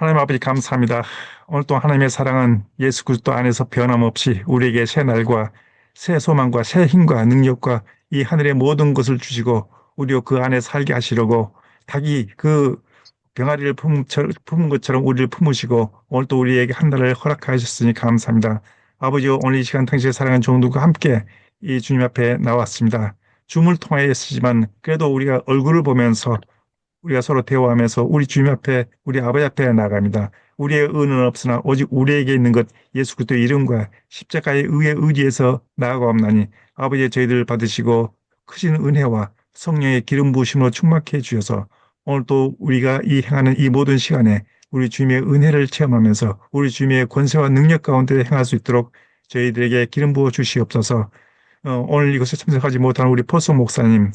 하나님 아버지 감사합니다. 오늘 또 하나님의 사랑은 예수 그리스도 안에서 변함없이 우리에게 새 날과 새 소망과 새 힘과 능력과 이 하늘의 모든 것을 주시고 우리로 그 안에 살게 하시려고 닭이 그 병아리를 품은 것처럼 우리를 품으시고 오늘 또 우리에게 한 날을 허락하셨으니 감사합니다. 아버지 오늘 이 시간 당신의 사랑하는 종들과 함께 이 주님 앞에 나왔습니다. 줌을 통하였지만 그래도 우리가 얼굴을 보면서 우리가 서로 대화하면서 우리 주님 앞에 우리 아버지 앞에 나갑니다. 우리의 의는 없으나 오직 우리에게 있는 것 예수 그리스도의 이름과 십자가의 의에 의지해서 나아가옵나니 아버지의 저희들을 받으시고 크신 은혜와 성령의 기름 부으심으로 충만케 해 주셔서 오늘 또 우리가 이 행하는 이 모든 시간에 우리 주님의 은혜를 체험하면서 우리 주님의 권세와 능력 가운데 행할 수 있도록 저희들에게 기름 부어 주시옵소서. 오늘 이곳에 참석하지 못한 우리 포스 목사님,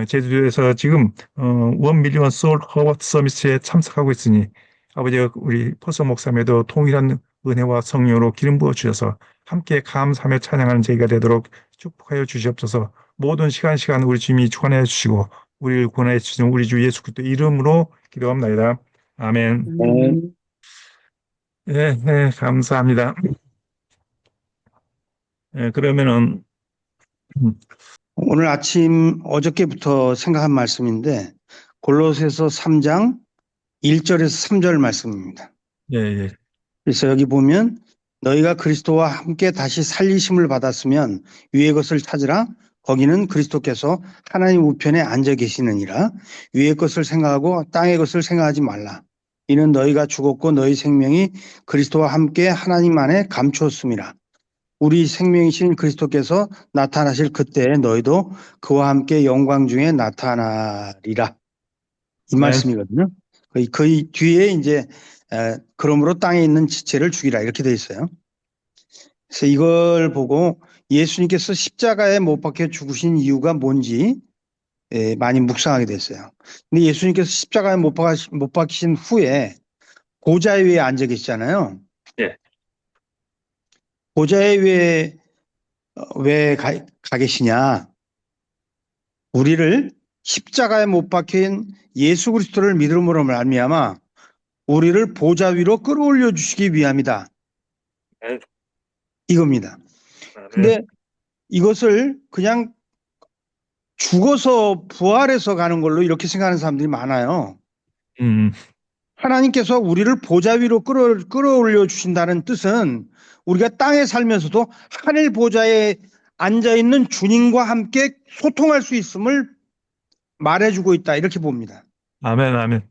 제주도에서 지금 1밀리언 소울 허버트 서미스에 참석하고 있으니 아버지 우리 포스 목사님에도 동일한 은혜와 성령으로 기름 부어 주셔서 함께 감사하며 찬양하는 저희가 되도록 축복하여 주시옵소서. 모든 시간 우리 주님이 주관하여 주시고 우리를 구원하여 주시는 우리 주 예수 그리스도 이름으로 기도합니다. 아멘. 네, 네, 감사합니다. 네, 그러면은 오늘 아침 어저께부터 생각한 말씀인데 골로새서 3장 1절에서 3절 말씀입니다. 예, 예. 그래서 여기 보면 너희가 그리스도와 함께 다시 살리심을 받았으면 위의 것을 찾으라. 거기는 그리스도께서 하나님 우편에 앉아 계시느니라. 위의 것을 생각하고 땅의 것을 생각하지 말라. 이는 너희가 죽었고 너희 생명이 그리스도와 함께 하나님 안에 감추었음이라. 우리 생명이신 그리스도께서 나타나실 그때에 너희도 그와 함께 영광 중에 나타나리라. 이 네. 말씀이거든요. 그 뒤에 이제 그러므로 땅에 있는 지체를 죽이라 이렇게 돼 있어요. 그래서 이걸 보고 예수님께서 십자가에 못 박혀 죽으신 이유가 뭔지 많이 묵상하게 됐어요. 근데 예수님께서 십자가에 못 박히신 후에 보좌 위에 앉아 계시잖아요. 예. 보좌에 왜 가 계시냐? 우리를 십자가에 못 박힌 예수 그리스도를 믿음으로 말미암아 우리를 보좌 위로 끌어올려 주시기 위함이다. 네. 이겁니다. 근데 이것을 그냥 죽어서 부활해서 가는 걸로 이렇게 생각하는 사람들이 많아요. 하나님께서 우리를 보좌 위로 끌어올려 주신다는 뜻은 우리가 땅에 살면서도 하늘 보좌에 앉아 있는 주님과 함께 소통할 수 있음을 말해주고 있다 이렇게 봅니다. 아멘, 아멘.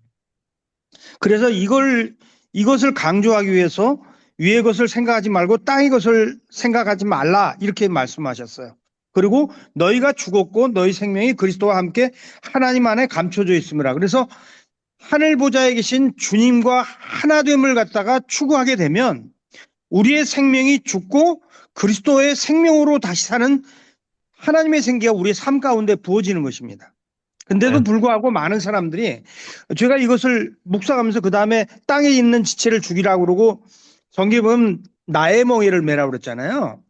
그래서 이것을 강조하기 위해서 위의 것을 생각하지 말고 땅의 것을 생각하지 말라 이렇게 말씀하셨어요. 그리고 너희가 죽었고 너희 생명이 그리스도와 함께 하나님 안에 감춰져 있음이라. 그래서 하늘 보좌에 계신 주님과 하나됨을 갖다가 추구하게 되면 우리의 생명이 죽고 그리스도의 생명으로 다시 사는 하나님의 생기가 우리의 삶 가운데 부어지는 것입니다. 근데도 불구하고 많은 사람들이 제가 이것을 묵상하면서 그 다음에 땅에 있는 지체를 죽이라고 그러고 성경에 보면 나의 멍에를 매라고 그랬잖아요.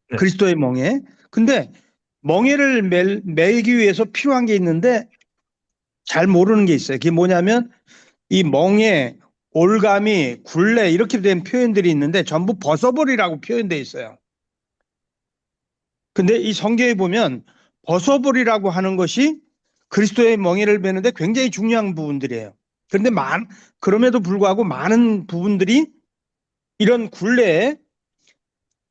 네. 그리스도의 멍에. 근데 멍에를 매기 위해서 필요한 게 있는데 잘 모르는 게 있어요. 그게 뭐냐면 이 멍에 올가미, 굴레 이렇게 된 표현들이 있는데 전부 벗어버리라고 표현되어 있어요. 근데 이 성경에 보면 벗어버리라고 하는 것이 그리스도의 멍에를 매는데 굉장히 중요한 부분들이에요. 그런데 그럼에도 불구하고 많은 부분들이 이런 굴레에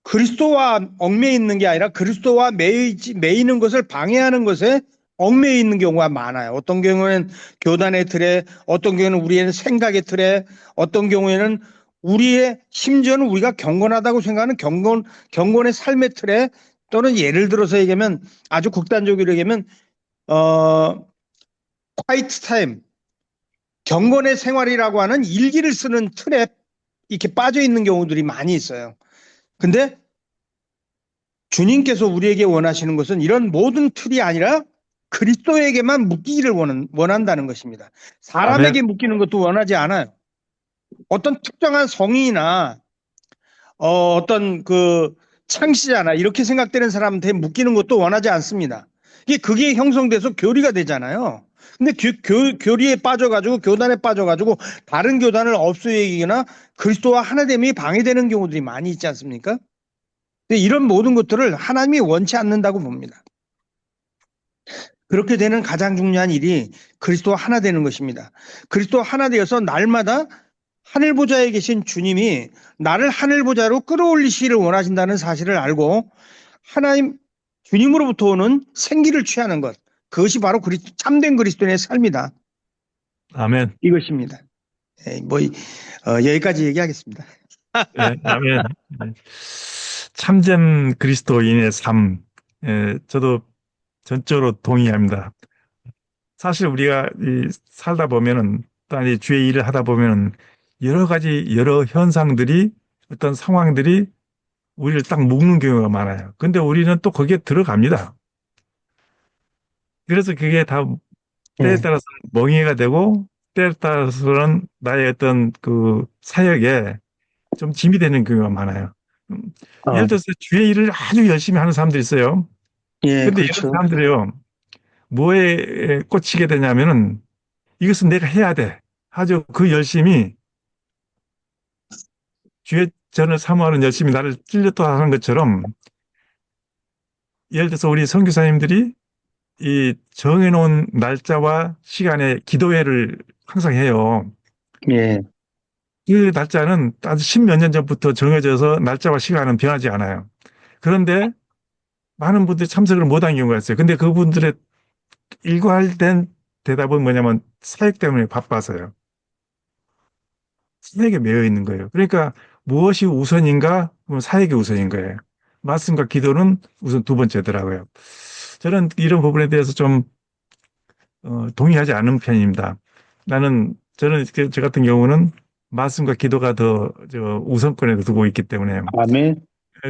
그리스도와 얽매여 있는 게 아니라 그리스도와 매이는 것을 방해하는 것에 얽매여 있는 경우가 많아요. 어떤 경우에는 교단의 틀에, 어떤 경우에는 우리의 생각의 틀에, 어떤 경우에는 심지어는 우리가 경건하다고 생각하는 경건의 삶의 틀에, 또는 예를 들어서 얘기하면 아주 극단적으로 얘기하면 quiet time, 경건의 생활이라고 하는 일기를 쓰는 틀에 이렇게 빠져 있는 경우들이 많이 있어요. 근데 주님께서 우리에게 원하시는 것은 이런 모든 틀이 아니라 그리스도에게만 묶이기를 원한다는 것입니다. 사람에게 묶이는 것도 원하지 않아요. 어떤 특정한 성인이나 어떤 그 창시자나 이렇게 생각되는 사람한테 묶이는 것도 원하지 않습니다. 그게 형성돼서 교리가 되잖아요. 근데 교리에 빠져가지고 교단에 빠져가지고 다른 교단을 업소여기거나 그리스도와 하나됨이 방해되는 경우들이 많이 있지 않습니까? 근데 이런 모든 것들을 하나님이 원치 않는다고 봅니다. 그렇게 되는 가장 중요한 일이 그리스도와 하나 되는 것입니다. 그리스도와 하나 되어서 날마다 하늘 보좌에 계신 주님이 나를 하늘 보좌로 끌어올리시기를 원하신다는 사실을 알고 하나님 주님으로부터 오는 생기를 취하는 것, 그것이 바로 참된 그리스도인의 삶이다. 아멘. 이것입니다. 여기까지 얘기하겠습니다. 예, 아멘. 예. 참된 그리스도인의 삶, 저도 전적으로 동의합니다. 사실 우리가 살다 보면은, 또한 주의 일을 하다 보면은, 여러 가지, 여러 현상들이, 어떤 상황들이 우리를 딱 묶는 경우가 많아요. 근데 우리는 또 거기에 들어갑니다. 그래서 그게 다 때에 예. 따라서 멍해가 되고, 때에 따라서는 나의 어떤 그 사역에 좀 짐이 되는 경우가 많아요. 음, 예를 어, 들어서 주의 일을 아주 열심히 하는 사람들이 있어요. 예, 근데 이런 그렇죠. 사람들이요, 뭐에 꽂히게 되냐면은 이것은 내가 해야 돼. 아주 그 열심히 주의 전을 사모하는 열심히 나를 찔렸다 하는 것처럼 예를 들어서 우리 선교사님들이 이 정해놓은 날짜와 시간에 기도회를 항상 해요. 예, 그 날짜는 아주 십몇 년 전부터 정해져서 날짜와 시간은 변하지 않아요. 그런데 많은 분들이 참석을 못한 경우가 있어요. 근데 그분들의 일괄된 대답은 뭐냐면 사역 때문에 바빠서요. 사역에 매여 있는 거예요. 그러니까 무엇이 우선인가? 그럼 사역이 우선인 거예요. 말씀과 기도는 우선 두 번째더라고요. 저는 이런 부분에 대해서 좀 동의하지 않는 편입니다. 저는 저 같은 경우는 말씀과 기도가 더 우선권에 두고 있기 때문에 아멘.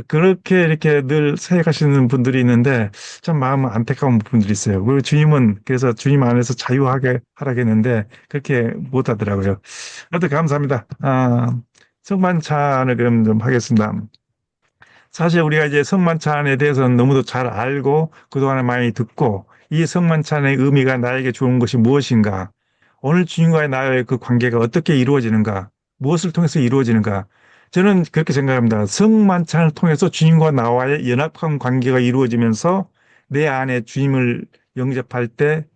그렇게 이렇게 늘 사역하시는 분들이 있는데 참 마음 안타까운 분들이 있어요. 그리고 주님은 그래서 주님 안에서 자유하게 하라겠는데 그렇게 못 하더라고요. 하여튼 감사합니다. 성만찬을 그럼 좀 하겠습니다. 사실 우리가 이제 성만찬에 대해서는 너무도 잘 알고 그동안에 많이 듣고 이 성만찬의 의미가 나에게 좋은 것이 무엇인가? 오늘 주님과의 나의 그 관계가 어떻게 이루어지는가? 무엇을 통해서 이루어지는가? 저는 그렇게 생각합니다. 성만찬을 통해서 주님과 나와의 연합한 관계가 이루어지면서 내 안에 주님을 영접할 때,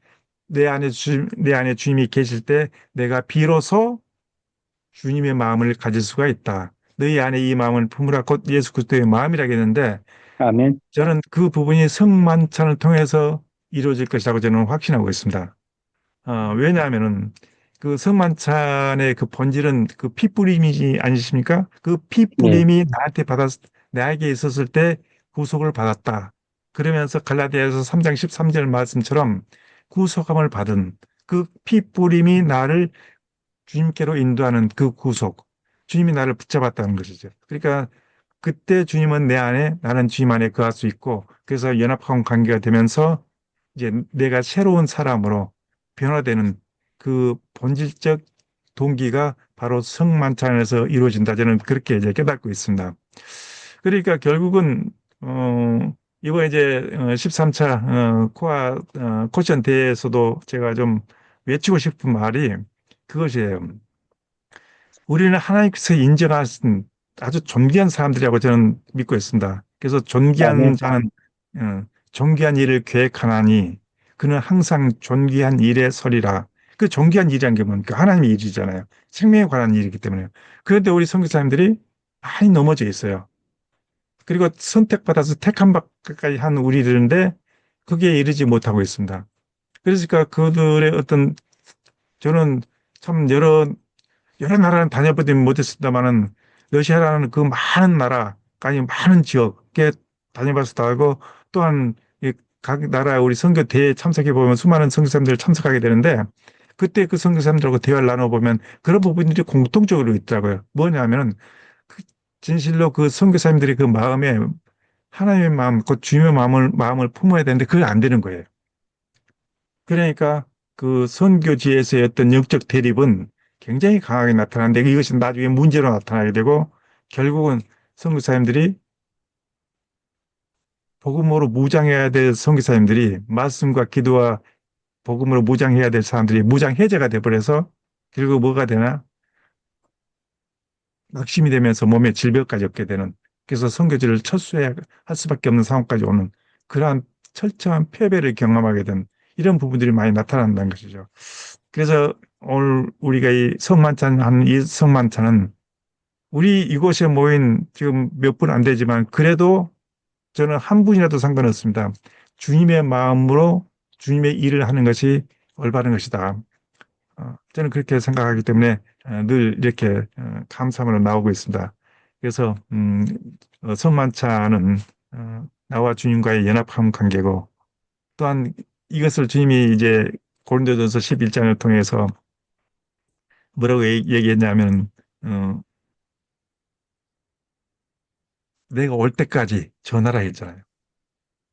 내 안에 주님이 계실 때 내가 비로소 주님의 마음을 가질 수가 있다. 너희 안에 이 마음을 품으라 곧 예수 그리스도의 마음이라겠는데 아멘. 저는 그 부분이 성만찬을 통해서 이루어질 것이라고 저는 확신하고 있습니다. 왜냐하면은 그 성만찬의 그 본질은 그 피뿌림이 아니십니까? 그 예, 피뿌림이 나에게 있었을 때 구속을 받았다. 그러면서 갈라디아서 3장 13절 말씀처럼 구속함을 받은 그 피뿌림이 나를 주님께로 인도하는 그 구속, 주님이 나를 붙잡았다는 것이죠. 그러니까 그때 주님은 내 안에, 나는 주님 안에 거할 수 있고, 그래서 연합한 관계가 되면서 이제 내가 새로운 사람으로 변화되는 그 본질적 동기가 바로 성만찬에서 이루어진다. 저는 그렇게 이제 깨닫고 있습니다. 그러니까 결국은 이번 이제 13차 코션 대회에서도 제가 좀 외치고 싶은 말이 그것이에요. 우리는 하나님께서 인정하신 아주 존귀한 사람들이라고 저는 믿고 있습니다. 그래서 존귀한 아멘. 자는 존귀한 일을 계획하나니 그는 항상 존귀한 일에 서리라. 그 존귀한 일이란 게 뭡니까? 하나님의 일이잖아요. 생명에 관한 일이기 때문에. 그런데 우리 선교사님들이 많이 넘어져 있어요. 그리고 선택받아서 택함 받까지 한 우리들인데 그게 이르지 못하고 있습니다. 그러니까 그들의 어떤 저는 참 여러 나라는 다녀보지 못했습니다만은 러시아라는 그 많은 나라, 아니 많은 지역에 다녀봤을 하고 또한 각 나라 우리 선교 대회에 참석해 보면 수많은 선교사님들 참석하게 되는데 그때 그 선교사님들하고 대화를 나눠보면 그런 부분들이 공통적으로 있더라고요. 뭐냐면은 그 진실로 그 선교사님들이 그 마음에 하나님의 마음, 그 주님의 마음을 품어야 되는데 그게 안 되는 거예요. 그러니까 그 선교지에서의 어떤 영적 대립은 굉장히 강하게 나타나는데 이것이 나중에 문제로 나타나게 되고 결국은 선교사님들이 복음으로 무장해야 될 선교사님들이 말씀과 기도와 복음으로 무장해야 될 사람들이 무장해제가 돼버려서 결국 뭐가 되나? 낙심이 되면서 몸에 질병까지 얻게 되는, 그래서 선교지를 철수해야 할 수밖에 없는 상황까지 오는 그러한 철저한 패배를 경험하게 된 이런 부분들이 많이 나타난다는 것이죠. 그래서 오늘 우리가 이 성만찬 하는 이 성만찬은 우리 이곳에 모인 지금 몇 분 안 되지만 그래도 저는 한 분이라도 상관없습니다. 주님의 마음으로 주님의 일을 하는 것이 올바른 것이다. 저는 그렇게 생각하기 때문에 늘 이렇게 감사함으로 나오고 있습니다. 그래서 성만찬은 나와 주님과의 연합한 관계고, 또한 이것을 주님이 이제 고린도전서 11장을 통해서 뭐라고 얘기했냐면 내가 올 때까지 전하라 했잖아요.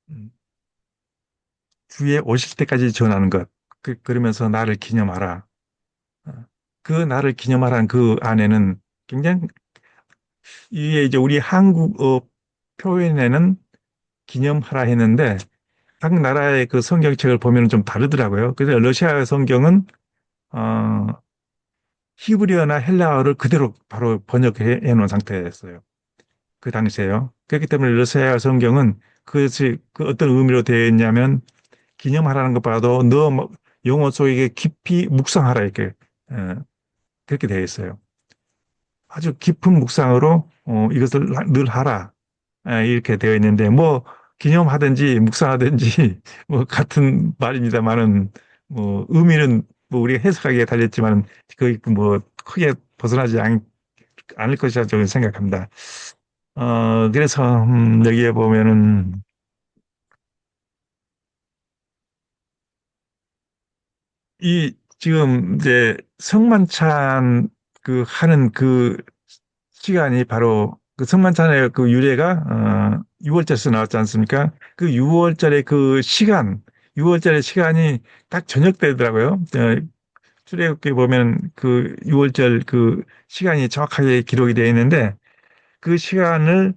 음, 주에 오실 때까지 전하는 것. 그러면서 나를 기념하라. 어, 그 나를 기념하라는 그 안에는 굉장히, 이게 이제 우리 한국어 표현에는 기념하라 했는데 각 나라의 그 성경책을 보면 좀 다르더라고요. 그래서 러시아 성경은 어, 히브리어나 헬라어를 그대로 바로 번역해 놓은 상태였어요. 그 당시에요. 그렇기 때문에 러시아 성경은 그것이 그 어떤 의미로 되어 있냐면 기념하라는 것보다도 너 영어 속에 깊이 묵상하라 이렇게 그렇게 되어 있어요. 아주 깊은 묵상으로 이것을 늘 하라 이렇게 되어 있는데 뭐 기념하든지 묵상하든지 뭐 같은 말입니다만은 뭐 의미는 뭐 우리가 해석하기에 달렸지만 거의 뭐 크게 벗어나지 않을 것이라 저는 생각합니다. 그래서 여기에 보면은 이 지금 이제 성만찬 그 하는 그 시간이 바로 그 성만찬의 그 유래가 6월절에서 나왔지 않습니까? 그 6월절의 그 시간, 6월절의 시간이 딱 저녁 때더라고요. 출애굽기에 보면 그 6월절 그 시간이 정확하게 기록이 되어 있는데 그 시간을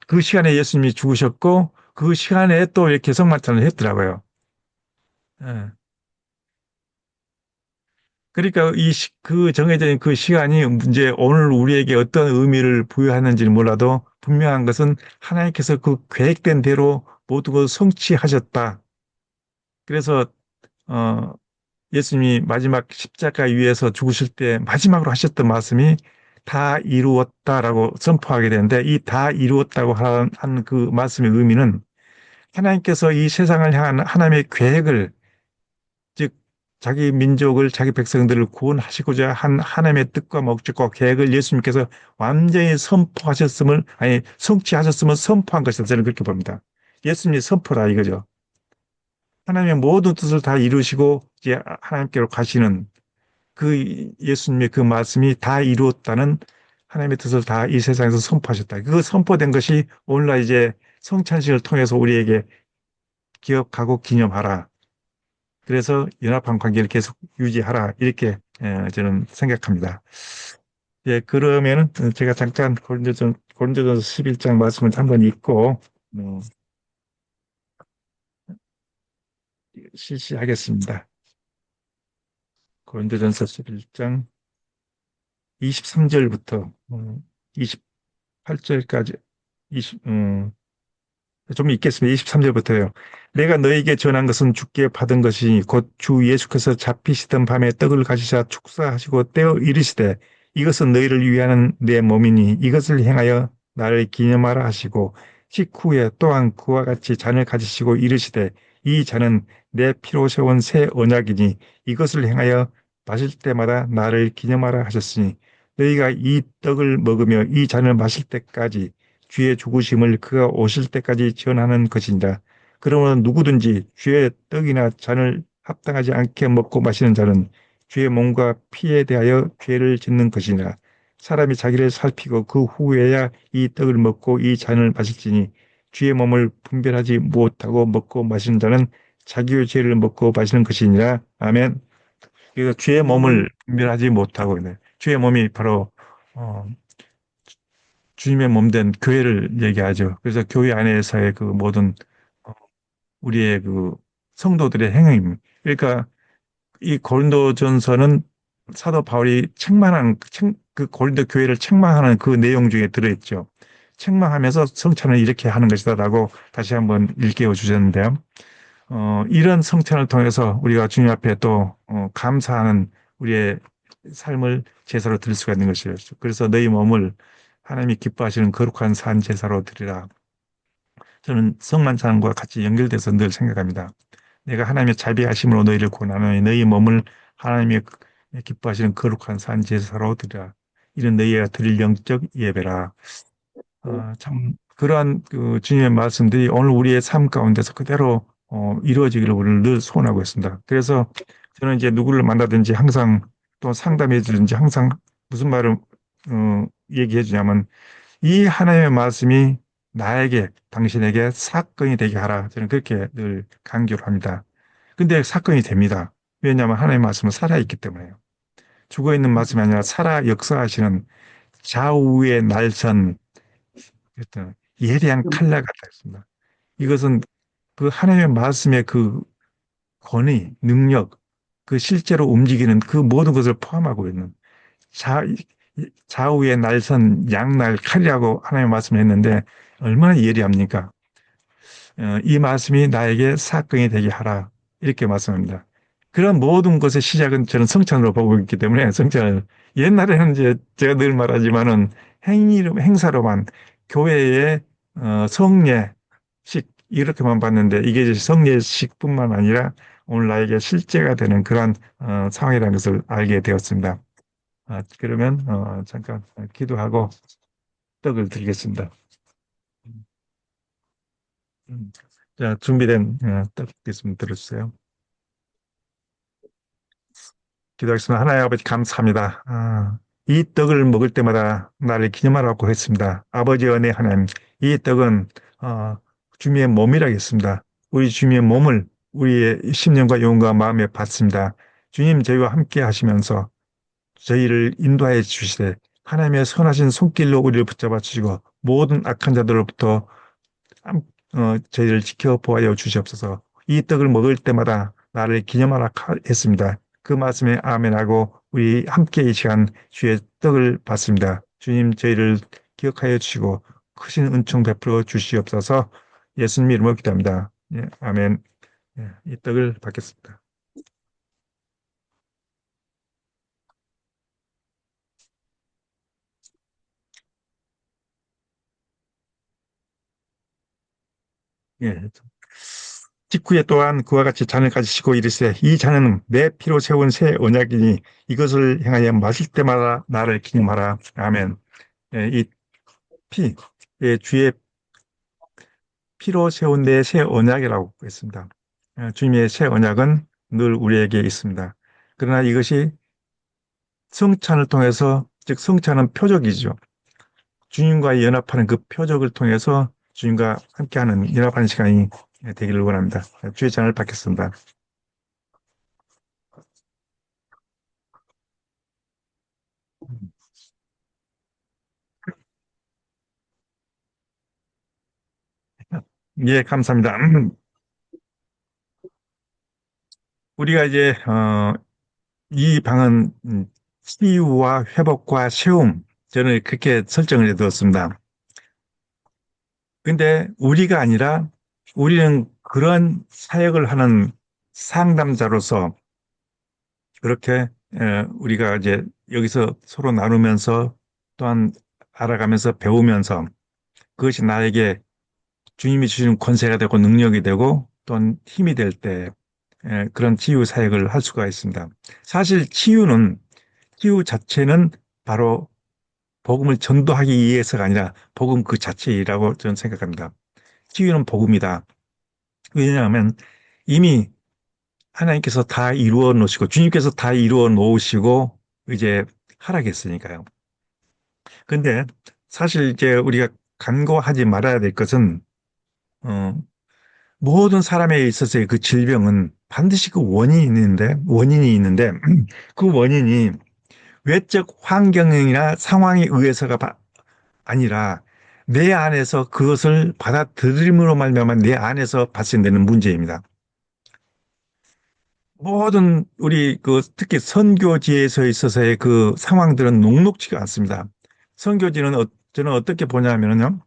그 시간에 예수님이 죽으셨고 그 시간에 또 이렇게 성만찬을 했더라고요. 예. 그러니까 그 정해져 있는 그 시간이 이제 오늘 우리에게 어떤 의미를 부여하는지는 몰라도 분명한 것은 하나님께서 그 계획된 대로 모두 그 성취하셨다. 그래서 어, 예수님이 마지막 십자가 위에서 죽으실 때 마지막으로 하셨던 말씀이 다 이루었다라고 선포하게 되는데 이 다 이루었다고 하는 그 말씀의 의미는 하나님께서 이 세상을 향한 하나님의 계획을, 즉 자기 민족을 자기 백성들을 구원하시고자 한 하나님의 뜻과 목적과 계획을 예수님께서 완전히 선포하셨음을, 아니 성취하셨음을 선포한 것이다. 저는 그렇게 봅니다. 예수님이 선포다 이거죠. 하나님의 모든 뜻을 다 이루시고 이제 하나님께로 가시는 그 예수님의 그 말씀이 다 이루었다는 하나님의 뜻을 다 이 세상에서 선포하셨다. 그 선포된 것이 오늘날 이제 성찬식을 통해서 우리에게 기억하고 기념하라. 그래서 연합한 관계를 계속 유지하라. 이렇게 저는 생각합니다. 예, 그러면은 제가 잠깐 고린도전서 11장 말씀을 한번 읽고 실시하겠습니다. 고린도전서 11장 23절부터 28절까지 20, 좀 읽겠습니다. 23절부터요. 내가 너에게 전한 것은 주께 받은 것이니 곧 주 예수께서 잡히시던 밤에 떡을 가지사 축사하시고 떼어 이르시되 이것은 너희를 위하는 내 몸이니 이것을 행하여 나를 기념하라 하시고 식후에 또한 그와 같이 잔을 가지시고 이르시되 이 잔은 내 피로 세운 새 언약이니 이것을 행하여 마실 때마다 나를 기념하라 하셨으니 너희가 이 떡을 먹으며 이 잔을 마실 때까지 주의 죽으심을 그가 오실 때까지 전하는 것이니라. 그러므로 누구든지 주의 떡이나 잔을 합당하지 않게 먹고 마시는 자는 주의 몸과 피에 대하여 죄를 짓는 것이니라. 사람이 자기를 살피고 그 후에야 이 떡을 먹고 이 잔을 마실지니 주의 몸을 분별하지 못하고 먹고 마시는 자는 자기의 죄를 먹고 마시는 것이니라. 아멘. 그래서 주의 몸을 분별하지 못하고 있네. 주의 몸이 바로 어, 주님의 몸 된 교회를 얘기하죠. 그래서 교회 안에서의 그 모든 어, 우리의 그 성도들의 행위, 그러니까 이 고린도전서는 사도 바울이 그 고린도 교회를 책망하는 그 내용 중에 들어있죠. 책망하면서 성찬을 이렇게 하는 것이다라고 다시 한번 일깨워 주셨는데요. 이런 성찬을 통해서 우리가 주님 앞에 또 감사하는 우리의 삶을 제사로 드릴 수가 있는 것이에요. 그래서 너희 몸을 하나님이 기뻐하시는 거룩한 산 제사로 드리라. 저는 성만찬과 같이 연결돼서 늘 생각합니다. 내가 하나님의 자비하심으로 너희를 구원하노니 너희 몸을 하나님의 기뻐하시는 거룩한 산 제사로 드리라. 이런 너희가 드릴 영적 예배라. 참 그러한 그 주님의 말씀들이 오늘 우리의 삶 가운데서 그대로 이루어지기를 우리를 늘 소원하고 있습니다. 그래서 저는 이제 누구를 만나든지 항상 또 상담해 주든지 항상 무슨 말을 얘기해 주냐면 이 하나님의 말씀이 나에게 당신에게 사건이 되게 하라. 저는 그렇게 늘 강조를 합니다. 근데 사건이 됩니다. 왜냐하면 하나님의 말씀은 살아있기 때문에요. 죽어 있는 말씀이 아니라 살아 역사하시는 좌우의 날선 어떤 예리한 칼날 같다 했습니다. 이것은 그 하나님의 말씀의 그 권위, 능력, 그 실제로 움직이는 그 모든 것을 포함하고 있는 좌, 좌우의 날선 양날 칼이라고 하나님의 말씀을 했는데 얼마나 예리합니까? 이 말씀이 나에게 사건이 되게 하라. 이렇게 말씀합니다. 그런 모든 것의 시작은 저는 성찬으로 보고 있기 때문에 성찬을 옛날에는 이제 제가 늘 말하지만은 행사로만 교회의 성례식 이렇게만 봤는데 이게 이제 성례식뿐만 아니라 오늘 나에게 실제가 되는 그런 상황이라는 것을 알게 되었습니다. 그러면 잠깐 기도하고 떡을 드리겠습니다. 음. 자, 준비된 떡 있으면 들어주세요. 기도하겠습니다. 하나님 아버지 감사합니다. 이 떡을 먹을 때마다 나를 기념하라고 했습니다. 아버지 은혜 하나님, 이 떡은 주님의 몸이라겠습니다. 우리 주님의 몸을 우리의 심령과 영혼과 마음에 받습니다. 주님 저희와 함께 하시면서 저희를 인도하여 주시되 하나님의 선하신 손길로 우리를 붙잡아 주시고 모든 악한 자들로부터 저희를 지켜보아여 주시옵소서. 이 떡을 먹을 때마다 나를 기념하라 했습니다. 그 말씀에 아멘하고 우리 함께 이 시간 주의 떡을 받습니다. 주님 저희를 기억하여 주시고 크신 은총 베풀어 주시옵소서. 예수님 이름으로 기도합니다. 예, 아멘. 예, 이 떡을 받겠습니다. 예. 직후에 또한 그와 같이 잔을 가지시고 이르시되 이 잔은 내 피로 세운 새 언약이니 이것을 행하여 마실 때마다 나를 기념하라. 아멘. 예, 이 피, 예, 주의 피로 세운 내 새 언약이라고 했습니다. 주님의 새 언약은 늘 우리에게 있습니다. 그러나 이것이 성찬을 통해서, 즉 성찬은 표적이죠. 주님과 연합하는 그 표적을 통해서 주님과 함께하는 연합하는 시간이 되기를 원합니다. 주의 잔을 받겠습니다. 예, 감사합니다. 우리가 이제 이 방은 치유와 회복과 세움 저는 그렇게 설정을 해두었습니다. 근데 우리가 아니라 우리는 그런 사역을 하는 상담자로서 그렇게 우리가 이제 여기서 서로 나누면서 또한 알아가면서 배우면서 그것이 나에게 주님이 주시는 권세가 되고 능력이 되고 또한 힘이 될 때 그런 치유 사역을 할 수가 있습니다. 사실 치유 자체는 바로 복음을 전도하기 위해서가 아니라 복음 그 자체라고 저는 생각합니다. 치유는 복음이다. 왜냐하면 이미 하나님께서 다 이루어 놓으시고 주님께서 다 이루어 놓으시고 이제 하라겠으니까요. 근데 사실 이제 우리가 간과하지 말아야 될 것은 어, 모든 사람에 있어서의 그 질병은 반드시 그 원인이 있는데 그 원인이 외적 환경이나 상황에 의해서가 아니라 내 안에서 그것을 받아들임으로 말미암아 내 안에서 발생되는 문제입니다. 모든 우리 그 특히 선교지에서 있어서의 그 상황들은 녹록지가 않습니다. 선교지는 저는 어떻게 보냐면요.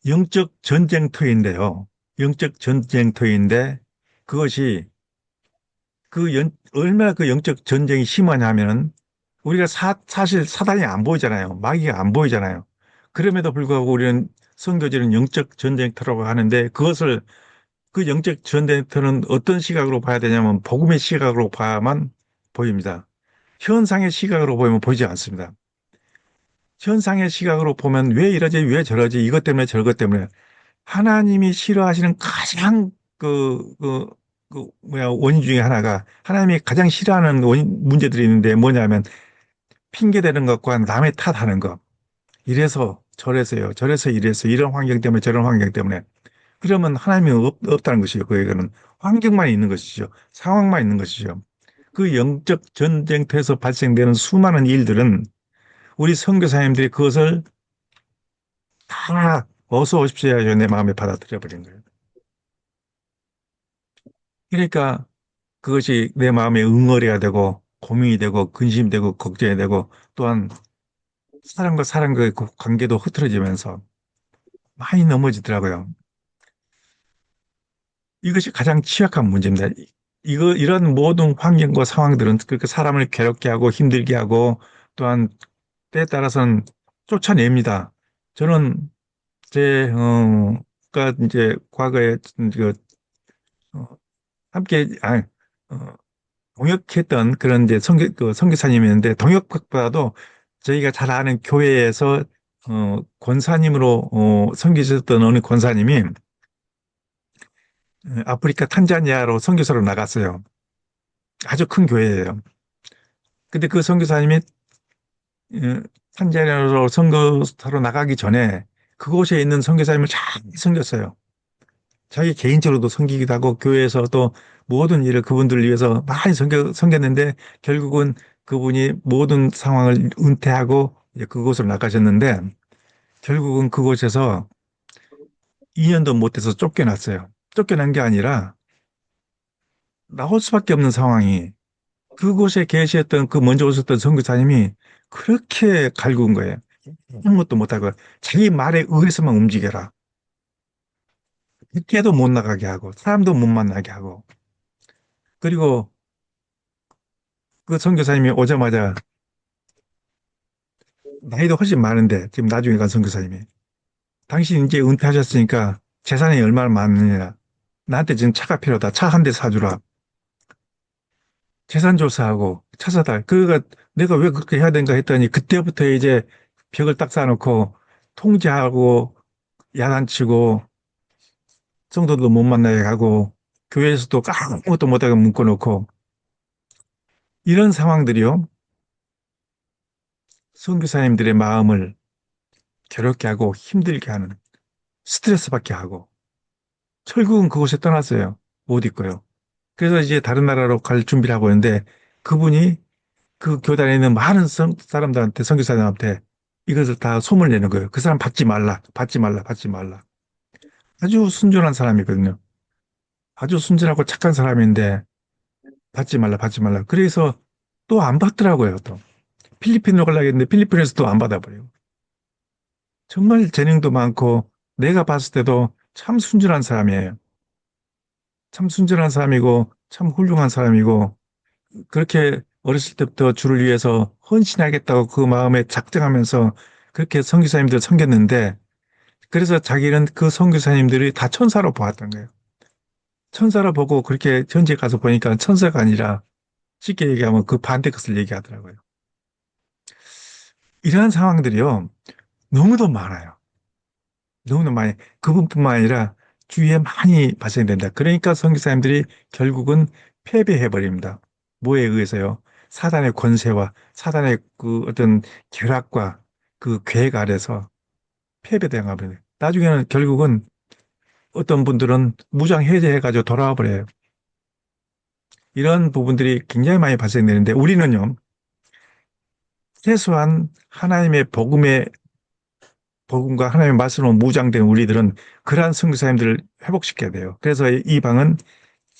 영적 전쟁터인데요. 영적 전쟁터인데 그것이 얼마나 그 영적 전쟁이 심하냐면은 우리가 사실 사단이 안 보이잖아요. 마귀가 안 보이잖아요. 그럼에도 불구하고 우리는 선교지는 영적 전쟁터라고 하는데 그것을 그 영적 전쟁터는 어떤 시각으로 봐야 되냐면 복음의 시각으로 봐야만 보입니다. 현상의 시각으로 보면 보이지 않습니다. 현상의 시각으로 보면 왜 이러지, 왜 저러지, 이것 때문에 저것 때문에 하나님이 싫어하시는 가장 원인 중에 하나가 하나님이 가장 싫어하는 문제들이 있는데 뭐냐면 핑계대는 것과 남의 탓하는 것. 이래서 저래서요. 저래서 이래서 이런 환경 때문에 저런 환경 때문에 그러면 하나님이 없다는 것이요. 그에게는 환경만 있는 것이죠. 상황만 있는 것이죠. 그 영적 전쟁터에서 발생되는 수많은 일들은 우리 선교사님들이 그것을 다 어서 오십시오 해야죠. 내 마음에 받아들여 버린 거예요. 그러니까 그것이 내 마음에 응어리가 되고 고민이 되고 근심이 되고 걱정이 되고 또한 사람과 사람과의 그 관계도 흐트러지면서 많이 넘어지더라고요. 이것이 가장 취약한 문제입니다. 이런 모든 환경과 상황들은 그렇게 사람을 괴롭게 하고 힘들게 하고 또한 때에 따라서는 쫓아냅니다. 저는 가 이제 과거에 그, 어, 함께, 동역했던 그런 이제 선교사님이었는데 동역보다도 저희가 잘 아는 교회에서 권사님으로 섬기셨던 어느 권사님이 아프리카 탄자니아로 선교사로 나갔어요. 아주 큰 교회예요. 근데 그 선교사님이 어, 탄자니아로 선교사로 나가기 전에 그곳에 있는 선교사님을 잘 섬겼어요. 자기 개인적으로도 섬기기도 하고 교회에서도 모든 일을 그분들을 위해서 많이 섬겼는데 결국은 그분이 모든 상황을 은퇴하고 이제 그곳으로 나가셨는데 결국은 그곳에서 2년도 못해서 쫓겨났어요. 쫓겨난 게 아니라 나올 수밖에 없는 상황이 그곳에 계셨던 그 먼저 오셨던 선교사님이 그렇게 갈구는 거예요. 아무것도 못하고 자기 말에 의해서만 움직여라. 늦게도 못 나가게 하고 사람도 못 만나게 하고 그리고 그 선교사님이 오자마자 나이도 훨씬 많은데 지금 나중에 간 선교사님이 당신 이제 은퇴하셨으니까 재산이 얼마나 많느냐 나한테 지금 차가 필요하다 차 한 대 사주라 재산 조사하고 차 사달 그가 내가 왜 그렇게 해야 되는가 했더니 그때부터 이제 벽을 딱 쌓아놓고 통제하고 야단치고 성도도 못 만나게 하고 교회에서도 아무것도 못하게 묶어놓고 이런 상황들이요 선교사님들의 마음을 괴롭게 하고 힘들게 하는 스트레스 받게 하고 결국은 그곳에 떠났어요. 못 있고요. 그래서 이제 다른 나라로 갈 준비를 하고 있는데 그분이 그 교단에 있는 많은 사람들한테 선교사님한테 이것을 다 소문을 내는 거예요. 그 사람 받지 말라, 받지 말라, 받지 말라. 아주 순전한 사람이거든요. 아주 순전하고 착한 사람인데 받지 말라, 받지 말라. 그래서 또 안 받더라고요. 또 필리핀으로 가려고 했는데 필리핀에서 또 안 받아버려요. 정말 재능도 많고 내가 봤을 때도 참 순전한 사람이에요. 참 순전한 사람이고 참 훌륭한 사람이고 그렇게 어렸을 때부터 주를 위해서 헌신하겠다고 그 마음에 작정하면서 그렇게 선교사님들 섬겼는데 그래서 자기는 그 선교사님들이 다 천사로 보았던 거예요. 천사로 보고 그렇게 현지에 가서 보니까 천사가 아니라 쉽게 얘기하면 그 반대 것을 얘기하더라고요. 이러한 상황들이요. 너무도 많아요. 너무나 많이. 그분뿐만 아니라 주위에 많이 발생된다. 그러니까 선교사님들이 결국은 패배해버립니다. 뭐에 의해서요? 사단의 권세와 사단의 그 어떤 결합과 그 계획 아래서 패배당하버려요. 나중에는 결국은 어떤 분들은 무장 해제해가지고 돌아와 버려요. 이런 부분들이 굉장히 많이 발생되는데 우리는요, 최소한 하나님의 복음과 하나님의 말씀으로 무장된 우리들은 그러한 선교사님들을 회복시켜야 돼요. 그래서 이 방은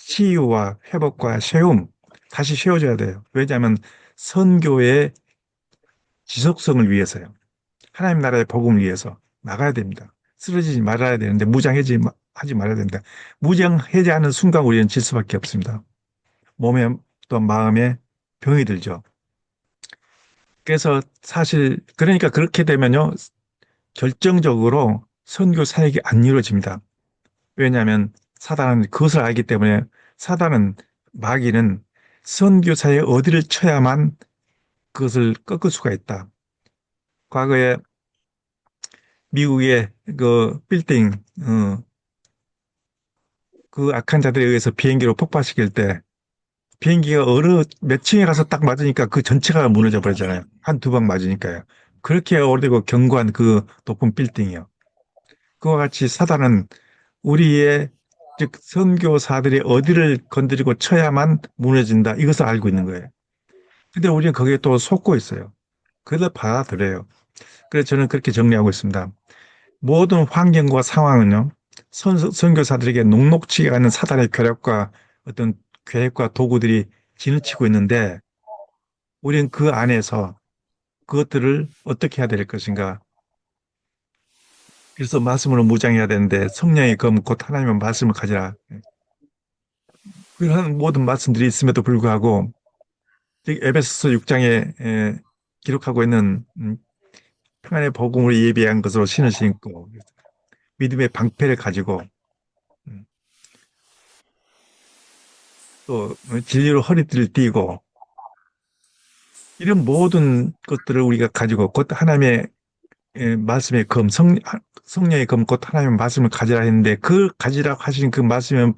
치유와 회복과 세움, 다시 세워줘야 돼요. 왜냐하면 선교의 지속성을 위해서요. 하나님 나라의 복음을 위해서 나가야 됩니다. 쓰러지지 말아야 되는데 하지 말아야 된다. 무장해제하는 순간 우리는 질 수밖에 없습니다. 몸에 또 마음에 병이 들죠. 그래서 사실 그러니까 그렇게 되면요. 결정적으로 선교 사역이 안 이루어집니다. 왜냐하면 사단은 그것을 알기 때문에 사단은 마귀는 선교사의 어디를 쳐야만 그것을 꺾을 수가 있다. 과거에 미국의 그 빌딩 그 악한 자들에 의해서 비행기로 폭파시킬 때 비행기가 어느 몇 층에 가서 딱 맞으니까 그 전체가 무너져 버리잖아요. 한 두 방 맞으니까요. 그렇게 오래되고 견고한 그 높은 빌딩이요. 그와 같이 사단은 우리의 즉 선교사들이 어디를 건드리고 쳐야만 무너진다. 이것을 알고 있는 거예요. 근데 우리는 거기에 또 속고 있어요. 그래서 받아들여요. 그래서 저는 그렇게 정리하고 있습니다. 모든 환경과 상황은요, 선교사들에게 녹록치게 않은 사단의 괴력과 어떤 계획과 도구들이 지나치고 있는데, 우리는 그 안에서 그것들을 어떻게 해야 될 것인가. 그래서 말씀으로 무장해야 되는데, 성령의 검, 곧 하나님의 말씀을 가지라. 그런 모든 말씀들이 있음에도 불구하고, 에베소서 6장에 기록하고 있는 평안의 복음을 예비한 것으로 신을 신고, 믿음의 방패를 가지고, 음, 또 진리로 허리띠를 띠고, 이런 모든 것들을 우리가 가지고 곧 하나님의 말씀의 검, 성령의 검, 곧 하나님의 말씀을 가지라 했는데 그 가지라고 하신 그 말씀의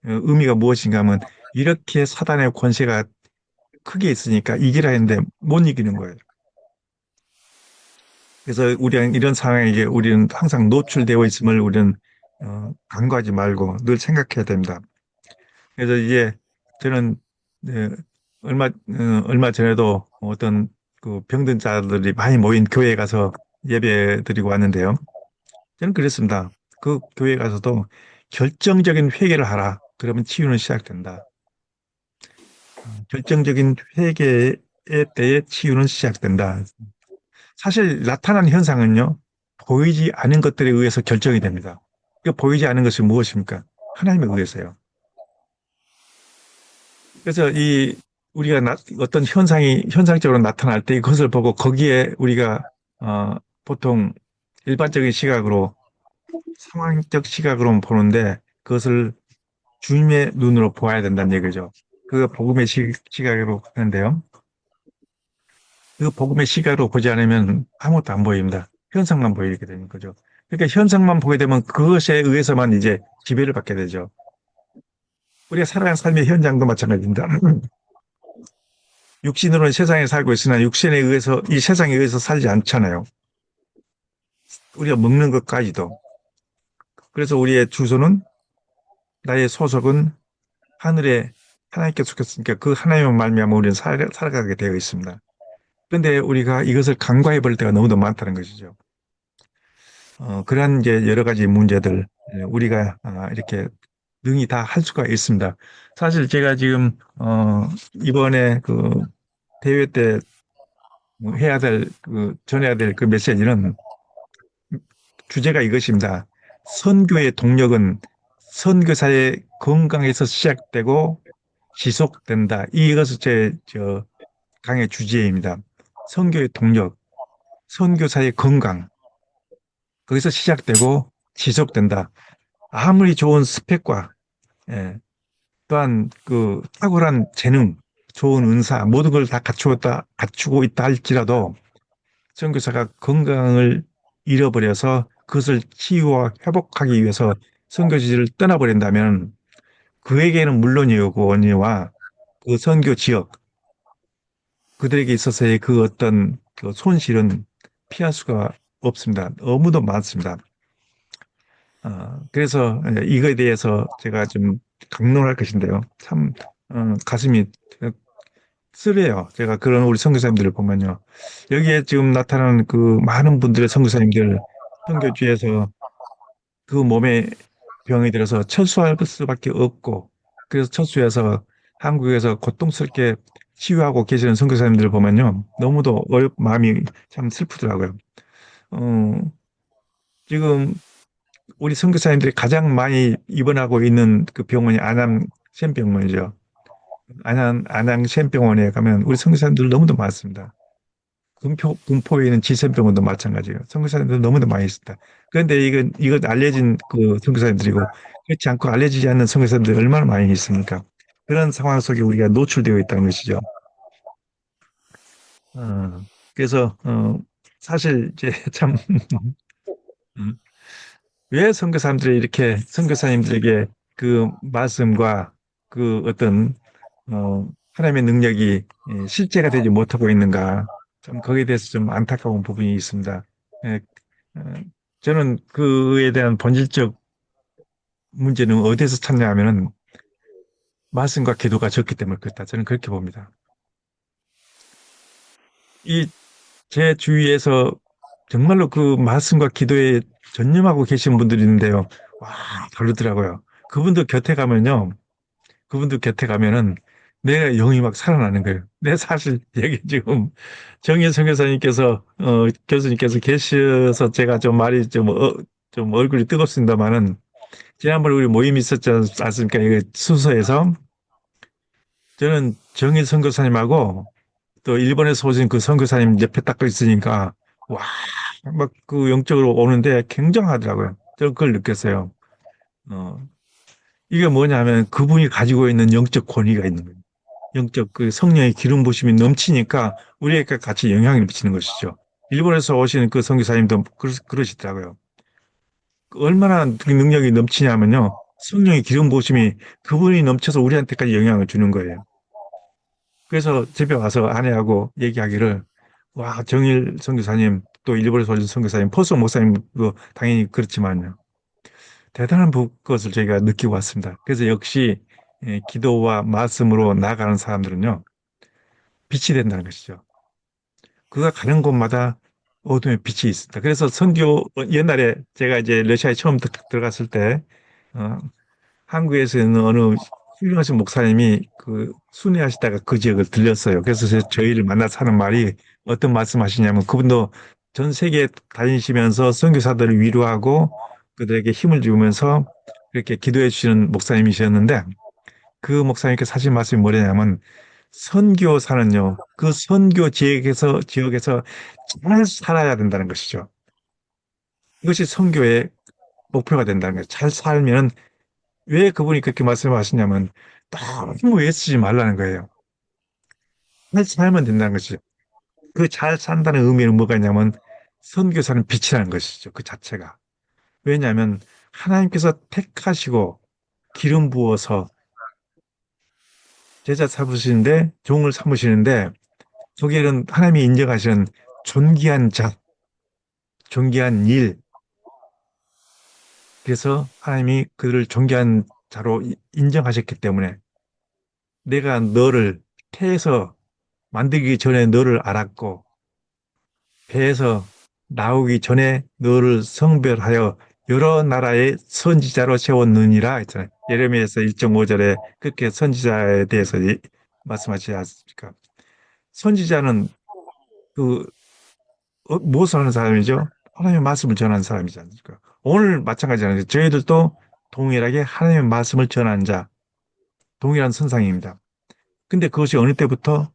의미가 무엇인가 하면 이렇게 사단의 권세가 크게 있으니까 이기라 했는데 못 이기는 거예요. 그래서 우리는 이런 상황에 이제 우리는 항상 노출되어 있음을 우리는 간과하지 말고 늘 생각해야 됩니다. 그래서 이제 저는 네, 얼마 전에도 어떤 그 병든 자들이 많이 모인 교회에 가서 예배 드리고 왔는데요. 저는 그랬습니다. 그 교회에 가서도 결정적인 회개를 하라. 그러면 치유는 시작된다. 결정적인 회개에 때에 치유는 시작된다. 사실 나타난 현상은요, 보이지 않은 것들에 의해서 결정이 됩니다. 그 보이지 않은 것이 무엇입니까? 하나님에 의해서요. 그래서 우리가 어떤 현상적으로 나타날 때 그것을 보고 거기에 우리가, 보통 일반적인 시각으로, 상황적 시각으로 보는데 그것을 주님의 눈으로 보아야 된다는 얘기죠. 그 복음의 시각으로 하는데요. 그 복음의 시각으로 보지 않으면 아무것도 안 보입니다. 현상만 보이게 되는 거죠. 그러니까 현상만 보게 되면 그것에 의해서만 이제 지배를 받게 되죠. 우리가 살아가는 삶의 현장도 마찬가지입니다. 육신으로는 세상에 살고 있으나 육신에 의해서 이 세상에 의해서 살지 않잖아요. 우리가 먹는 것까지도. 그래서 우리의 주소는 나의 소속은 하늘에 하나님께 속했으니까 그 하나님의 말미암아 우리는 살아가게 되어 있습니다. 그런데 우리가 이것을 간과해 버릴 때가 너무도 많다는 것이죠. 그러한 이제 여러 가지 문제들 우리가 이렇게 능히 다 할 수가 있습니다. 사실 제가 지금 이번에 그 대회 때 해야 될 전해야 될 그 메시지는 주제가 이것입니다. 선교의 동력은 선교사의 건강에서 시작되고 지속된다. 이것이 저 강의 주제입니다. 선교의 동력, 선교사의 건강, 거기서 시작되고 지속된다. 아무리 좋은 스펙과 예, 또한 그 탁월한 재능, 좋은 은사, 모든 걸 다 갖추고 있다 할지라도 선교사가 건강을 잃어버려서 그것을 치유와 회복하기 위해서 선교지를 떠나버린다면 그에게는 물론이오거니와 그 선교 지역, 그들에게 있어서의 그 어떤 그 손실은 피할 수가 없습니다. 너무도 많습니다. 그래서 이거에 대해서 제가 좀 강론할 것인데요. 참 가슴이 쓰려요. 제가 그런 우리 선교사님들을 보면요. 여기에 지금 나타나는 그 많은 분들의 선교사님들 선교지에서 그 몸에 병이 들어서 철수할 수밖에 없고 그래서 처수에서 한국에서 고통스럽게 치유하고 계시는 선교사님들을 보면요. 너무도 마음이 참 슬프더라고요. 어, 지금 우리 선교사님들이 가장 많이 입원하고 있는 그 병원이 안암 시엠병원이죠. 안암 시엠병원에 가면 우리 선교사님들 너무도 많습니다. 군포에 있는 지센병원도 마찬가지예요. 선교사님들 너무도 많이 있습니다. 그런데 이건 알려진 그 선교사님들이고 그렇지 않고 알려지지 않는 선교사님들이 얼마나 많이 있습니까? 그런 상황 속에 우리가 노출되어 있다는 것이죠. 그래서 사실 이제 참 음, 왜 선교사님들이 이렇게 선교사님들에게 그 말씀과 그 어떤 하나님의 능력이 실제가 되지 못하고 있는가 좀 거기에 대해서 좀 안타까운 부분이 있습니다. 예, 어, 저는 그에 대한 본질적 문제는 어디에서 찾냐 하면은 말씀과 기도가 적기 때문에 그렇다. 저는 그렇게 봅니다. 이 제 주위에서 정말로 그 말씀과 기도에 전념하고 계신 분들이 있는데요. 와, 다르더라고요. 그분들 곁에 가면은 내 영이 막 살아나는 거예요. 내 사실 여기 지금 정혜성 교사님께서, 교수님께서 계셔서 제가 좀 말이 좀 얼굴이 뜨겁습니다만은 지난번에 우리 모임이 있었지 않습니까? 이거 수서에서 저는 정일 선교사님하고 또 일본에서 오신 그 선교사님 옆에 딱 있으니까 와, 막 그 영적으로 오는데 굉장하더라고요. 저는 그걸 느꼈어요. 어, 이게 뭐냐면 그분이 가지고 있는 영적 권위가 있는 거예요. 영적 그 성령의 기름 부심이 넘치니까 우리에게 같이 영향을 미치는 것이죠. 일본에서 오시는 그 선교사님도 그러시더라고요. 얼마나 능력이 넘치냐면요. 성령의 기름 부심이 그분이 넘쳐서 우리한테까지 영향을 주는 거예요. 그래서 집에 와서 아내하고 얘기하기를 와 정일 선교사님 또 일본에서 오신 선교사님 포수 목사님도 당연히 그렇지만요. 대단한 것을 저희가 느끼고 왔습니다. 그래서 역시 기도와 말씀으로 나아가는 사람들은요. 빛이 된다는 것이죠. 그가 가는 곳마다 어둠의 빛이 있습니다. 그래서 옛날에 제가 이제 러시아에 처음 들어갔을 때 어, 한국에서 있는 어느 훌륭하신 목사님이 그 순회하시다가 그 지역을 들렸어요. 그래서 저희를 만나서 하는 말이 어떤 말씀하시냐면 그분도 전 세계 다니시면서 선교사들을 위로하고 그들에게 힘을 주면서 이렇게 기도해 주시는 목사님이셨는데 그 목사님께서 하신 말씀이 뭐냐면 선교사는요, 그 선교 지역에서 잘 살아야 된다는 것이죠. 이것이 선교의 목표가 된다는 거예요. 잘 살면 왜 그분이 그렇게 말씀하시냐면 너무 애쓰지 말라는 거예요. 잘 살면 된다는 것이죠. 그 잘 산다는 의미는 뭐가 있냐면 선교사는 빛이라는 것이죠. 그 자체가. 왜냐하면 하나님께서 택하시고 기름 부어서 제자 삼으시는데 종을 삼으시는데 거기에는 하나님이 인정하시는 존귀한 자, 존귀한 일. 그래서 하나님이 그를 존귀한 자로 인정하셨기 때문에 내가 너를 태에서 만들기 전에 너를 알았고 배에서 나오기 전에 너를 성별하여 여러 나라의 선지자로 세웠느니라 했잖아요. 예레미야서 1.5절에 그렇게 선지자에 대해서 말씀하시지 않습니까? 선지자는 그 무엇을 하는 사람이죠? 하나님의 말씀을 전하는 사람이지 않습니까? 오늘 마찬가지잖아요. 저희들도 동일하게 하나님의 말씀을 전하는 자, 동일한 선상입니다. 근데 그것이 어느 때부터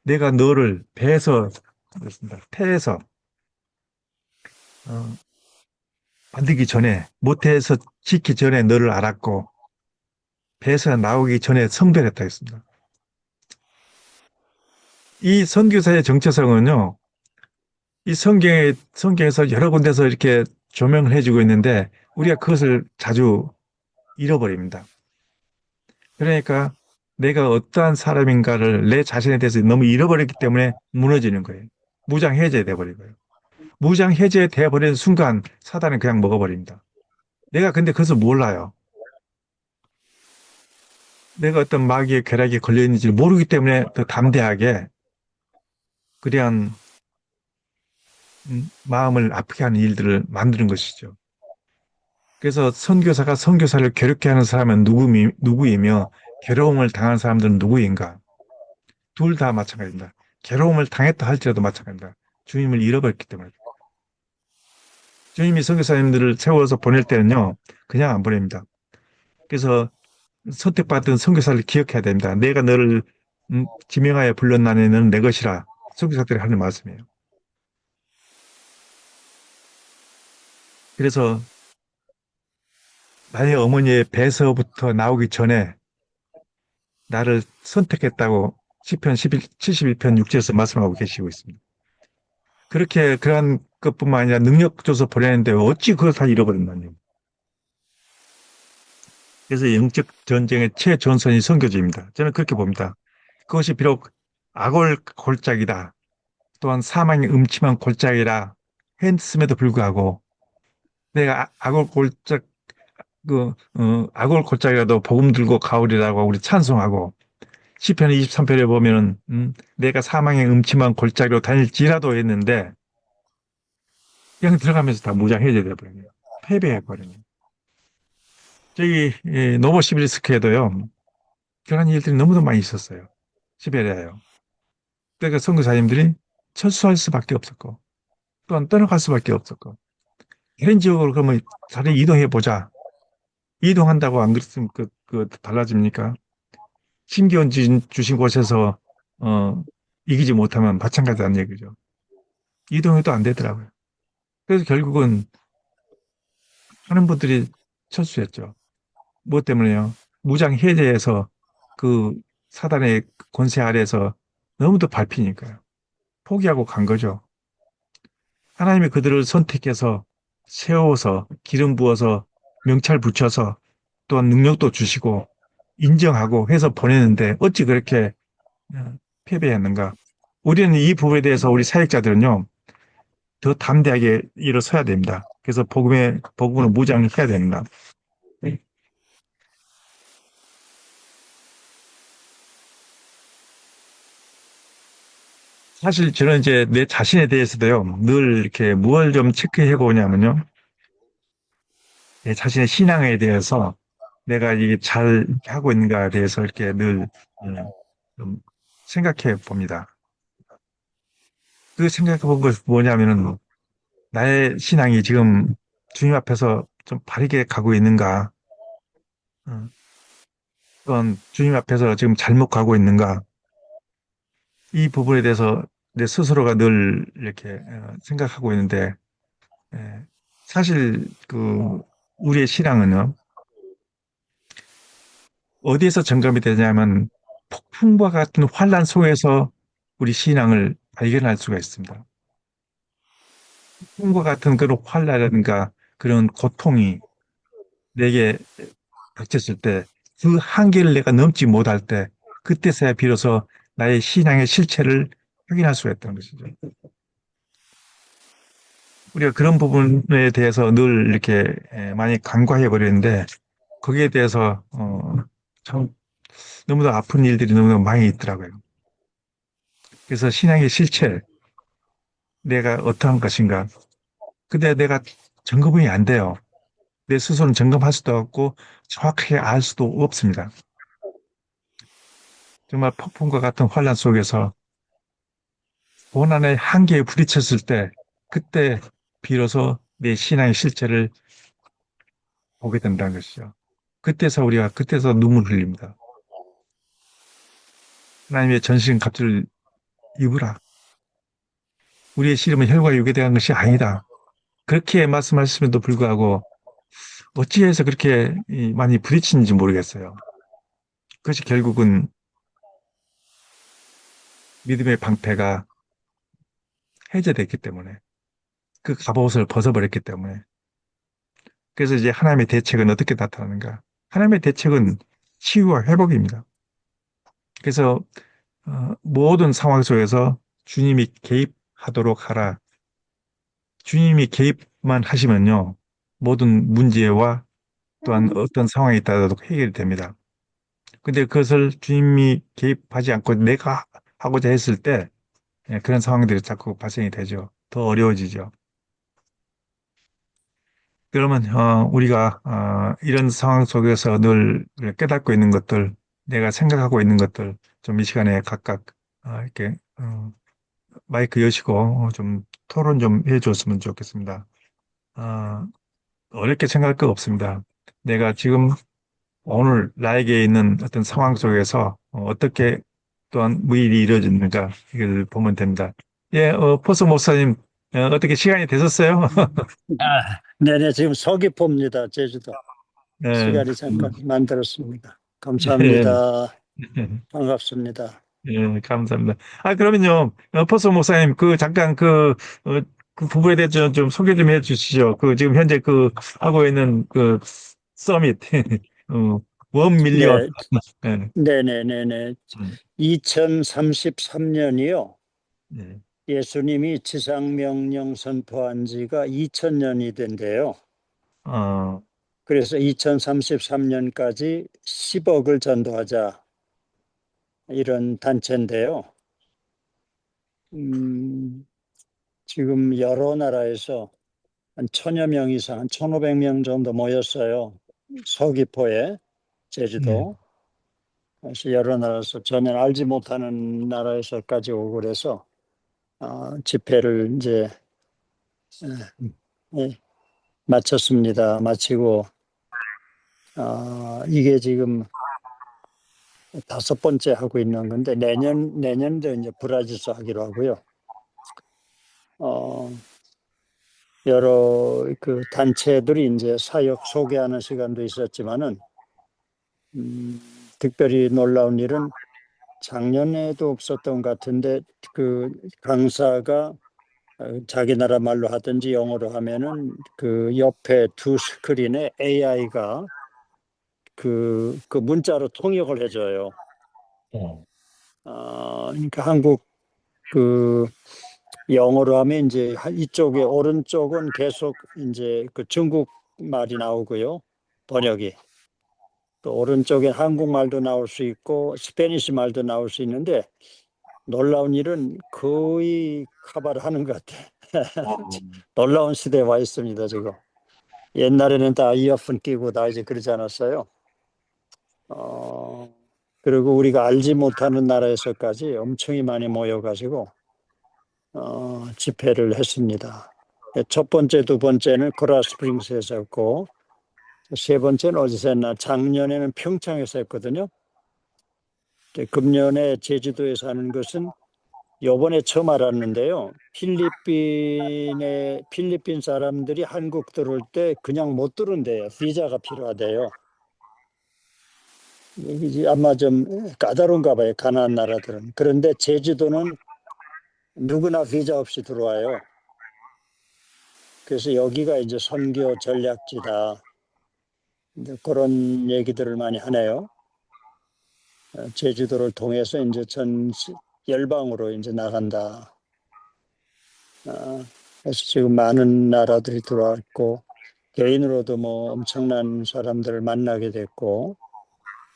내가 너를 배에서, 그렇습니다. 태에서, 어, 만들기 전에, 모태에서 짓기 전에 너를 알았고, 배에서 나오기 전에 성별했다 했습니다. 이 선교사의 정체성은요, 이 성경에서 여러 군데서 이렇게 조명을 해주고 있는데, 우리가 그것을 자주 잃어버립니다. 그러니까 내가 어떠한 사람인가를 내 자신에 대해서 너무 잃어버렸기 때문에 무너지는 거예요. 무장 해제돼 버리고요. 무장 해제돼 버리는 순간 사단은 그냥 먹어버립니다. 내가 근데 그것을 몰라요. 내가 어떤 마귀의 궤락에 걸려 있는지를 모르기 때문에 더 담대하게 그냥 마음을 아프게 하는 일들을 만드는 것이죠. 그래서 선교사가 선교사를 괴롭게 하는 사람은 누구이며 괴로움을 당한 사람들은 누구인가? 둘 다 마찬가지입니다. 괴로움을 당했다 할지라도 마찬가지입니다. 주님을 잃어버렸기 때문에. 주님이 선교사님들을 세워서 보낼 때는요, 그냥 안 보냅니다. 그래서 선택받은 선교사를 기억해야 됩니다. 내가 너를 지명하여 불렀나니 너는 내 것이라. 선교사들이 하는 말씀이에요. 그래서 나의 어머니의 배에서부터 나오기 전에 나를 선택했다고 시편 71편 6절에서 말씀하고 계시고 있습니다. 그렇게 그러한 것뿐만 아니라 능력 줘서 보내는데 어찌 그걸 다 잃어버렸나요? 그래서 영적 전쟁의 최전선이 선교지입니다. 저는 그렇게 봅니다. 그것이 비록 악올 골짜기다. 또한 사망의 음침한 골짜기라 했음에도 불구하고 내가 악올 골짜 악올 골짜기라도 복음 들고 가오리라고 우리 찬송하고 시편 23편에 보면은 내가 사망의 음침한 골짜기로 다닐지라도 했는데 그냥 들어가면서 다 무장해제돼 버려요. 패배해 버려요. 저기 노보시비르스크에도요. 그런 일들이 너무도 많이 있었어요. 시베리아요. 그러니까 선교사님들이 철수할 수밖에 없었고 또한 떠나갈 수밖에 없었고 이런 지역으로 그러면 자리 이동해 보자. 이동한다고 안 그랬으면 달라집니까? 신기원 주신 곳에서 이기지 못하면 마찬가지라는 얘기죠. 이동해도 안 되더라고요. 그래서 결국은 하는 분들이 철수했죠. 무엇 때문에요? 무장 해제해서 그 사단의 권세 아래에서 너무도 밟히니까요. 포기하고 간 거죠. 하나님이 그들을 선택해서 세워서 기름 부어서 명찰 붙여서 또한 능력도 주시고 인정하고 해서 보내는데 어찌 그렇게 패배했는가? 우리는 이 부분에 대해서 우리 사역자들은요, 더 담대하게 일어서야 됩니다. 그래서 복음으로 무장해야 됩니다. 사실 저는 이제 내 자신에 대해서도요, 늘 이렇게 무엇을 좀 체크해 보냐면요, 내 자신의 신앙에 대해서 내가 이게 잘 하고 있는가에 대해서 이렇게 늘 좀 생각해 봅니다. 그 생각해 본 것이 뭐냐면은 나의 신앙이 지금 주님 앞에서 좀 바르게 가고 있는가, 어, 또는 주님 앞에서 지금 잘못 가고 있는가, 이 부분에 대해서 내 스스로가 늘 이렇게 생각하고 있는데, 예, 사실 우리의 신앙은요, 어디에서 점검이 되냐면 폭풍과 같은 환란 속에서 우리 신앙을 발견할 수가 있습니다. 폭풍과 같은 그런 환란이라든가 그런 고통이 내게 닥쳤을 때 그 한계를 내가 넘지 못할 때 그때서야 비로소 나의 신앙의 실체를 확인할 수가 있다는 것이죠. 우리가 그런 부분에 대해서 늘 이렇게 많이 간과해 버리는데 거기에 대해서 참 너무도 아픈 일들이 너무도 많이 있더라고요. 그래서 신앙의 실체, 내가 어떠한 것인가. 근데 내가 점검이 안 돼요. 내 스스로는 점검할 수도 없고 정확하게 알 수도 없습니다. 정말 폭풍과 같은 환란 속에서 고난의 한계에 부딪혔을 때 그때 비로소 내 신앙의 실체를 보게 된다는 것이죠. 그때서 눈물 흘립니다. 하나님의 전신 갑주를 입으라. 우리의 씨름은 혈과 육에 대한 것이 아니다. 그렇게 말씀하셨음에도 불구하고 어찌해서 그렇게 많이 부딪히는지 모르겠어요. 그것이 결국은 믿음의 방패가 해제됐기 때문에 그 갑옷을 벗어버렸기 때문에 그래서 이제 하나님의 대책은 어떻게 나타나는가? 하나님의 대책은 치유와 회복입니다. 그래서 모든 상황 속에서 주님이 개입하도록 하라. 주님이 개입만 하시면요. 모든 문제와 또한 어떤 상황에 따라도 해결이 됩니다. 근데 그것을 주님이 개입하지 않고 내가 하고자 했을 때 그런 상황들이 자꾸 발생이 되죠. 더 어려워지죠. 그러면 우리가 이런 상황 속에서 늘 깨닫고 있는 것들 내가 생각하고 있는 것들 좀 이 시간에 각각 이렇게 마이크 여시고 좀 토론 좀 해줬으면 좋겠습니다. 아, 어렵게 생각할 거 없습니다. 내가 지금 오늘 나에게 있는 어떤 상황 속에서 어떻게 또한 무일이 이루어졌는가 이걸 보면 됩니다. 예, 포스 목사님 어떻게 시간이 되셨어요? 네네, 지금 서귀포입니다. 제주도. 네, 시간이 잠깐 만들었습니다. 예, 감사합니다. 반갑습니다. 예, 감사합니다. 그러면요, 포스 목사님, 잠깐 그 부분에 대해서 좀 소개 좀 해주시죠. 지금 현재 하고 있는 서밋, 어, 1밀리언. 네, 네, 네네네네. 음, 2033년이요. 네. 예수님이 지상명령 선포한 지가 2000년이 된대요. 어, 그래서 2033년까지 10억을 전도하자. 이런 단체인데요. 지금 여러 나라에서 한 1000여 명 이상, 한 1500명 정도 모였어요. 서귀포에, 네. 제주도. 그래서 여러 나라에서 전혀 알지 못하는 나라에서까지 오고 그래서 집회를 이제 예, 마쳤습니다. 마치고 이게 지금 5번째 하고 있는 건데 내년도 이제 브라질에서 하기로 하고요. 여러 그 단체들이 이제 사역 소개하는 시간도 있었지만은 특별히 놀라운 일은 작년에도 없었던 것 같은데 그 강사가 자기 나라 말로 하든지 영어로 하면은 그 옆에 두 스크린에 AI가 그 문자로 통역을 해줘요. 그러니까 한국 그 영어로 하면 이제 이쪽에 오른쪽은 계속 이제 그 중국 말이 나오고요. 번역이. 또 오른쪽에 한국말도 나올 수 있고 스페니시 말도 나올 수 있는데 놀라운 일은 거의 커버를 하는 것 같아. 놀라운 시대에 와 있습니다, 지금. 옛날에는 다 이어폰 끼고 다 이제 그러지 않았어요. 그리고 우리가 알지 못하는 나라에서까지 엄청이 많이 모여가지고 집회를 했습니다. 첫 번째, 두 번째는 코랄스프링스에서 했고 세 번째는 어디서 했나? 작년에는 평창에서 했거든요. 금년에 제주도에서 하는 것은 요번에 처음 알았는데요. 필리핀 사람들이 한국 들어올 때 그냥 못 들어온대요. 비자가 필요하대요. 이게 아마 좀 까다로운가 봐요. 가난한 나라들은. 그런데 제주도는 누구나 비자 없이 들어와요. 그래서 여기가 이제 선교 전략지다. 이제 그런 얘기들을 많이 하네요. 제주도를 통해서 이제 전 열방으로 이제 나간다. 그래서 지금 많은 나라들이 들어왔고 개인으로도 뭐 엄청난 사람들을 만나게 됐고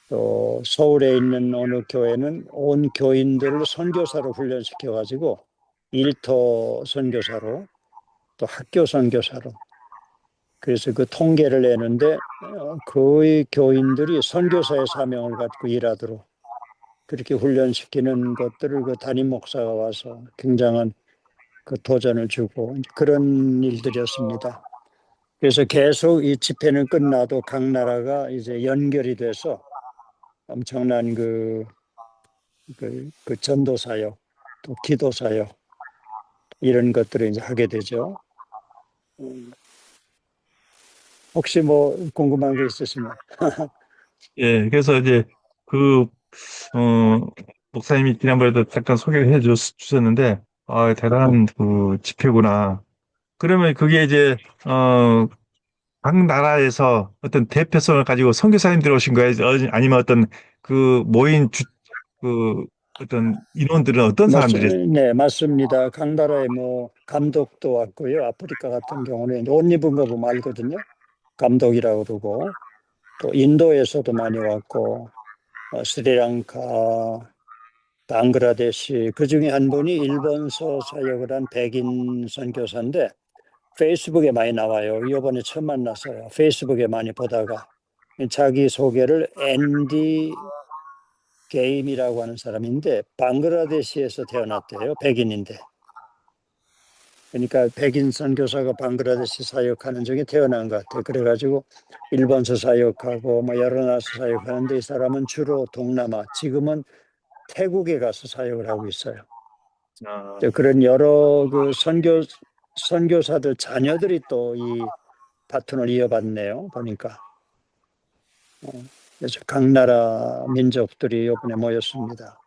또 서울에 있는 어느 교회는 온 교인들을 선교사로 훈련시켜 가지고 일터 선교사로 또 학교 선교사로 그래서 그 통계를 내는데 거의 교인들이 선교사의 사명을 갖고 일하도록 그렇게 훈련시키는 것들을 그 담임 목사가 와서 굉장한 그 도전을 주고 그런 일들이었습니다. 그래서 계속 이 집회는 끝나도 각 나라가 이제 연결이 돼서 엄청난 그 전도 사역, 또 기도 사역 이런 것들을 이제 하게 되죠. 혹시 뭐 궁금한 거 있으시면? 예, 그래서 이제 그, 어, 목사님이 지난번에도 잠깐 소개를 주셨는데, 대단한 집회구나. 그러면 그게 이제, 각 나라에서 어떤 대표성을 가지고 선교사님들 오신 거예요? 아니면 어떤 모인 그, 어떤 인원들은 어떤 사람들이, 네, 맞습니다. 각 나라에 뭐 감독도 왔고요. 아프리카 같은 경우는 옷 입은 거 보면 알거든요. 감독이라고 그러고 또 인도에서도 많이 왔고 스리랑카, 방글라데시 그 중에 한 분이 일본서 사역을 한 백인 선교사인데 페이스북에 많이 나와요. 이번에 처음 만났어요. 페이스북에 많이 보다가 자기 소개를 앤디 게임이라고 하는 사람인데 방글라데시에서 태어났대요. 백인인데. 그러니까 백인 선교사가 방글라데시 사역하는 중에 태어난 것 같아요. 그래가지고 일본서 사역하고 뭐 여러 나라에서 사역하는데 이 사람은 주로 동남아, 지금은 태국에 가서 사역을 하고 있어요. 아, 그런 여러 그 선교사들 자녀들이 또 이 바톤을 이어받네요. 보니까. 그래서 각 나라 민족들이 이번에 모였습니다.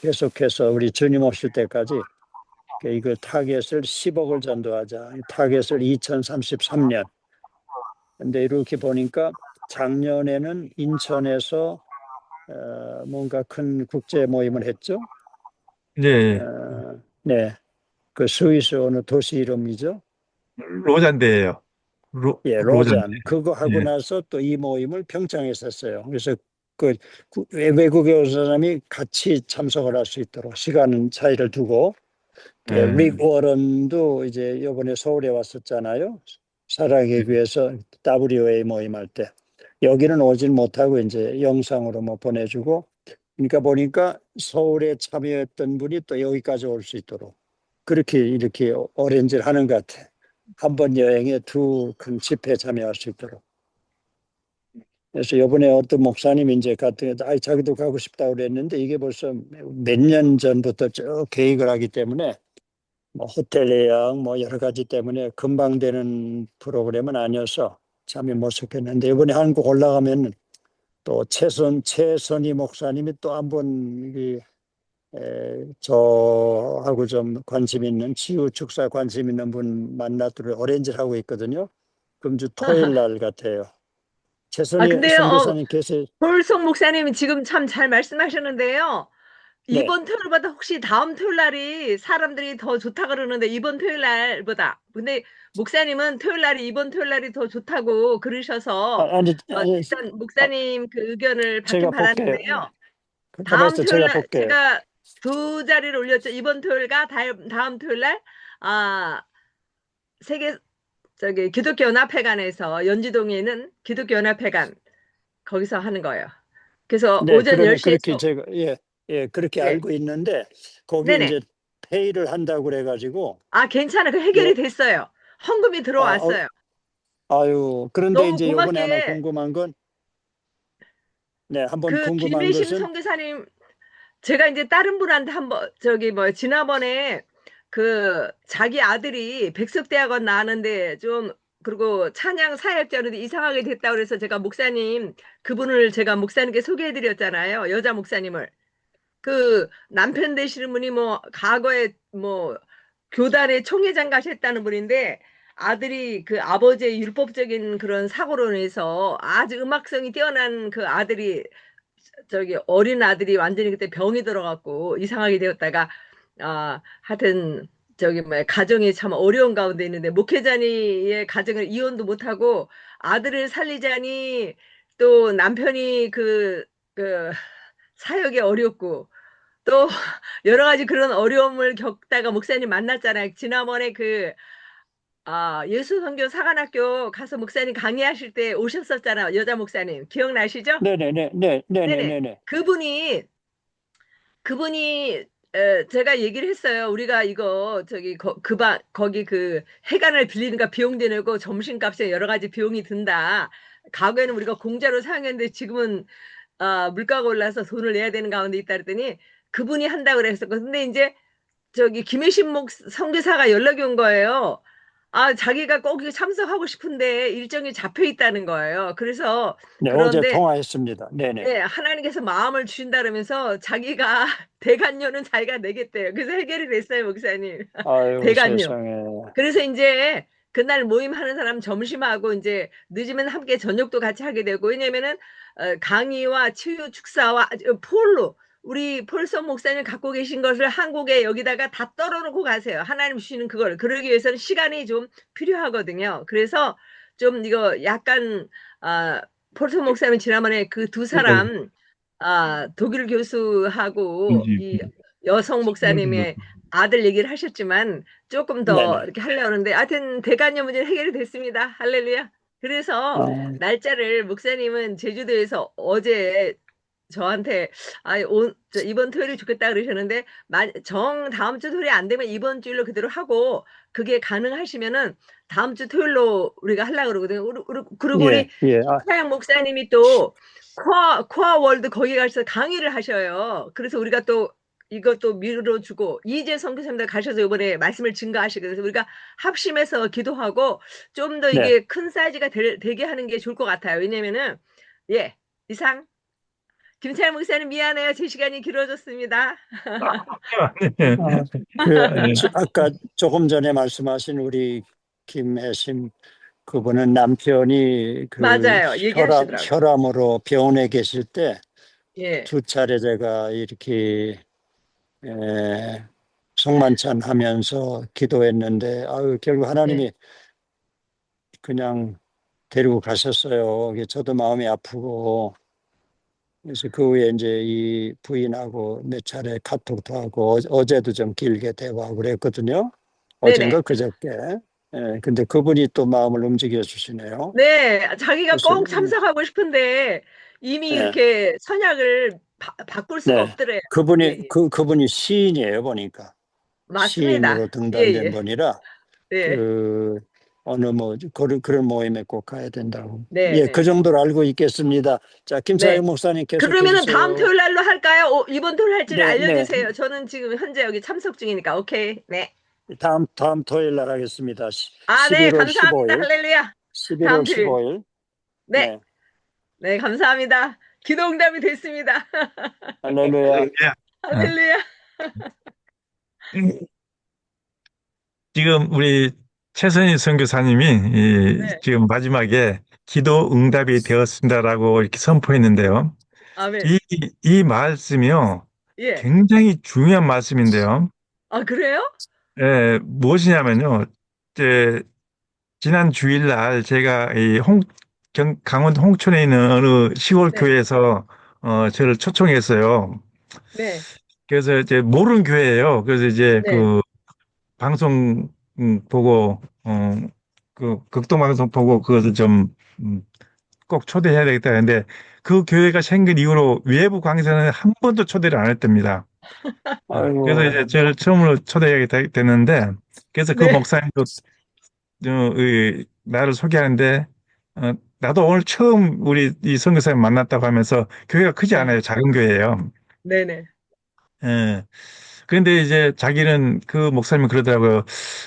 계속해서 우리 주님 오실 때까지 이거 타겟을 10억을 전도하자. 타겟을 2033년. 근데 이렇게 보니까 작년에는 인천에서 뭔가 큰 국제 모임을 했죠. 네, 네, 그 스위스 어느 도시 이름이죠. 로잔데예요. 예, 로잔데. 로잔. 그거 하고 예, 나서 또 이 모임을 평창에서 했어요. 그래서 그 외국에 온 사람이 같이 참석을 할 수 있도록 시간 차이를 두고 예. 릭 워런도 이제 이번에 서울에 왔었잖아요. 사랑의 교회에서 WA 모임할 때 여기는 오질 못하고 이제 영상으로 뭐 보내주고 그러니까 보니까 서울에 참여했던 분이 또 여기까지 올 수 있도록 그렇게 이렇게 어레인지를 하는 것 같아. 한 번 여행에 두 큰 집회에 참여할 수 있도록. 그래서 이번에 어떤 목사님이 이제 같은 자기도 가고 싶다고 그랬는데 이게 벌써 몇 년 전부터 쭉 계획을 하기 때문에 뭐 호텔 예약 뭐 여러 가지 때문에 금방 되는 프로그램은 아니어서 참여 못했는데 이번에 한국 올라가면 또 최선희 목사님이 또 한번 저하고 좀 관심 있는 치유 축사 관심 있는 분 만나도록 어레인지를 하고 있거든요. 금주 토요일 날 같아요. 아, 최선희 근데요, 선교사님께서 볼송 목사님이 지금 참 잘 말씀하셨는데요. 네. 이번 토요일보다 혹시 다음 토요일 날이 사람들이 더 좋다 그러는데 이번 토요일 날보다. 근데 목사님은 토요일 날이 이번 토요일 날이 더 좋다고 그러셔서 아니 일단 아, 목사님 그 의견을 받긴 제가 볼게요. 받았는데요. 가만 다음 있어 토요일 제가 날 볼게요. 제가 두 자리를 올렸죠. 이번 토요일과 다음 토요일 날 아, 세계 기독교 연합회관에서 연지동에 있는 기독교 연합회관 거기서 하는 거예요. 그래서 네, 오전 그러면 10시에 그렇게 제가 그렇게 네. 알고 있는데 거기 네네. 이제 페이를 한다고 그래가지고 아, 괜찮아. 그 해결이 요 됐어요. 헌금이 아, 들어왔어요. 아유 그런데 너무 이제 요번에 하나 고맙게 궁금한 건 네, 한번 그 궁금한 김혜심 것은 선교사님 제가 이제 다른 분한테 한번 지난번에 그 자기 아들이 백석대학원 나왔는데 좀 그리고 찬양 사역자로 이상하게 됐다고 그래서 제가 목사님 그분을 제가 목사님께 소개해 드렸잖아요. 여자 목사님을. 그 남편 되시는 분이 뭐 과거에 뭐 교단의 총회장 가셨다는 분인데 아들이 그 아버지의 율법적인 그런 사고로 인해서 아주 음악성이 뛰어난 그 아들이 어린 아들이 완전히 그때 병이 들어갖고 이상하게 되었다가 하여튼 뭐 가정이 참 어려운 가운데 있는데 목회자니의 가정을 이혼도 못하고 아들을 살리자니 또 남편이 그 사역이 어렵고 또 여러 가지 그런 어려움을 겪다가 목사님 만났잖아요. 지난번에 예수 선교 사관학교 가서 목사님 강의하실 때 오셨었잖아요. 여자 목사님. 기억나시죠? 네네. 네네네. 그분이 제가 얘기를 했어요. 우리가 이거 거기 그 해관을 빌리니까 비용도 내고 점심값에 여러 가지 비용이 든다. 과거에는 우리가 공짜로 사용했는데 지금은 물가가 올라서 돈을 내야 되는 가운데 있다 그랬더니 그분이 한다고 그랬었거든요. 근데 이제 김혜신 선교사가 연락이 온 거예요. 자기가 꼭 이거 참석하고 싶은데 일정이 잡혀 있다는 거예요. 그래서 네, 어제 그런데 통화했습니다. 네네. 네, 하나님께서 마음을 주신다 그러면서 자기가 대관료는 자기가 내겠대요. 그래서 해결이 됐어요, 목사님. 아유 대관료. 세상에. 그래서 이제 그날 모임하는 사람 점심하고 이제 늦으면 함께 저녁도 같이 하게 되고 왜냐면은 강의와 치유 축사와 폴로 우리 폴성 목사님 갖고 계신 것을 한국에 여기다가 다 떨어놓고 가세요. 하나님 주시는 그걸 그러기 위해서는 시간이 좀 필요하거든요. 그래서 좀 이거 약간 폴성 목사님 지난번에 그 두 사람 독일 교수하고 이 여성 목사님의 아들 얘기를 하셨지만 조금 더 네네. 이렇게 하려고 하는데 하여튼 대관료 문제는 해결이 됐습니다. 할렐루야. 그래서 아, 날짜를 목사님은 제주도에서 어제 저한테 이번 토요일이 좋겠다 그러셨는데 다음 주 토요일이 안 되면 이번 주일로 그대로 하고 그게 가능하시면은 다음 주 토요일로 우리가 하려고 그러거든요. 그리고 우리 김차영 목사님이 또 코아 월드 거기 가서 강의를 하셔요. 그래서 우리가 또 이것도 밀어주고 이재 선교사님들 가셔서 이번에 말씀을 증거하시고 그래서 우리가 합심해서 기도하고 좀 더 네. 이게 큰 사이즈가 되게 하는 게 좋을 것 같아요. 왜냐면은 이상 김차영 목사님 미안해요. 제 시간이 길어졌습니다. 네. 아까 조금 전에 말씀하신 우리 김혜심 그분은 남편이 그 맞아요. 얘기하시더라고요. 혈암으로 병원에 계실 때 예. 2차례 제가 이렇게 성만찬 하면서 기도했는데 결국 하나님이 그냥 데리고 가셨어요. 저도 마음이 아프고 그래서 그 후에 이제 이 부인하고 몇 차례 카톡도 하고 어제도 좀 길게 대화하고 그랬거든요. 어젠가 네네. 그저께. 근데 그분이 또 마음을 움직여 주시네요. 네. 자기가 그래서 꼭 참석하고 싶은데 이미 네. 이렇게 선약을 바꿀 수가 네. 없더래요. 그분이 그분이 시인이에요, 보니까. 맞습니다. 시인으로 등단된 분이라 네. 어느 그런 모임에 꼭 가야 된다고. 네. 그 정도로 알고 있겠습니다. 자, 김차영 목사님 계속해 그러면은 주세요. 다음 토요일 날로 할까요? 이번 토요일 할지를 네, 알려주세요. 저는 지금 현재 여기 참석 중이니까. 오케이. 네. 다음 토요일 날 하겠습니다. 네. 11월 감사합니다. 15일. 할렐루야. 11월 다음 토요일. 15일. 네. 네, 감사합니다. 기도 응답이 됐습니다. 할렐루야. 할렐루야. 지금 우리 최선희 선교사님이 지금 마지막에 기도 응답이 되었습니다라고 이렇게 선포했는데요. 아멘. 이 말씀이요. 굉장히 중요한 말씀인데요. 그래요? 무엇이냐면요. 지난 주일날 제가 강원도 홍천에 있는 어느 시골 교회에서 저를 초청했어요. 네. 그래서 이제 모르는 교회예요. 그래서 이제 그 방송 보고 그 극동방송 보고 그것을 좀 꼭 초대해야 되겠다 했는데 그 교회가 생긴 이후로 외부 강사는 한 번도 초대를 안 했답니다. 그래서 이제 저를 처음으로 초대하게 됐는데 그래서 그 목사님도 나를 소개하는데 나도 오늘 처음 우리 이 선교사님 만났다고 하면서 교회가 크지 않아요. 작은 교회예요. 네네. 예. 그런데 이제 자기는 그 목사님은 그러더라고요.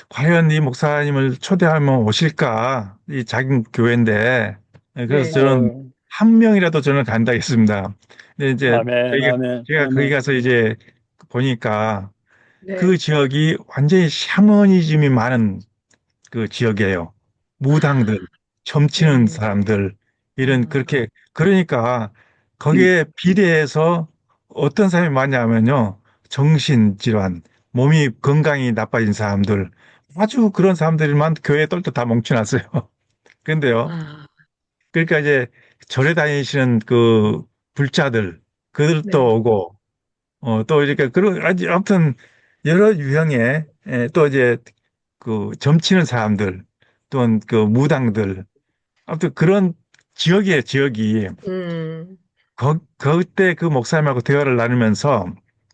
과연 이 목사님을 초대하면 오실까? 이 작은 교회인데. 그래서 저는 한 명이라도 저는 간다 했습니다. 근데 이제 제가 거기 가서 이제 보니까 그 지역이 완전히 샤머니즘이 많은 그 지역이에요. 무당들, 점치는 사람들, 그러니까 거기에 비례해서 어떤 사람이 많냐면요. 정신질환, 몸이 건강이 나빠진 사람들, 아주 그런 사람들만 교회에 똘똘 다 뭉쳐놨어요. 근데요. 그러니까 이제 절에 다니시는 그 불자들, 그들도 오고, 또 이렇게, 아무튼 여러 유형의, 또 이제 그 점치는 사람들, 또는 그 무당들, 아무튼 그런 지역이에요, 지역이. 그때 그 목사님하고 대화를 나누면서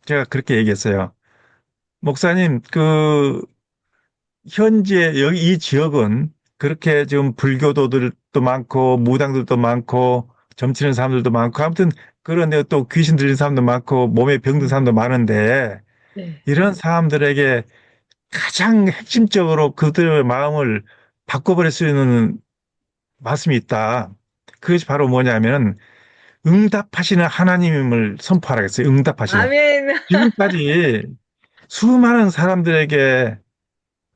제가 그렇게 얘기했어요. 목사님, 현재 여기 이 지역은 그렇게 지금 불교도들도 많고, 무당들도 많고, 점치는 사람들도 많고, 아무튼 그런데 또 귀신 들린 사람도 많고, 몸에 병든 사람도 많은데, 이런 사람들에게 가장 핵심적으로 그들의 마음을 바꿔버릴 수 있는 말씀이 있다. 그것이 바로 뭐냐면 응답하시는 하나님을 선포하라겠어요. 응답하시는. 아멘. 지금까지 수많은 사람들에게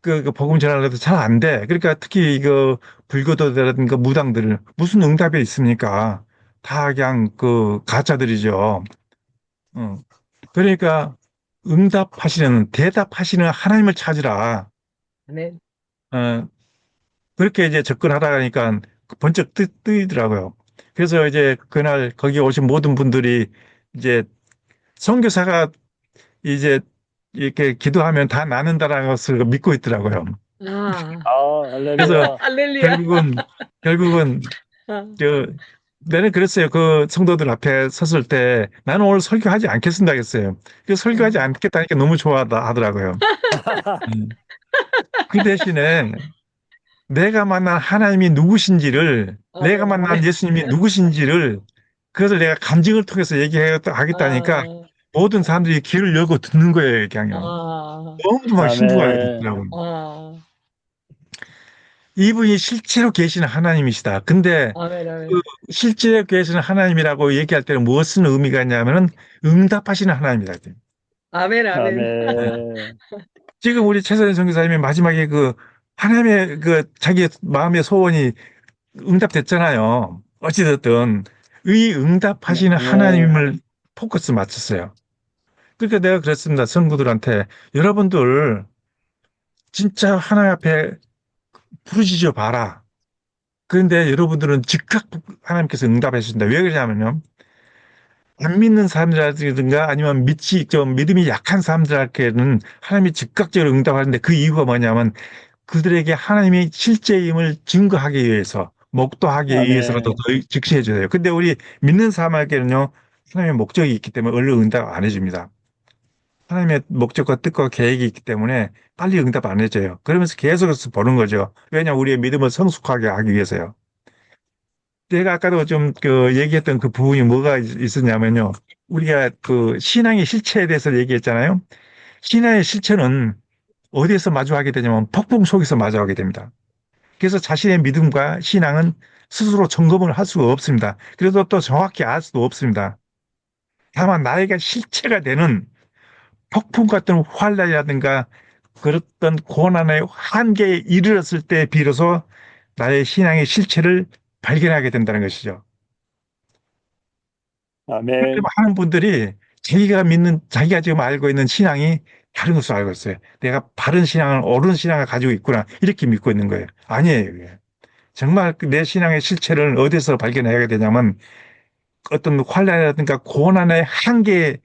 그 복음 전하는 것도 잘 안 돼. 그러니까 특히 이거 불교도라든가 무당들 무슨 응답이 있습니까? 다 그냥 그 가짜들이죠. 그러니까 대답하시는 하나님을 찾으라. 아멘. 그렇게 이제 접근하다가 번쩍 뜨이더라고요. 그래서 이제 그날 거기 오신 모든 분들이 이제 선교사가 이제 이렇게 기도하면 다 나는다라는 것을 믿고 있더라고요. 그래서 할렐루야. 할렐루야. 결국은 저 나는 그랬어요. 그 성도들 앞에 섰을 때 나는 오늘 설교하지 않겠습니다 했어요. 그 설교하지 않겠다니까 너무 좋아하다 하더라고요. 음. 그 대신에 내가 만난 하나님이 누구신지를, 내가 아멘, 만난 아멘. 예수님이 누구신지를 그것을 내가 감증을 통해서 얘기하겠다니까 아, 모든 사람들이 귀를 열고 듣는 거예요, 그냥요. 아, 너무도 막 신중하게 아멘. 듣더라고요. 아, 이분이 실제로 계시는 하나님이시다. 근데 아멘, 그 아멘. 실제로 계시는 하나님이라고 얘기할 때는 무엇은 의미가 있냐면은 응답하시는 하나님이다. 아멘, 아멘. 네. 아멘. 지금 우리 최선희 선교사님이 마지막에 그 하나님의 그 자기 마음의 소원이 응답됐잖아요. 어찌됐든 의 응답하시는 네. 하나님을 포커스 맞췄어요. 그러니까 내가 그랬습니다. 성도들한테 여러분들 진짜 하나님 앞에 부르짖어 봐라. 그런데 여러분들은 즉각 하나님께서 응답해 주신다. 왜 그러냐면요. 안 믿는 사람들이라든가 아니면 좀 믿음이 약한 사람들에게는 하나님이 즉각적으로 응답하는데 그 이유가 뭐냐면 그들에게 하나님이 실제임을 증거하기 위해서, 목도하기 위해서라도 아멘. 더 즉시해 줘요. 근데 우리 믿는 사람에게는요, 하나님의 목적이 있기 때문에 얼른 응답 안 해줍니다. 하나님의 목적과 뜻과 계획이 있기 때문에 빨리 응답 안 해줘요. 그러면서 계속해서 보는 거죠. 왜냐, 우리의 믿음을 성숙하게 하기 위해서요. 제가 아까도 좀 그 얘기했던 그 부분이 뭐가 있었냐면요. 우리가 그 신앙의 실체에 대해서 얘기했잖아요. 신앙의 실체는 어디에서 마주하게 되냐면 폭풍 속에서 마주하게 됩니다. 그래서 자신의 믿음과 신앙은 스스로 점검을 할 수가 없습니다. 그래도 또 정확히 알 수도 없습니다. 다만 나에게 실체가 되는 폭풍 같은 환란이라든가 그랬던 고난의 한계에 이르렀을 때 비로소 나의 신앙의 실체를 발견하게 된다는 것이죠. 그러면 아멘. 하는 분들이 자기가 지금 알고 있는 신앙이 다른 것으로 알고 있어요. 내가 바른 신앙을, 옳은 신앙을 가지고 있구나. 이렇게 믿고 있는 거예요. 아니에요. 그게. 정말 내 신앙의 실체를 어디서 발견해야 되냐면 어떤 환란이라든가 고난의 한계에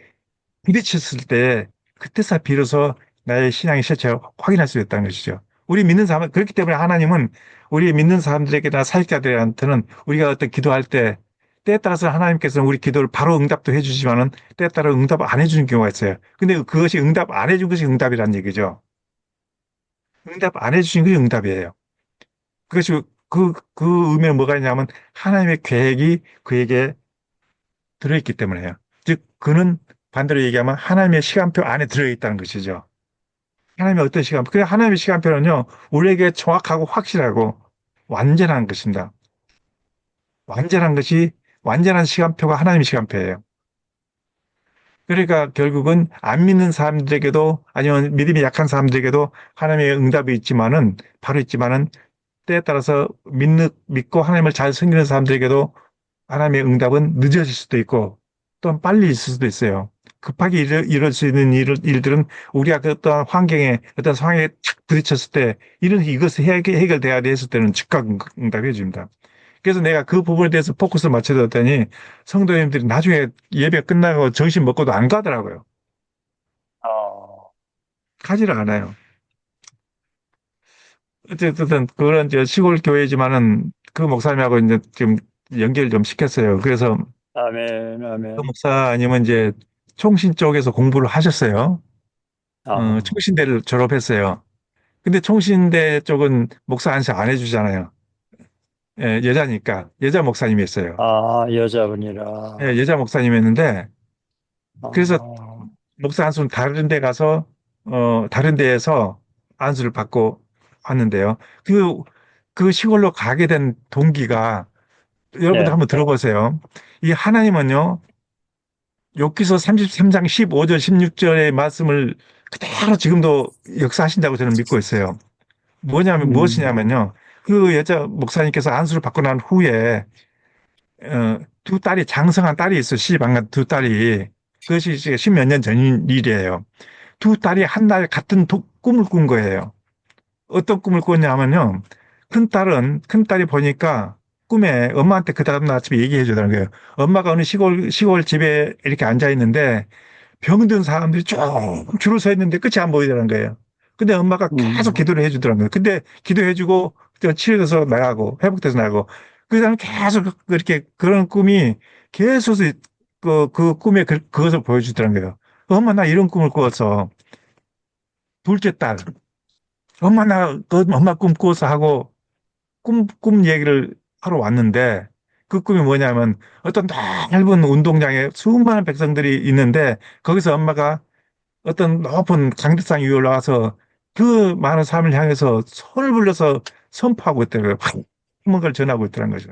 부딪혔을 때 그때서 비로소 나의 신앙의 실체를 확인할 수 있다는 것이죠. 우리 믿는 사람, 그렇기 때문에 하나님은 우리 믿는 사람들에게나 사역자들한테는 우리가 어떤 기도할 때 때에 따라서 하나님께서는 우리 기도를 바로 응답도 해주지만은 때에 따라 응답 안 해주는 경우가 있어요. 근데 그것이 응답 안 해준 것이 응답이란 얘기죠. 응답 안 해주신 것이 응답이에요. 그것이 그 의미는 뭐가 있냐면 하나님의 계획이 그에게 들어있기 때문에요. 즉, 그는 반대로 얘기하면 하나님의 시간표 안에 들어있다는 것이죠. 하나님의 어떤 시간표? 그 하나님의 시간표는요, 우리에게 정확하고 확실하고 완전한 것입니다. 완전한 것이, 완전한 시간표가 하나님의 시간표예요. 그러니까 결국은 안 믿는 사람들에게도 아니면 믿음이 약한 사람들에게도 하나님의 응답이 있지만은, 바로 있지만은 때에 따라서 믿고 하나님을 잘 섬기는 사람들에게도 하나님의 응답은 늦어질 수도 있고 또한 빨리 있을 수도 있어요. 급하게 이룰 수 있는 일들은 우리가 그 어떤 환경에 어떤 상황에 착 부딪혔을 때 이것이 해결돼야 돼 했을 때는 즉각 응답해 줍니다. 그래서 내가 그 부분에 대해서 포커스를 맞춰줬더니 성도님들이 나중에 예배 끝나고 점심 먹고도 안 가더라고요. 어, 가지를 않아요. 어쨌든 그런 시골 교회지만은 그 목사님하고 이제 지금 연결 좀 시켰어요. 그래서 아멘. 그 아멘. 목사님은 이제 총신 쪽에서 공부를 하셨어요. 아, 총신대를 졸업했어요. 근데 총신대 쪽은 목사 안수 안 해주잖아요. 예, 여자니까. 여자 목사님이었어요. 예, 여자분이라. 여자 목사님이었는데, 그래서 아, 목사 안수는 다른 데 가서, 다른 데에서 안수를 받고 왔는데요. 그, 그 시골로 가게 된 동기가, 여러분들 네. 한번 들어보세요. 이 하나님은요, 욥기서 33장 15절, 16절의 말씀을 그대로 지금도 역사하신다고 저는 믿고 있어요. 음, 무엇이냐면요. 그 여자 목사님께서 안수를 받고 난 후에, 두 딸이, 장성한 딸이 있어요. 시집안 두 딸이. 그것이 이제 십몇 년 전 일이에요. 두 딸이 한 날 같은 꿈을 꾼 거예요. 어떤 꿈을 꿨냐면요. 큰 딸이 보니까 꿈에 엄마한테 그 다음날 아침에 얘기해 주더라는 거예요. 엄마가 어느 시골 집에 이렇게 앉아 있는데 병든 사람들이 쭉 줄을 서 있는데 끝이 안 보이더라는 거예요. 근데 엄마가 계속 음, 기도를 해주더라는 거예요. 근데 기도해주고 치료돼서 나가고 회복돼서 나가고 그 다음에 계속 그렇게 그런 꿈이 계속 그 꿈에 그것을 보여주더라는 거예요. 엄마, 나 이런 꿈을 꿨어. 둘째 딸. 엄마, 그 엄마 꿈 꿔서 하고 꿈 얘기를 하러 왔는데 그 꿈이 뭐냐면 어떤 넓은 운동장에 수많은 백성들이 있는데 거기서 엄마가 어떤 높은 강대상 위에 올라와서 그 많은 사람을 향해서 손을 불려서 선포하고 있더라고요. 뭔가를 전하고 있더라는 거죠.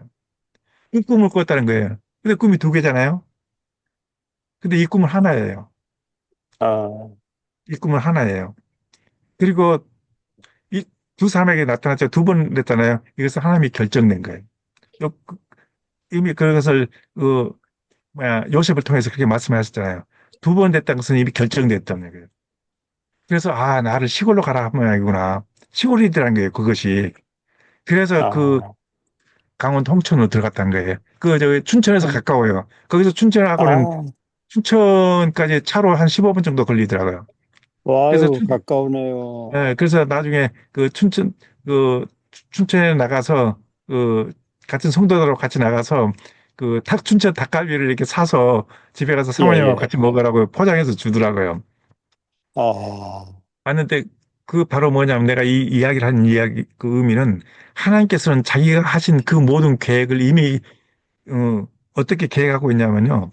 이 꿈을 꿨다는 거예요. 근데 꿈이 두 개잖아요. 근데 이 꿈은 하나예요. 아, 이 꿈은 하나예요. 그리고 이 두 사람에게 나타났죠. 두 번 됐잖아요. 이것은 하나님이 결정된 거예요. 요- 그- 이미 그것을 요셉을 통해서 그렇게 말씀하셨잖아요. 두 번 됐다는 것은 이미 결정됐다는 거예요. 그래서 나를 시골로 가라 하면 아니구나. 시골이더란 거예요. 그것이. 그래서 그 아, 강원도 홍천으로 들어갔다는 거예요. 저 춘천에서 음, 가까워요. 거기서 춘천하고는 아, 춘천까지 차로 한 15분 정도 걸리더라고요. 그래서 와유, 가까우네요. 그래서 나중에 그 춘천에 나가서 그 같은 성도들하고 같이 나가서 그 춘천 닭갈비를 이렇게 사서 집에 가서 예, 사모님하고 예. 같이 먹으라고 포장해서 주더라고요. 아, 왔는데 그 바로 뭐냐면 내가 이 이야기를 한 이야기 그 의미는 하나님께서는 자기가 하신 그 모든 계획을 이미 어떻게 계획하고 있냐면요.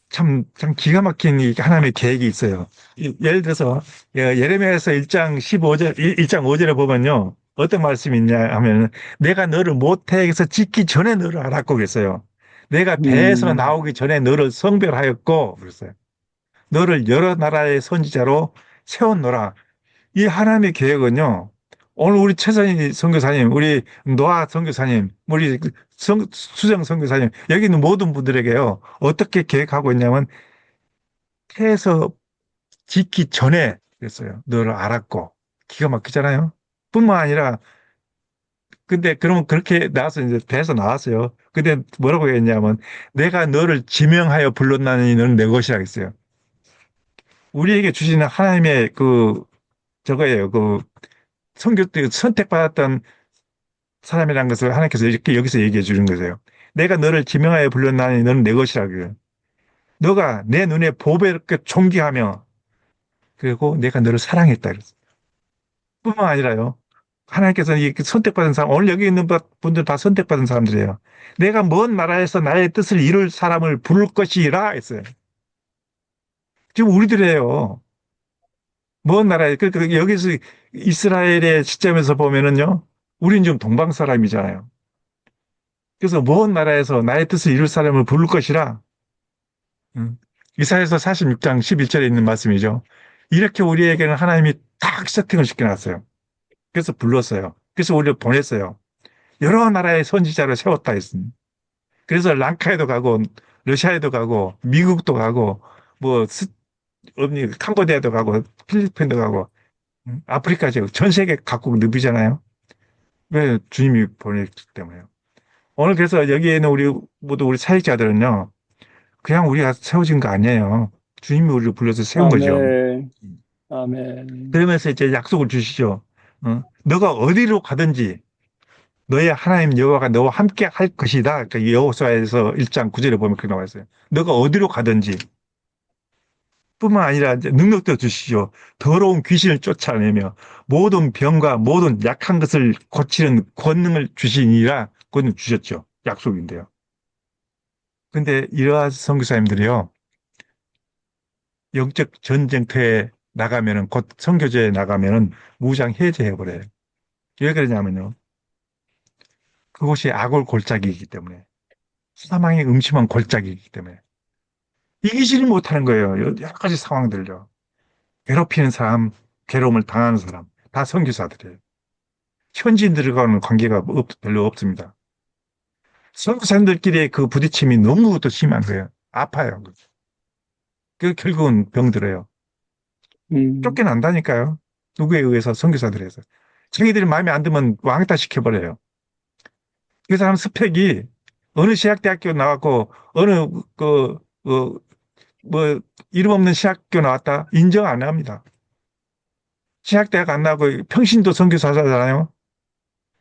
참 기가 막힌 이 하나님의 계획이 있어요. 예를 들어서 예레미야서 1장 15절, 1장 5절에 보면요. 어떤 말씀이 있냐 하면 내가 너를 모태에서 짓기 전에 너를 알았고 그랬어요. 내가 배에서 음, 나오기 전에 너를 성별하였고 그랬어요. 너를 여러 나라의 선지자로 세웠노라. 이 하나님의 계획은요. 오늘 우리 최선희 선교사님, 우리 노아 선교사님, 우리 수정 선교사님, 여기 있는 모든 분들에게요. 어떻게 계획하고 있냐면 태에서 짓기 전에 그랬어요. 너를 알았고 기가 막히잖아요. 뿐만 아니라 근데 그러면 그렇게 나와서 이제 배에서 나왔어요. 근데 뭐라고 했냐면 내가 너를 지명하여 불렀나니 너는 내 것이라 했어요. 우리에게 주시는 하나님의 저거예요. 선교 때 선택받았던 사람이라는 것을 하나님께서 이렇게 여기서 얘기해 주는 거예요. 내가 너를 지명하여 불렀나니 너는 내 것이라고요. 너가 내 눈에 보배롭게 존귀하며 그리고 내가 너를 사랑했다 그랬어요. 뿐만 아니라요. 하나님께서는 이 선택받은 사람, 오늘 여기 있는 분들 다 선택받은 사람들이에요. 내가 먼 나라에서 나의 뜻을 이룰 사람을 부를 것이라 했어요. 지금 우리들이에요. 먼 나라에, 그러니까 여기서 이스라엘의 시점에서 보면은요, 우린 지금 동방 사람이잖아요. 그래서 먼 나라에서 나의 뜻을 이룰 사람을 부를 것이라, 음, 이사야서 46장 11절에 있는 말씀이죠. 이렇게 우리에게는 하나님이 딱 세팅을 시켜놨어요. 그래서 불렀어요. 그래서 우리를 보냈어요. 여러 나라의 선지자를 세웠다 했습니다. 그래서 랑카에도 가고, 러시아에도 가고, 미국도 가고, 뭐, 캄보디아도 가고, 필리핀도 가고, 아프리카 지역, 전 세계 각국 누비잖아요. 왜 주님이 보냈기 때문에요. 오늘 그래서 여기에 있는 모두 우리 사역자들은요, 그냥 우리가 세워진 거 아니에요. 주님이 우리를 불러서 세운 거죠. 아멘, 아멘. 그러면서 이제 약속을 주시죠. 너가 어디로 가든지 너의 하나님 여호와가 너와 함께 할 것이다. 그러니까 여호수아에서 1장 9절에 보면 그렇게 나와 있어요. 너가 어디로 가든지 뿐만 아니라 이제 능력도 주시죠. 더러운 귀신을 쫓아내며 모든 병과 모든 약한 것을 고치는 권능을 주시니라 권능 주셨죠. 약속인데요. 근데 이러한 선교사님들이요. 영적 전쟁터에 나가면은 곧 선교제에 나가면은 무장 해제해 버려요. 왜 그러냐면요. 그곳이 악올 골짜기이기 때문에 사망의 음침한 골짜기이기 때문에 이기지를 못하는 거예요. 여러 가지 상황들요. 괴롭히는 사람, 괴로움을 당하는 사람 다 선교사들이에요. 현지인들과는 관계가 별로 없습니다. 선교사님들끼리의 그 부딪힘이 너무 또 심한 거예요. 아파요. 결국은 병들어요. 음, 쫓겨난다니까요. 누구에 의해서 선교사들에서. 자기들이 마음에 안 들면 왕따 시켜버려요. 그 사람 스펙이 어느 신학대학교 나왔고 어느 뭐 이름 없는 신학교 나왔다 인정 안 합니다. 신학대학 안 나고 평신도 선교사잖아요.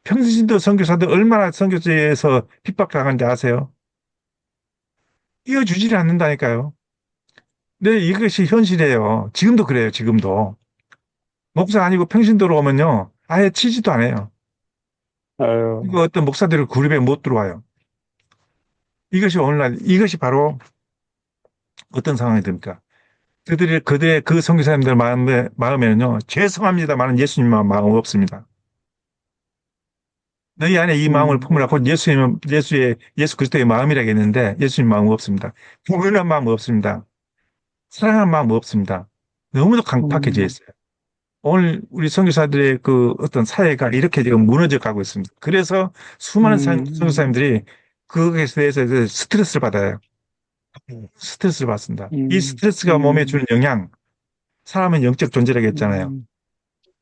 평신도 선교사들 얼마나 선교지에서 핍박당하는지 아세요? 띄워주질 않는다니까요. 네, 이것이 현실이에요. 지금도 그래요, 지금도. 목사 아니고 평신도로 오면요, 아예 치지도 않아요. 아유, 이거 어떤 목사들을 그룹에 못 들어와요. 이것이 오늘날, 이것이 바로 어떤 상황이 됩니까? 그들의 그 선교사님들 마음에는요, 죄송합니다만은 예수님만 마음 없습니다. 너희 안에 이 마음을 음, 품으라고 예수 그리스도의 마음이라겠는데 예수님 마음 없습니다. 공연한 마음 없습니다. 사랑하는 마음 없습니다. 너무도 강팍해져 음, 있어요. 오늘 우리 선교사들의 그 어떤 사회가 이렇게 지금 무너져 가고 있습니다. 그래서 수많은 음, 선교사님들이 그것에 대해서 이제 스트레스를 받아요. 스트레스를 받습니다. 이 음, 스트레스가 몸에 음, 주는 영향, 사람은 영적 존재라고 했잖아요. 음,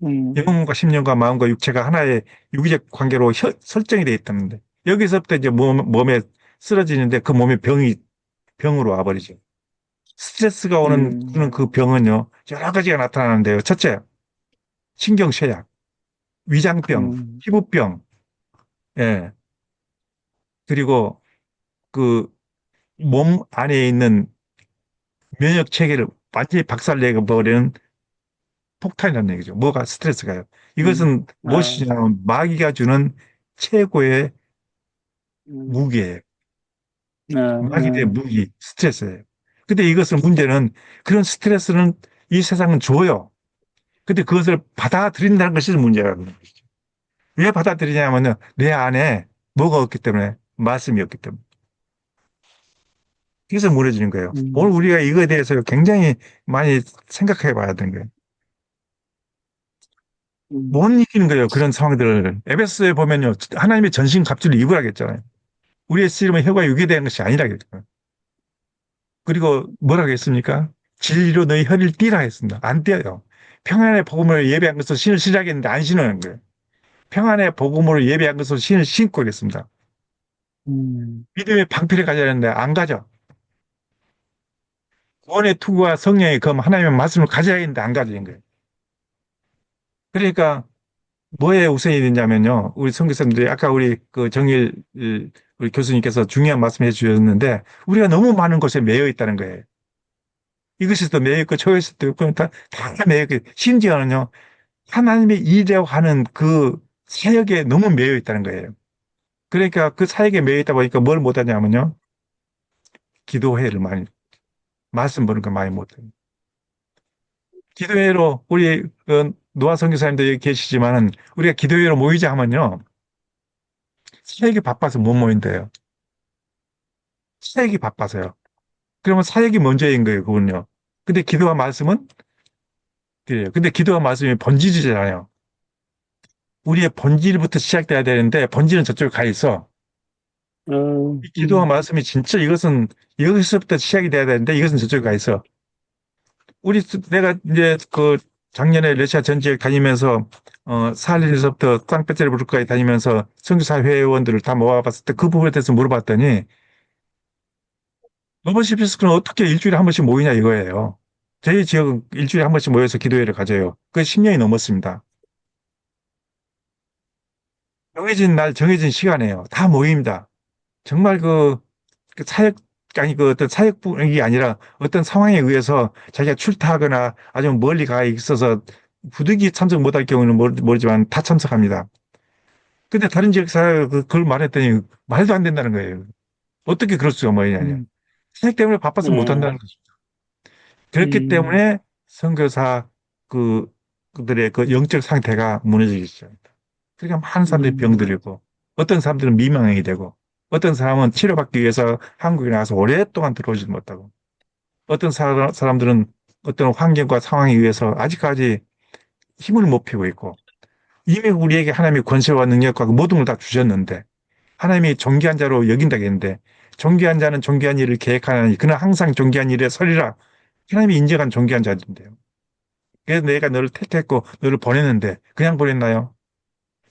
음, 영혼과 심령과 마음과 육체가 하나의 유기적 관계로 설정이 되어 있다는데 여기서부터 이제 몸에 쓰러지는데 그 몸에 병으로 와버리죠. 스트레스가 주는 그 병은요 여러 가지가 나타나는데요. 첫째, 신경쇠약, 위장병, 음, 피부병, 예, 그리고 그 몸 안에 있는 면역 체계를 완전히 박살내고 버리는 폭탄이라는 얘기죠. 뭐가 스트레스가요. 이것은 아, 무엇이냐면 마귀가 주는 최고의 음, 무기예요. 아, 마귀의 아, 무기, 스트레스예요. 근데 이것을 문제는 그런 스트레스는 이 세상은 줘요. 근데 그것을 받아들인다는 것이 문제라는 것이죠. 왜 받아들이냐면요. 내 안에 뭐가 없기 때문에, 말씀이 없기 때문에. 그래서 무너지는 거예요. 오늘 음, 우리가 이거에 대해서 굉장히 많이 생각해 봐야 되는 거예요. 음, 못 이기는 거예요. 그런 상황들을. 에베소에 보면요. 하나님의 전신 갑주를 입으라 했잖아요. 우리의 씨름은 혀가 유기되는 것이 아니라 했잖아요. 그리고 뭐라고 했습니까? 진리로 너희 혀를 띠라 했습니다. 안 떼어요. 평안의 복음을 예배한 것으로 신을 시작했는데 안 신는 거예요. 평안의 복음으로 예배한 것으로 신을 신고 있습니다. 음, 믿음의 방패를 가져야 하는데 안 가져. 구원의 투구와 성령의 검 하나님의 말씀을 가져야 하는데 안 가지는 거예요. 그러니까 뭐에 우선이 되냐면요. 우리 선교사님들이 아까 우리 그 정일 우리 교수님께서 중요한 말씀해 주셨는데 우리가 너무 많은 것에 매여 있다는 거예요. 이것이 또 매여 있고 저것이 또 있고 다 매여 있고 심지어는요. 하나님의 일이라고 하는 그 사역에 너무 매여 있다는 거예요. 그러니까 그 사역에 매여 있다 보니까 뭘 못하냐면요. 기도회를 많이, 말씀 보는 거 많이 못해요. 기도회로 우리 노아 선교사님도 여기 계시지만은 우리가 기도회로 모이자 하면요. 사역이 바빠서 못 모인대요. 사역이 바빠서요. 그러면 사역이 먼저인 거예요, 그분요. 근데 기도와 말씀은 그래요. 근데 기도와 말씀이 본질이잖아요. 우리의 본질부터 시작돼야 되는데 본질은 저쪽에 가 있어. 어, 이 기도와 말씀이 진짜 이것은 여기서부터 시작이 돼야 되는데 이것은 저쪽에 가 있어. 내가 이제 그 작년에 러시아 전 지역 다니면서 사할린에서부터 상페테르부르크까지 다니면서 선교사 회원들을 다 모아봤을 때 그 부분에 대해서 물어봤더니 노버시피스크는 어떻게 일주일에 한 번씩 모이냐 이거예요. 저희 지역은 일주일에 한 번씩 모여서 기도회를 가져요. 그 10년이 넘었습니다. 정해진 날, 정해진 시간이에요. 다 모입니다. 정말 그 사역, 아니 그 어떤 사역이 아니라 어떤 상황에 의해서 자기가 출타하거나 아주 멀리 가 있어서 부득이 참석 못할 경우는 모르지만 다 참석합니다. 근데 다른 지역사회 그걸 말했더니 말도 안 된다는 거예요. 어떻게 그럴 수가 뭐냐냐. 음, 사역 때문에 바빠서 어, 못한다는 거죠. 그렇기 음, 때문에 선교사 그들의 그 영적 상태가 무너지기 시작합니다. 그러니까 많은 사람들이 음, 병들고 어떤 사람들은 미망이 되고 어떤 사람은 치료받기 위해서 한국에 나와서 오랫동안 들어오지 못하고 어떤 사람들은 어떤 환경과 상황에 의해서 아직까지 힘을 못 피고 있고 이미 우리에게 하나님의 권세와 능력과 그 모든 걸 다 주셨는데 하나님이 존귀한 자로 여긴다겠는데 존귀한 자는 존귀한 일을 계획하나니 그는 항상 존귀한 일에 서리라 하나님이 인정한 존귀한 자인데요. 그래서 내가 너를 택했고 너를 보냈는데 그냥 보냈나요?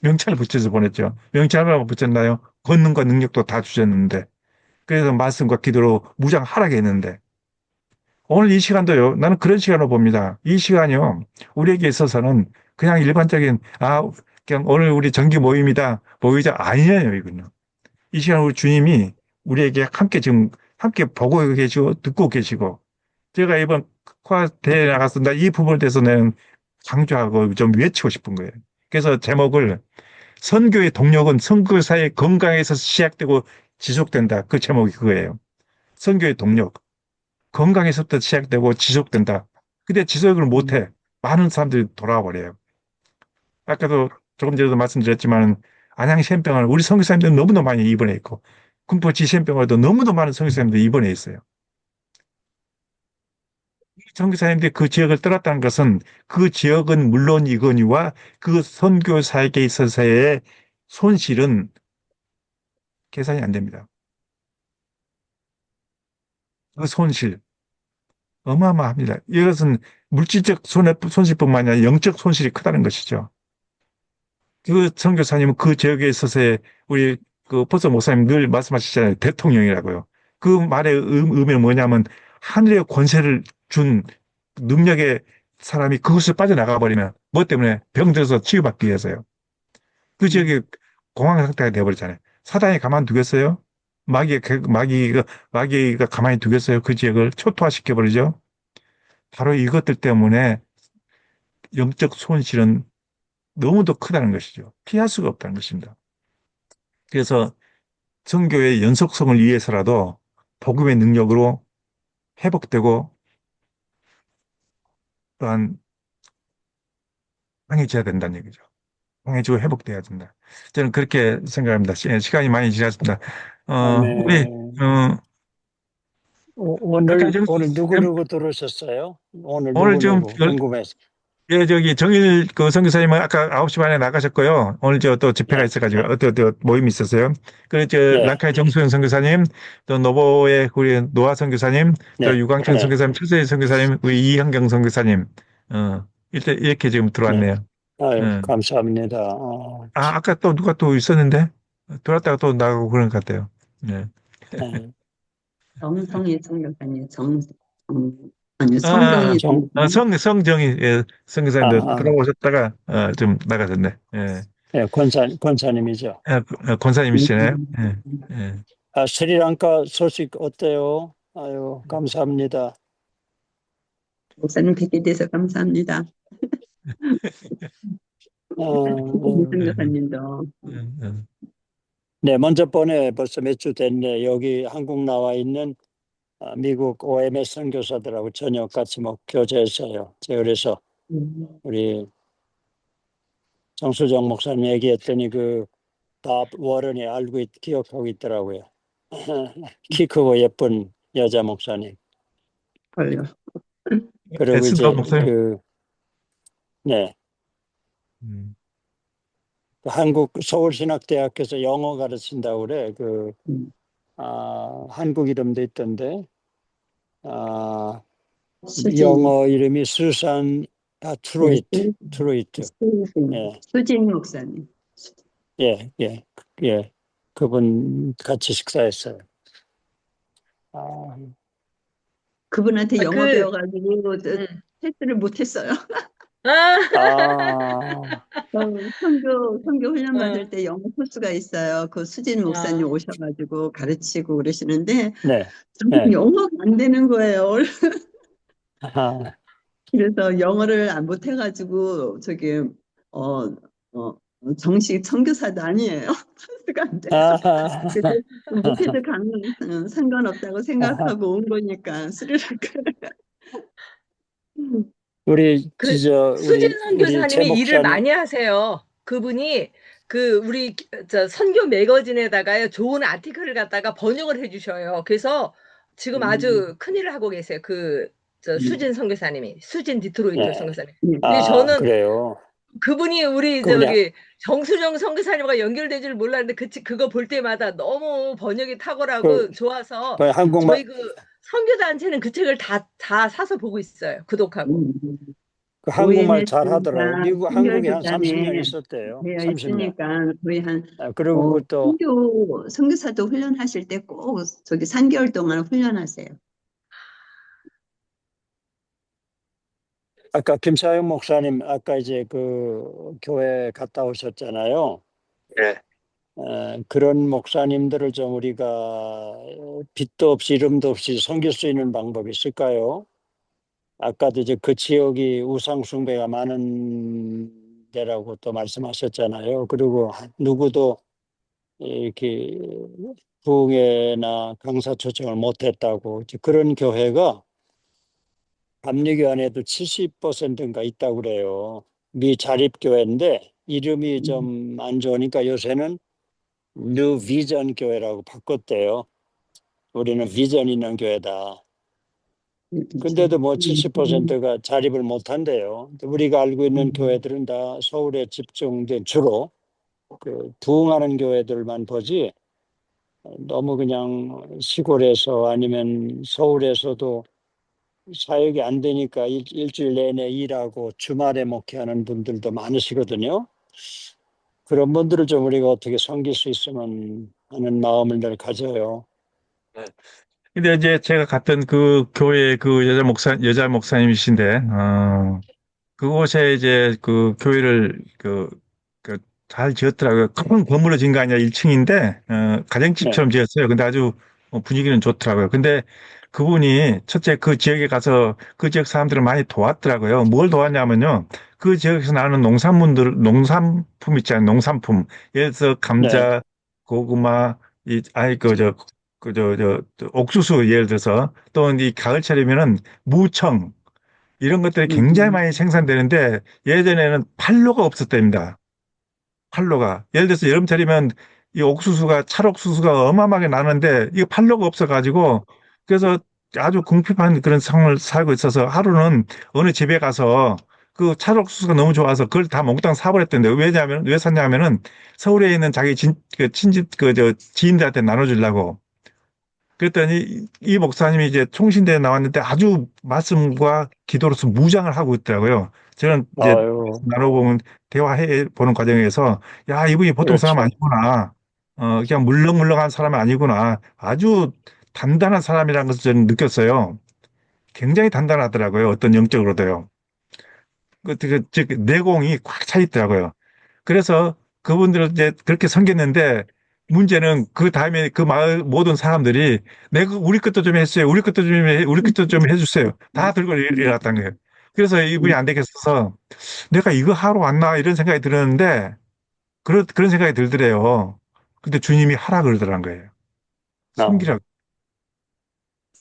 명찰을 붙여서 보냈죠. 명찰만 붙였나요? 권능과 능력도 다 주셨는데 그래서 말씀과 기도로 무장하라게 했는데 오늘 이 시간도요. 나는 그런 시간으로 봅니다. 이 시간이요. 우리에게 있어서는 그냥 일반적인 그냥 오늘 우리 정기 모임이다, 모이자 아니냐요, 이거는. 이 시간 우리 주님이 우리에게 함께 지금 함께 보고 계시고 듣고 계시고 제가 이번 과 대회 나가서 나 이 부분에 대해서 는 강조하고 좀 외치고 싶은 거예요. 그래서 제목을 선교의 동력은 선교사의 건강에서 시작되고 지속된다. 그 제목이 그거예요. 선교의 동력. 건강에서부터 시작되고 지속된다. 근데 지속을 못해. 많은 사람들이 돌아와 버려요. 아까도 조금 전에도 말씀드렸지만 안양 시험병을 우리 선교사님들 너무도 많이 입원해 있고 군포지 시험병원에도 너무도 많은 선교사님들이 입원해 있어요. 선교사님들이 그 지역을 떠났다는 것은 그 지역은 물론이거니와 그 선교사에게 있어서의 손실은 계산이 안 됩니다. 그 손실 어마어마합니다. 이것은 물질적 손실뿐만 아니라 영적 손실이 크다는 것이죠. 그 선교사님은 그 지역에 있어서의 우리 그 포서 목사님 늘 말씀하시잖아요. 대통령이라고요. 그 말의 의미는 뭐냐면 하늘의 권세를 준 능력의 사람이 그것을 빠져나가 버리면 뭐 때문에 병들어서 치유받기 위해서요. 그 지역이 공황 상태가 되어버리잖아요. 사단이 가만두겠어요? 마귀가 가만히 두겠어요? 그 지역을 초토화시켜버리죠. 바로 이것들 때문에 영적 손실은 너무도 크다는 것이죠. 피할 수가 없다는 것입니다. 그래서 선교의 연속성을 위해서라도 복음의 능력으로 회복되고 또한 강해져야 된다는 얘기죠. 강해지고 회복돼야 된다. 저는 그렇게 생각합니다. 시간이 많이 지났습니다. 우리, 네. 아까 오늘 누구 들으셨어요? 오늘 오늘 좀, 누구 궁금해서. 예, 저기, 정일 그 선교사님은 아까 9시 반에 나가셨고요. 오늘 저 또 집회가 네. 있어가지고, 어떤 모임이 있었어요. 그리고 저, 예. 랑카이 정수영 선교사님, 또 노보의 우리 노아 선교사님, 또 네. 유광천 네. 선교사님, 최서희 선교사님, 우리 이현경 선교사님, 이렇게 지금 네. 들어왔네요. 아유, 어. 감사합니다. 아까 또 누가 또 있었는데? 들어왔다가 또 나가고 그런 것 같아요. 네. 네. 정성희 선교사님, 아니, 아, 성경희 정, 선교사님. 성정이, 예, 선교사님도 아, 들어오셨다가, 좀 나가셨네. 예. 네, 권사님이죠. 권사님이시네요. 예, 예. 스리랑카 소식 어때요? 아유, 감사합니다. 목사님 뵙게 돼서 감사합니다. 어, 선교사님도. 네, 먼저 번에 벌써 몇 주 됐네. 여기 한국 나와 있는 미국 OMS 선교사들하고 저녁 같이 교제했어요. 제가 그래서 우리 정수정 목사님 얘기했더니 밥 워런이 기억하고 있더라고요. 키 크고 예쁜 여자 목사님. 걸려. 그리고 에스더 목사님. 네. 음. 한국 서울신학대학교에서 영어 가르친다고 그래. 한국 이름도 있던데. 영어 이름이 수산 트로이트. 예. 수진 목사님. 예. 그분 같이 식사했어요. 그분한테 영어 그- 배워가지고 테스트를 못했어요. 선교 훈련 받을 때 영어 코스가 있어요. 그 수진 목사님 오셔가지고 가르치고 그러시는데 네. 저는 영어가 안 되는 거예요. 아하. 그래서 영어를 안 못해가지고 정식 선교사도 아니에요. 파스가 안 돼요. 아하. 그래서 못해도 상관없다고 생각하고 온 거니까 스리랑카를. 우리 수진 선교사님이 제 일을 목사님. 많이 하세요. 그분이 우리 선교 매거진에다가요 좋은 아티클을 갖다가 번역을 해주셔요. 그래서 지금 아주 큰 일을 하고 계세요. 수진 선교사님이 수진 디트로이트 네. 선교사님. 근데 저는 그래요. 그분이 우리 그분이 정수정 선교사님과 연결될 줄 몰랐는데 그거 볼 때마다 너무 번역이 탁월하고 좋아서 한국말 저희 선교단체는 그 책을 다 사서 보고 있어요. 구독하고. 한국말 잘 하더라고요. 미국 한국에 한 선교단에 30년 있었대요. 되어 30년. 있으니까 거의 그리고 또 선교사도 훈련하실 때 꼭 3개월 동안 훈련하세요. 아까 김사영 목사님 아까 이제 그 교회 갔다 오셨잖아요. 예. 그런 목사님들을 좀 우리가 빛도 없이 이름도 없이 섬길 수 있는 방법이 있을까요? 아까도 이제 그 지역이 우상 숭배가 많은 데라고 또 말씀하셨잖아요. 그리고 누구도 이렇게 부흥회나 강사 초청을 못했다고. 이제 그런 교회가 감리교 안에도 70%인가 있다고 그래요. 미 자립교회인데 이름이 좀 안 좋으니까 요새는 뉴 비전 교회라고 바꿨대요. 우리는 비전 있는 교회다. 근데도 뭐 70%가 자립을 못한대요. 우리가 알고 있는 교회들은 다 서울에 집중된 주로 그 부흥하는 교회들만 보지 너무 그냥 시골에서 아니면 서울에서도 사역이 안 되니까 일주일 내내 일하고 주말에 목회하는 분들도 많으시거든요. 그런 분들을 좀 우리가 어떻게 섬길 수 있으면 하는 마음을 늘 가져요. 근데 이제 제가 갔던 그 교회 그 여자 목사님이신데, 그곳에 이제 그 교회를 잘 지었더라고요. 큰 건물로 지은 거 아니라 1층인데, 네, 가정집처럼 지었어요. 근데 아주 분위기는 좋더라고요. 근데 그분이 첫째 그 지역에 가서 그 지역 사람들을 많이 도왔더라고요. 뭘 도왔냐면요. 그 지역에서 나오는 농산품 있잖아요. 농산품. 예를 들어서 네, 감자, 고구마, 옥수수 예를 들어서 또는 이 가을철이면은 무청, 이런 것들이 굉장히 많이 생산되는데 예전에는 판로가 없었답니다. 판로가. 예를 들어서 여름철이면 이 옥수수가 찰옥수수가 어마어마하게 나는데 이거 판로가 없어가지고 그래서 아주 궁핍한 그런 상황을 살고 있어서 하루는 어느 집에 가서 그 찰옥수수가 너무 좋아서 그걸 다 몽땅 사버렸던데 왜냐하면 왜 샀냐면은 서울에 있는 자기 친집 지인들한테 나눠주려고. 그랬더니 이 목사님이 이제 총신대에 나왔는데 아주 말씀과 기도로서 무장을 하고 있더라고요. 저는 이제 아유, 나눠보면 대화해 보는 과정에서 야, 이분이 보통 사람 그렇죠. 아니구나. 그냥 물렁물렁한 사람이 아니구나. 아주 단단한 사람이라는 것을 저는 느꼈어요. 굉장히 단단하더라고요. 어떤 영적으로도요. 즉, 내공이 꽉 차 있더라고요. 그래서 그분들을 이제 그렇게 섬겼는데 문제는 그 다음에 그 마을 모든 사람들이 내가 우리 것도 좀 해주세요. 우리 것도 좀 해주세요. 다 들고 일어났다는 거예요. 그래서 이분이 안 되겠어서 내가 이거 하러 왔나 이런 생각이 들었는데 그런 생각이 들더래요. 근데 주님이 하라 그러더란 거예요. 아, 섬기라고.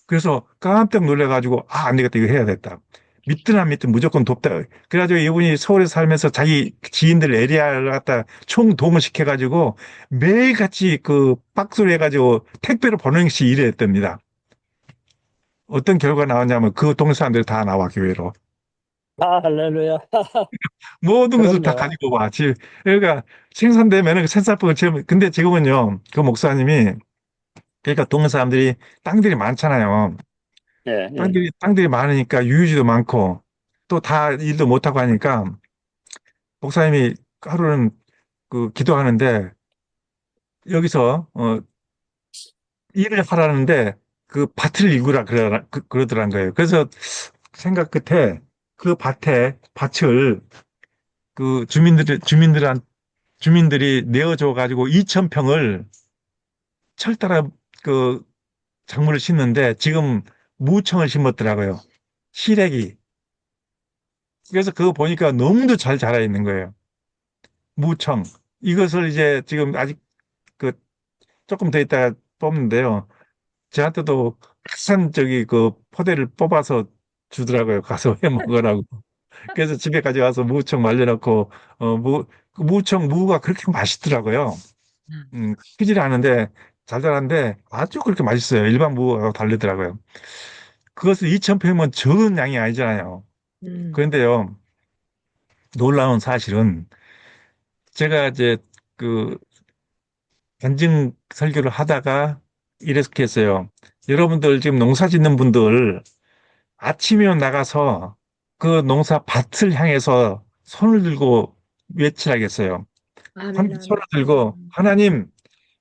그래서 깜짝 놀래가지고 안 되겠다. 이거 해야겠다. 믿든 안 믿든 무조건 돕다. 그래가지고 이분이 서울에 살면서 자기 지인들 에리아를 갖다 총동원 시켜가지고 매일같이 그 박스로 해가지고 택배로 보내는 것이 일을 했답니다. 어떤 결과가 나왔냐면 그 동네 사람들이 다 나와 교회로. 할렐루야. 모든 것을 다 그럼요. 가지고 와. 그러니까 생산되면은 그 생산법을 지금 근데 지금은요 그 목사님이 그러니까 동네 사람들이 땅들이 많잖아요. 예, 예. 땅들이 많으니까 유유지도 많고 또 다 일도 못하고 하니까 목사님이 하루는 그 기도하는데 여기서 일을 하라는데 그 밭을 일구라 그러더란 거예요. 그래서 생각 끝에 그 밭을 그 주민들이 내어줘 가지고 2,000평을 철따라 그 작물을 심는데 지금 무청을 심었더라고요. 시래기. 그래서 그거 보니까 너무도 잘 자라 있는 거예요. 무청. 이것을 이제 지금 아직 그 조금 더 있다가 뽑는데요. 저한테도 값싼 그 포대를 뽑아서 주더라고요. 가서 해 먹으라고. 그래서 집에 가져와서 무청 말려놓고 그 무가 그렇게 맛있더라고요. 크질 않은데 잘 자라는데 아주 그렇게 맛있어요. 일반 무하고 다르더라고요. 그것을 2,000평이면 적은 양이 아니잖아요. 음. 그런데요, 놀라운 사실은 제가 이제 그 간증 설교를 하다가 이렇게 했어요. 여러분들 지금 농사 짓는 분들 아침이면 나가서 그 농사 밭을 향해서 손을 들고 외치라겠어요. 아멘, 손을 아멘. 들고 하나님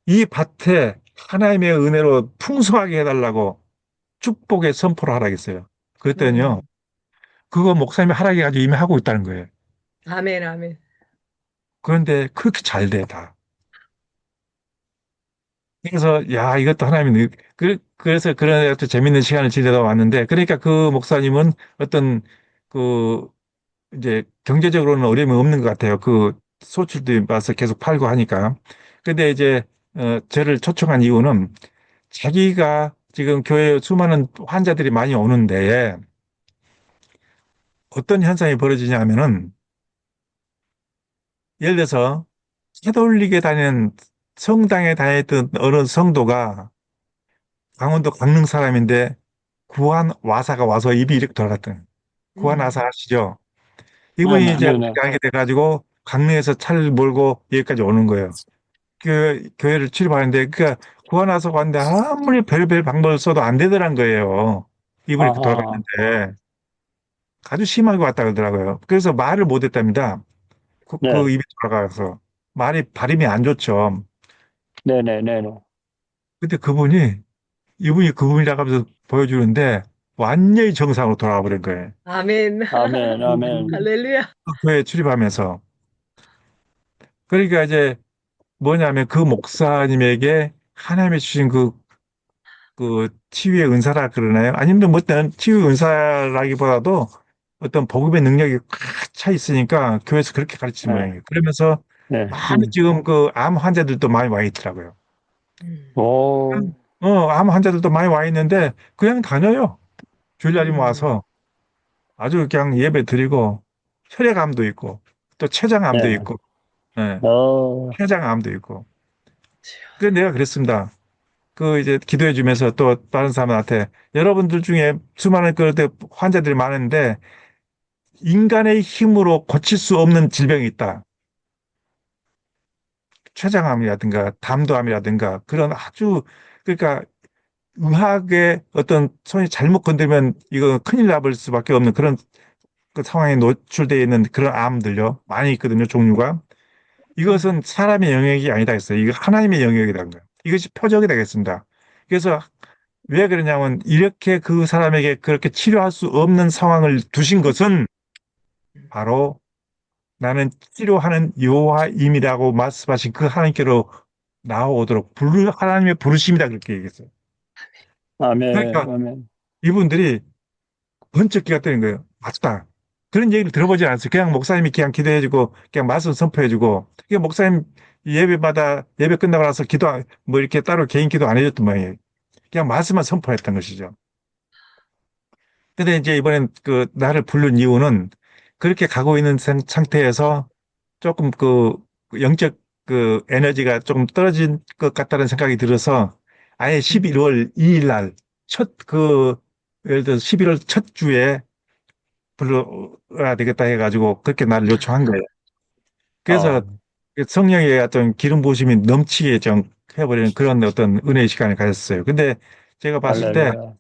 이 밭에 하나님의 은혜로 풍성하게 해달라고 축복의 선포를 하라겠어요. 그랬더니요. 음. 그거 목사님이 하라고 해가지고 이미 하고 있다는 거예요. 아멘, 아멘. 그런데 그렇게 잘 돼, 다. 그래서, 야, 이것도 하나님이, 그래서 그런 어떤 재밌는 시간을 지내다 왔는데, 그러니까 그 목사님은 어떤, 그, 이제 경제적으로는 어려움이 없는 것 같아요. 그 소출도 와서 계속 팔고 하니까. 근데 이제, 저를 초청한 이유는 자기가 지금 교회에 수많은 환자들이 많이 오는데, 어떤 현상이 벌어지냐 하면은, 예를 들어서, 캐톨릭에 다니는 성당에 다녔던 어느 성도가 강원도 강릉 사람인데 구한 와사가 와서 입이 이렇게 돌아갔던 구한 와사 아시죠? 이분이 네네, 이제 네네. 그렇게 알게 돼가지고 강릉에서 차를 몰고 여기까지 오는 거예요. 그 교회를 출입하는데 그러니까 구한 와사 갔는데 아무리 별별 방법을 써도 안 되더란 거예요. 이분이 이렇게 아하, 돌아갔는데 아주 심하게 왔다 그러더라고요. 그래서 말을 못 했답니다. 그 네, 입이 돌아가서 말이 발음이 안 좋죠. 네네, 네네. 근데 이분이 그분이라고 하면서 보여주는데 완전히 정상으로 돌아와 버린 거예요. 아멘. 아멘, 아멘. 할렐루야. 그 교회에 출입하면서. 그러니까 이제 뭐냐면 그 목사님에게 하나님이 주신 그 치유의 은사라 그러나요? 아니면 뭐 어떤 치유의 은사라기보다도 어떤 복음의 능력이 꽉 차 있으니까 교회에서 그렇게 가르치는 네, 모양이에요. 그러면서 네. 많은 지금 그 암 환자들도 많이 와 있더라고요. 음, 오, 암 환자들도 많이 와 있는데 그냥 다녀요. 주일날이면 음. 와서 아주 그냥 예배 드리고 혈액암도 있고 또 췌장암도 네. 있고 예, 어, 췌장암도 있고. 그래서 내가 그랬습니다. 그 이제 기도해 주면서 또 다른 사람한테 여러분들 중에 수많은 그 환자들이 많은데 인간의 힘으로 고칠 수 없는 질병이 있다. 췌장암이라든가 담도암이라든가 그런 아주 그러니까 의학의 어떤 손이 잘못 건들면 이거 큰일 나볼 수밖에 없는 그런 그 상황에 노출되어 있는 그런 암들요. 많이 있거든요, 종류가. 이것은 사람의 영역이 아니다 했어요. 이거 하나님의 영역이라는 거예요. 이것이 표적이 되겠습니다. 그래서 왜 그러냐면 이렇게 그 사람에게 그렇게 치료할 수 없는 상황을 두신 것은 바로 나는 치료하는 여호와임이라고 말씀하신 그 하나님께로 나아오도록 하나님의 부르심이다 그렇게 얘기했어요. 아멘, 그러니까 아멘. 이분들이 번쩍 기가 뜨는 거예요. 맞다. 그런 얘기를 들어보지 않았어요. 그냥 목사님이 그냥 기도해주고, 그냥 말씀 선포해주고, 그냥 목사님 예배마다 예배 끝나고 나서 뭐 이렇게 따로 개인 기도 안 해줬던 모양이에요. 그냥 말씀만 선포했던 것이죠. 근데 이제 이번엔 그 나를 부른 이유는 그렇게 가고 있는 상태에서 조금 그 영적 그 에너지가 조금 떨어진 것 같다는 생각이 들어서 아예 11월 2일 날 예를 들어서 11월 첫 주에 불러야 되겠다 해가지고 그렇게 나를 요청한 거예요. 그래서 아, 성령의 어떤 기름 부으심이 넘치게 좀 해버리는 그런 어떤 은혜의 시간을 가졌어요. 근데 제가 봤을 때, 할렐루야.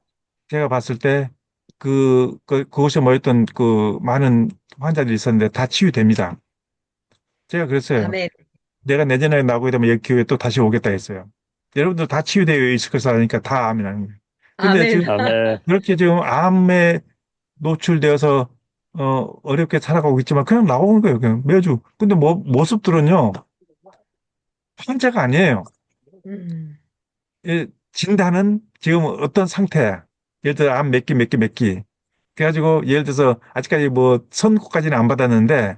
제가 봤을 때 그곳에 모였던 그 많은 환자들이 있었는데 다 치유됩니다. 제가 그랬어요. 아멘. 내가 내년에 나오게 되면 여기 교회 또 다시 오겠다 했어요. 여러분들 다 치유되어 있을 것을 아니까 다 아멘하는 거예요. 근데 아멘. 지금 아멘. 그렇게 지금 암에 노출되어서 어렵게 살아가고 있지만 그냥 나오는 거예요. 그냥 매주. 근데 뭐 모습들은요 환자가 아니에요. 음, 진단은 지금 어떤 상태야. 예를 들어 암 몇 기, 몇 기, 몇 기. 그래가지고 예를 들어서 아직까지 뭐 선고까지는 안 받았는데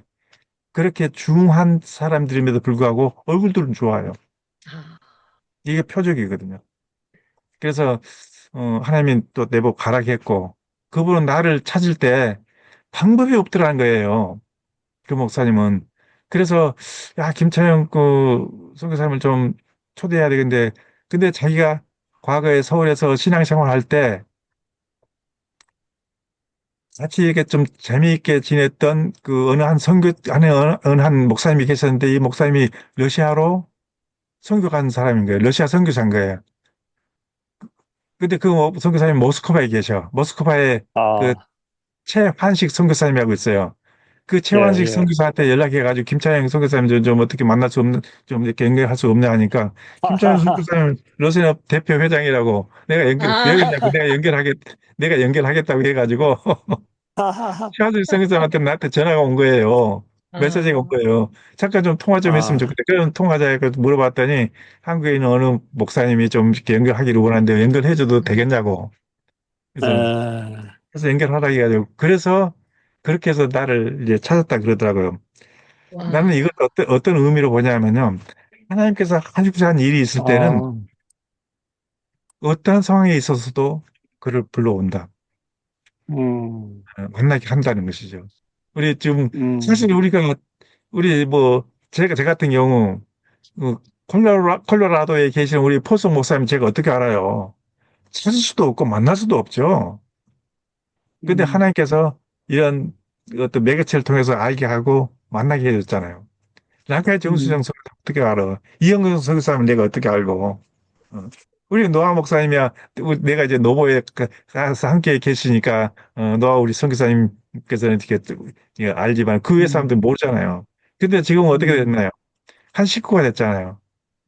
그렇게 중한 사람들임에도 불구하고 얼굴들은 좋아요. 아, 이게 표적이거든요. 그래서 하나님이 또 내복 가라겠고 그분은 나를 찾을 때 방법이 없더라는 거예요. 그 목사님은. 그래서 야 김찬영 그 선교사님을 좀 초대해야 되겠는데 근데 자기가 과거에 서울에서 신앙생활 할 때 같이 이렇게 좀 재미있게 지냈던 그 어느 한 선교 안에 어느 한 목사님이 계셨는데 이 목사님이 러시아로 선교 간 사람인 거예요. 러시아 선교사인 거예요. 근데 그 선교사님이 모스크바에 계셔. 모스크바에 그 아, 최환식 선교사님이라고 있어요. 그 예, 최환식 예. 선교사한테 연락해가지고 김찬영 선교사님 좀 어떻게 만날 수 없는 좀 이렇게 연결할 수 없냐 하니까 김찬영 선교사님 러시아 대표 회장이라고 내가 아, 왜 그러냐고 내가 연결하겠다고 해가지고 최하수 선교사한테 나한테 전화가 온 거예요. 메시지가 온 어. 거예요. 잠깐 좀 통화 좀 했으면 아, 좋겠다. 그런 통화자에 물어봤더니 한국에 있는 어느 목사님이 좀 이렇게 연결하기를 원하는데 연결해줘도 되겠냐고. 그래서 에, 연결하라 해가지고 그래서 그렇게 해서 나를 이제 찾았다 그러더라고요. 나는 와. 이걸 어떤 의미로 보냐면요. 하나님께서 하시고자 하는 일이 있을 때는 어, 어떠한 상황에 있어서도 그를 불러온다. 음, 만나게 한다는 것이죠. 우리 지금 사실 음, 우리 뭐 제 같은 경우 그 콜로라도에 계신 우리 포송 목사님 제가 어떻게 알아요? 찾을 수도 없고 만날 수도 없죠. 근데 음, 하나님께서 이런 어떤 매개체를 통해서 알게 하고 만나게 해줬잖아요. 남편의 음, 정수정서 어떻게 알아? 이영경 선교사님 내가 어떻게 알고? 어. 우리 노아 목사님이야. 내가 이제 노보에 가서 함께 계시니까 노아 우리 선교사님께서는 이렇게 알지만 그 외 음, 사람들은 모르잖아요. 근데 지금은 어떻게 음. 됐나요? 한 식구가 됐잖아요.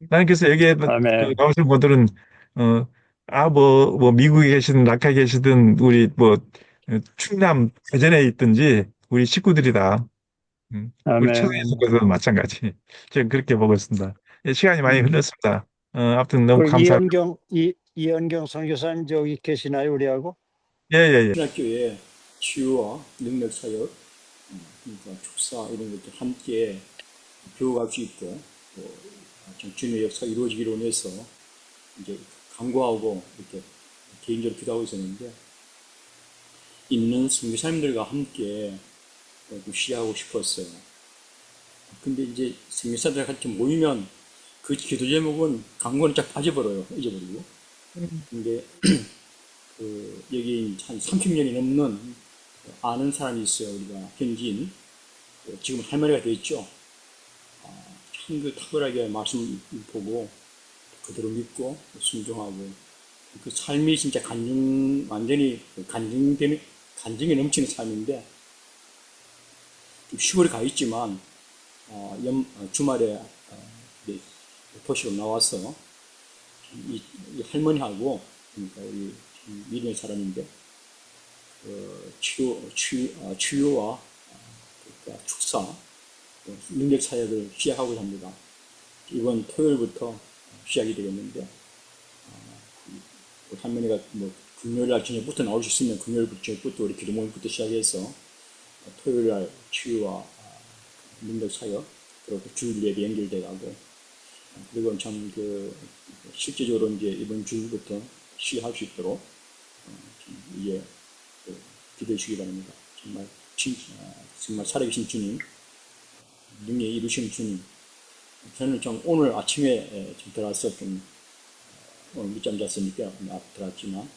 나는 그래서 여기에 그 아멘. 나오신 분들은 어, 뭐 미국에 계시든 낙하에 계시든 우리 뭐 충남 대전에 있든지 우리 식구들이다. 우리 아멘. 초대해서도 마찬가지. 저는 그렇게 보고 있습니다. 예, 시간이 많이 음. 흘렀습니다. 아무튼 너무 그 감사합니다. 이연경 선교사님 저기 계시나요, 우리하고? 예, 예, 예. 신학교에 치유와 능력 사역, 그러니까 축사 이런 것들 함께 배워갈 수 있고 또 주님의 역사가 이루어지기로 해서 이제 강구하고 이렇게 개인적으로 기도하고 있었는데 있는 선교사님들과 함께 좀 시하고 싶었어요. 근데 이제 선교사들 같이 모이면 그 기도 제목은 강구는 쫙 빠져버려요. 잊어버리고. 근데 여기 한 30년이 넘는 아는 사람이 있어요. 우리가 현지인. 지금 할머니가 되어 있죠. 참 그 탁월하게 말씀 보고 그대로 믿고 순종하고 그 삶이 진짜 완전히 간증이 넘치는 삶인데 시골에 가 있지만 주말에 도시로 나와서 이 할머니하고 그러니까 우리 믿음의 사람인데 치유와 그러니까 축사 능력 사역을 시작하고자 합니다. 이번 토요일부터 시작이 되겠는데 할머니가 뭐 금요일 날 저녁부터 나올 수 있으면 금요일 저녁부터 우리 기도 모임부터 시작해서 토요일 날 치유와 능력 사역 그리고 주일 예배 연결돼 가고 그리고 참 그 실제적으로 이제 이번 주부터 시작할 수 있도록 이제 기도해 주시기 바랍니다. 정말 살아계신 주님, 능력 이루신 주님. 저는 좀 오늘 아침에 좀 들어와서 좀 오늘 늦잠 잤으니까 들어왔지만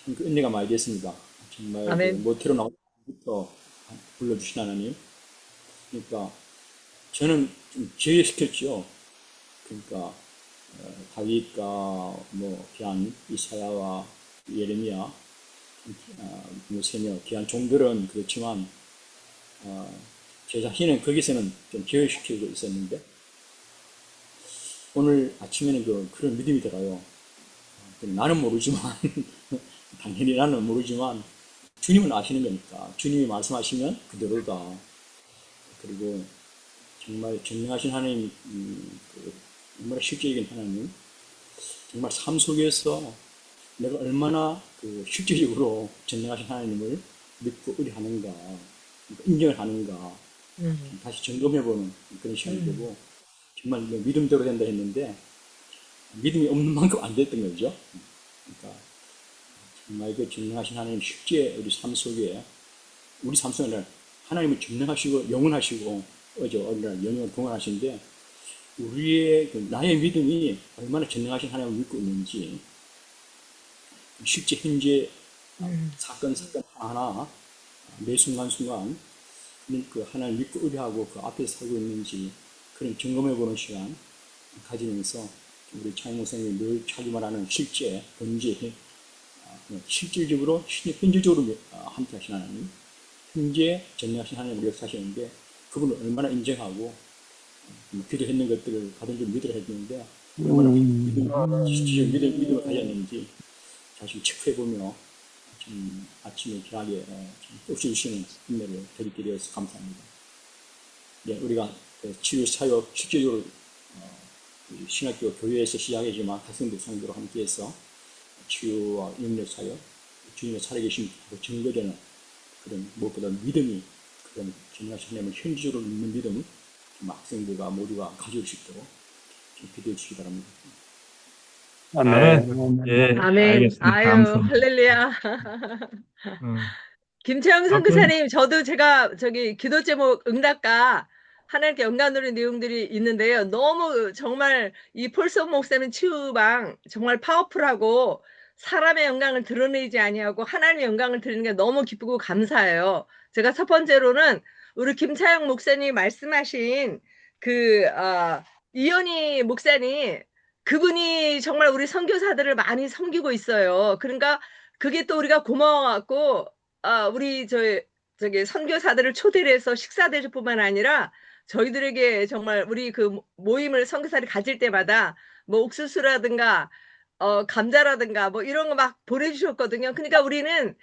참 그 은혜가 많이 됐습니다. 정말 그 아멘. 모태로 나올 때부터 불러주신 하나님. 그러니까 저는 좀 제외시켰죠. 그러니까 다윗과 뭐 귀한 이사야와 예레미야 뭐 세며 귀한 종들은 그렇지만 제 자신은 거기서는 좀 제외시키고 있었는데 오늘 아침에는 그런 믿음이 들어요. 나는 모르지만 당연히 나는 모르지만 주님은 아시는 거니까 주님이 말씀하시면 그대로다. 그리고 정말 전능하신 하나님, 얼마나 실제적인 하나님, 정말 삶 속에서 내가 얼마나 그 실제적으로 전능하신 하나님을 믿고 의뢰하는가, 인정을 하는가, 음. 다시 점검해보는 그런 시간이 되고, 정말 믿음대로 된다 했는데, 믿음이 없는 만큼 안 됐던 거죠. 그러니까 정말 그 전능하신 하나님 실제 우리 삶 속에, 우리 삶 속에 하나님을 전능하시고 영원하시고, 어느 날 영원 동원하신데, 우리의 나의 믿음이 얼마나 전능하신 하나님을 믿고 있는지, 실제 현재 사건 하나 매 순간순간 그 하나님 믿고 의뢰하고 그 앞에서 살고 있는지 그런 점검해보는 시간 가지면서 우리 차영 목사님이 늘 자주 말하는 실제, 현재, 실질적으로, 현실적으로 함께 하신 하나님, 현재 전능하신 하나님을 역사하시는데 그분을 얼마나 인정하고 기도했는 것들을 가든지 믿으라 했는데 얼마나 실질적 믿음을 가졌는지 자신 체크해보며 좀 아침에 귀하게 오셔주시는 은혜를 드리게 되어서 감사합니다. 예, 우리가 치유 사역 실제적으로 우리 신학교 교회에서 시작하지만 학생들 성도로 함께해서 치유와 영역 사역, 주님의 살아계신 증거되는 그런 무엇보다 믿음이 그런 전능하신 하나님을 현지적으로 믿는 믿음을 학생들과 모두가 가질 수 있도록 좀 기도해 주시기 바랍니다. 아멘. 예, 아멘. 알겠습니다. 아유, 감사합니다. 할렐루야. 김채영 선교사님, 저도 제가 저기 기도 제목 응답과 하나님께 영광 돌리는 내용들이 있는데요. 너무 정말 이 폴son 목사는 치유방 정말 파워풀하고 사람의 영광을 드러내지 아니하고 하나님의 영광을 드리는 게 너무 기쁘고 감사해요. 제가 첫 번째로는 우리 김차영 목사님 말씀하신 이현희 목사님, 그분이 정말 우리 선교사들을 많이 섬기고 있어요. 그러니까 그게 또 우리가 고마워갖고 우리 저기 선교사들을 초대를 해서 식사 대접뿐만 아니라 저희들에게 정말 우리 그 모임을 선교사를 가질 때마다 뭐 옥수수라든가 감자라든가 뭐 이런 거 막 보내주셨거든요. 그러니까 우리는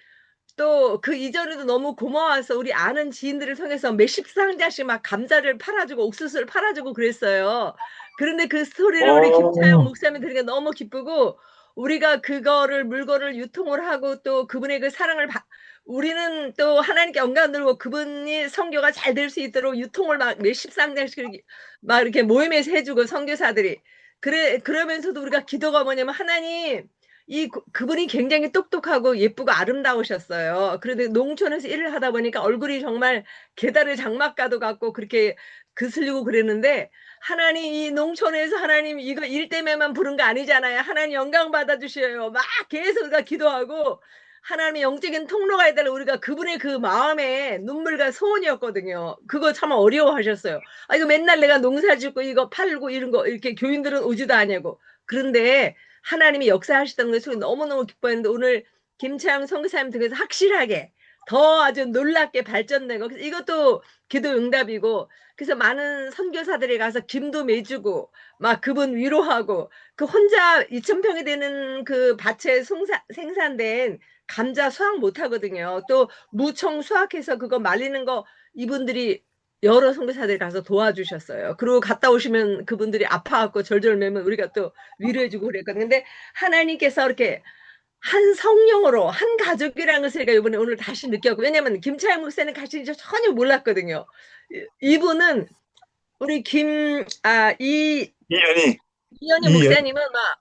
또 그 이전에도 너무 고마워서 우리 아는 지인들을 통해서 몇십 상자씩 막 감자를 팔아주고 옥수수를 팔아주고 그랬어요. 그런데 그 스토리를 우리 김차영 목사님 들으니까 너무 기쁘고 우리가 그거를 물건을 유통을 하고 또 그분의 그 사랑을 우리는 또 하나님께 영광 돌리고 그분이 선교가 잘 될 수 있도록 유통을 막 몇십 상자씩 막 이렇게 모임에서 해주고 선교사들이 그러면서도 우리가 기도가 뭐냐면 하나님 그분이 굉장히 똑똑하고 예쁘고 아름다우셨어요. 그런데 농촌에서 일을 하다 보니까 얼굴이 정말 계단의 장막가도 같고 그렇게 그슬리고 그랬는데 하나님 이 농촌에서 하나님 이거 일 때문에만 부른 거 아니잖아요. 하나님 영광 받아주셔요. 막 계속 우리가 기도하고 하나님의 영적인 통로가 해달라 우리가 그분의 그 마음에 눈물과 소원이었거든요. 그거 참 어려워하셨어요. 이거 맨날 내가 농사 짓고 이거 팔고 이런 거 이렇게 교인들은 오지도 않냐고. 그런데 하나님이 역사하시던 것을 너무너무 기뻐했는데 오늘 김채영 선교사님 통해서 확실하게 더 아주 놀랍게 발전되고 이것도 기도 응답이고 그래서 많은 선교사들이 가서 김도 매주고 막 그분 위로하고 그 혼자 2,000평이 되는 그 밭에 생산된 감자 수확 못 하거든요. 또 무청 수확해서 그거 말리는 거 이분들이 여러 선교사들이 가서 도와주셨어요. 그리고 갔다 오시면 그분들이 아파갖고 절절 매면 우리가 또 위로해주고 그랬거든요. 근데 하나님께서 이렇게 한 성령으로 한 가족이라는 것을 제가 이번에 오늘 다시 느꼈고 왜냐면 김차영 목사님 가시는지 전혀 몰랐거든요. 이분은 우리 이현희 목사님은 막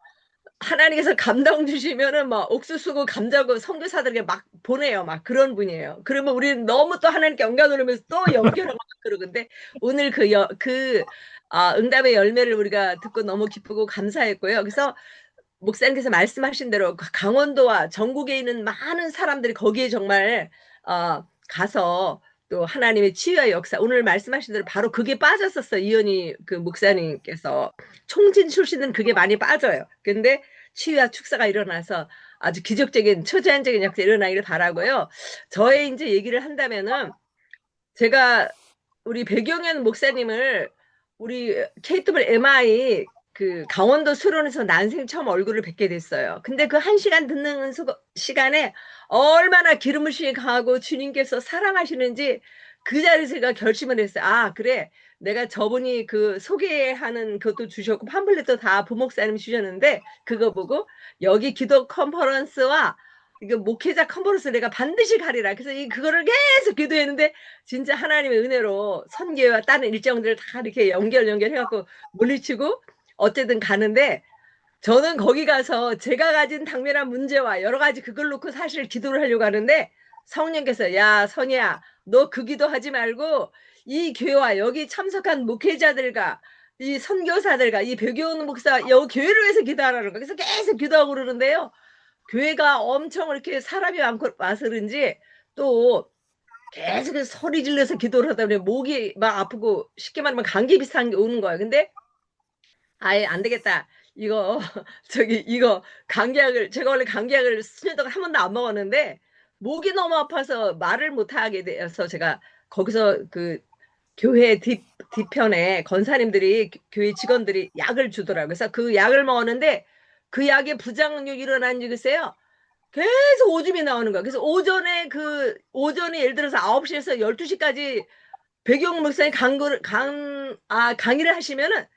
하나님께서 감동 주시면은 막 옥수수고 감자고 선교사들에게 막 보내요. 막 그런 분이에요. 그러면 우리는 너무 또 하나님께 영광 돌리면서 또 연결하고 그러는데 오늘 응답의 열매를 우리가 듣고 너무 기쁘고 감사했고요. 그래서 목사님께서 말씀하신 대로 강원도와 전국에 있는 많은 사람들이 거기에 정말 가서 또 하나님의 치유의 역사 오늘 말씀하신 대로 바로 그게 빠졌었어요. 이현희 그 목사님께서 총진 출신은 그게 많이 빠져요. 근데 치유와 축사가 일어나서 아주 기적적인 초자연적인 역사 일어나기를 바라고요. 저의 이제 얘기를 한다면은 제가 우리 백용현 목사님을 우리 KWMI 그 강원도 수련에서 난생 처음 얼굴을 뵙게 됐어요. 근데 그 1시간 듣는 시간에 얼마나 기름부심이 강하고 주님께서 사랑하시는지 그 자리에서 제가 결심을 했어요. 그래. 내가 저분이 그 소개하는 것도 주셨고 팜플렛도 다 부목사님 주셨는데 그거 보고 여기 기도 컨퍼런스와 이거 목회자 컨퍼런스 내가 반드시 가리라. 그래서 그거를 계속 기도했는데 진짜 하나님의 은혜로 선교와 다른 일정들을 다 이렇게 연결해갖고 물리치고 어쨌든 가는데 저는 거기 가서 제가 가진 당면한 문제와 여러 가지 그걸 놓고 사실 기도를 하려고 하는데 성령께서 야 선이야 너 그 기도하지 말고 이 교회와 여기 참석한 목회자들과 이 선교사들과 이 백효은 목사 여기 교회를 위해서 기도하라는 거예요. 그래서 계속 기도하고 그러는데요. 교회가 엄청 이렇게 사람이 많고 와서 그런지 또 계속해서 소리 질러서 기도를 하다 보니 목이 막 아프고 쉽게 말하면 감기 비슷한 게 오는 거예요. 근데 아예 안 되겠다. 이거 감기약을 제가 원래 감기약을 수년 동안 한 번도 안 먹었는데 목이 너무 아파서 말을 못 하게 돼서 제가 거기서 그 교회 뒤편에 권사님들이 교회 직원들이 약을 주더라고요. 그래서 그 약을 먹었는데 그 약의 부작용이 일어난 줄 글쎄요. 계속 오줌이 나오는 거야. 그래서 오전에 예를 들어서 9시에서 12시까지 배경 목사님 강의를 하시면은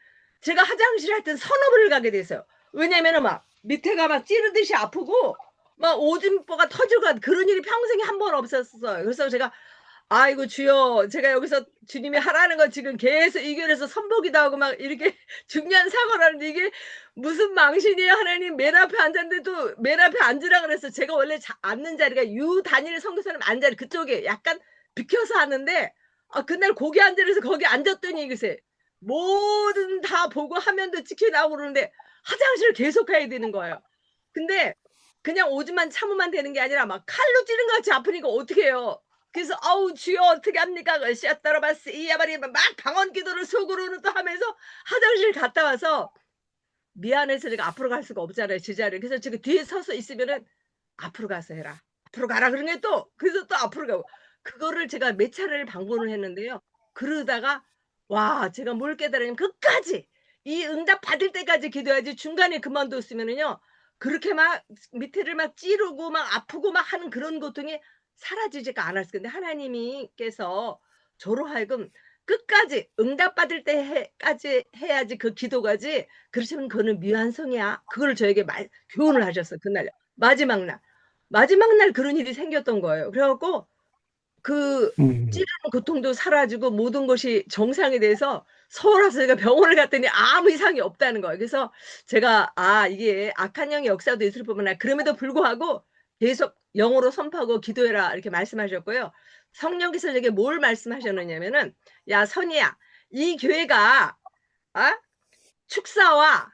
제가 화장실 할 땐 서너 번을 가게 됐어요. 왜냐면은 막 밑에가 막 찌르듯이 아프고 막 오줌보가 터지고 그런 일이 평생에 한 번 없었어요. 그래서 제가 아이고 주여, 제가 여기서 주님이 하라는 거 지금 계속 이겨내서 선보기도 하고 막 이렇게 중요한 사고를 하는데 이게 무슨 망신이에요. 하나님, 맨 앞에 앉았는데도 맨 앞에 앉으라 그랬어. 제가 원래 앉는 자리가 단일 선교사님 앉은 자리 그쪽에 약간 비켜서 앉는데 그날 거기 앉으래서 거기 앉았더니 글쎄 뭐든 다 보고 화면도 찍혀 나오고 그러는데 화장실을 계속 가야 되는 거예요. 근데 그냥 오줌만 참으면 되는 게 아니라 막 칼로 찌른 것 같이 아프니까 어떻게 해요. 그래서 아우 주여 어떻게 합니까? 시아따라바스 이야바리 막 방언 기도를 속으로는 또 하면서 화장실 갔다 와서 미안해서 제가 앞으로 갈 수가 없잖아요, 제자리에. 그래서 제가 뒤에 서서 있으면은 앞으로 가서 해라, 앞으로 가라 그런 게 또 그래서 또 앞으로 가고 그거를 제가 몇 차례를 방문을 했는데요. 그러다가 와, 제가 뭘 깨달으냐면 끝까지 이 응답 받을 때까지 기도해야지 중간에 그만뒀으면은요 그렇게 막 밑에를 막 찌르고 막 아프고 막 하는 그런 고통이 사라지지가 않았을 건데 하나님께서 저로 하여금 끝까지 응답 받을 때까지 해야지 그 기도가지 그렇지만 그거는 미완성이야. 그걸 저에게 교훈을 하셨어. 그날 마지막 날 그런 일이 생겼던 거예요. 그래갖고 그 찌르는 고통도 사라지고 모든 것이 정상이 돼서 서울 와서 제가 병원을 갔더니 아무 이상이 없다는 거예요. 그래서 제가 이게 악한 영의 역사도 있을 뿐만 아니라 그럼에도 불구하고 계속 영어로 선포하고 기도해라 이렇게 말씀하셨고요. 성령께서 제게 뭘 말씀하셨느냐면은 야 선이야, 이 교회가 축사와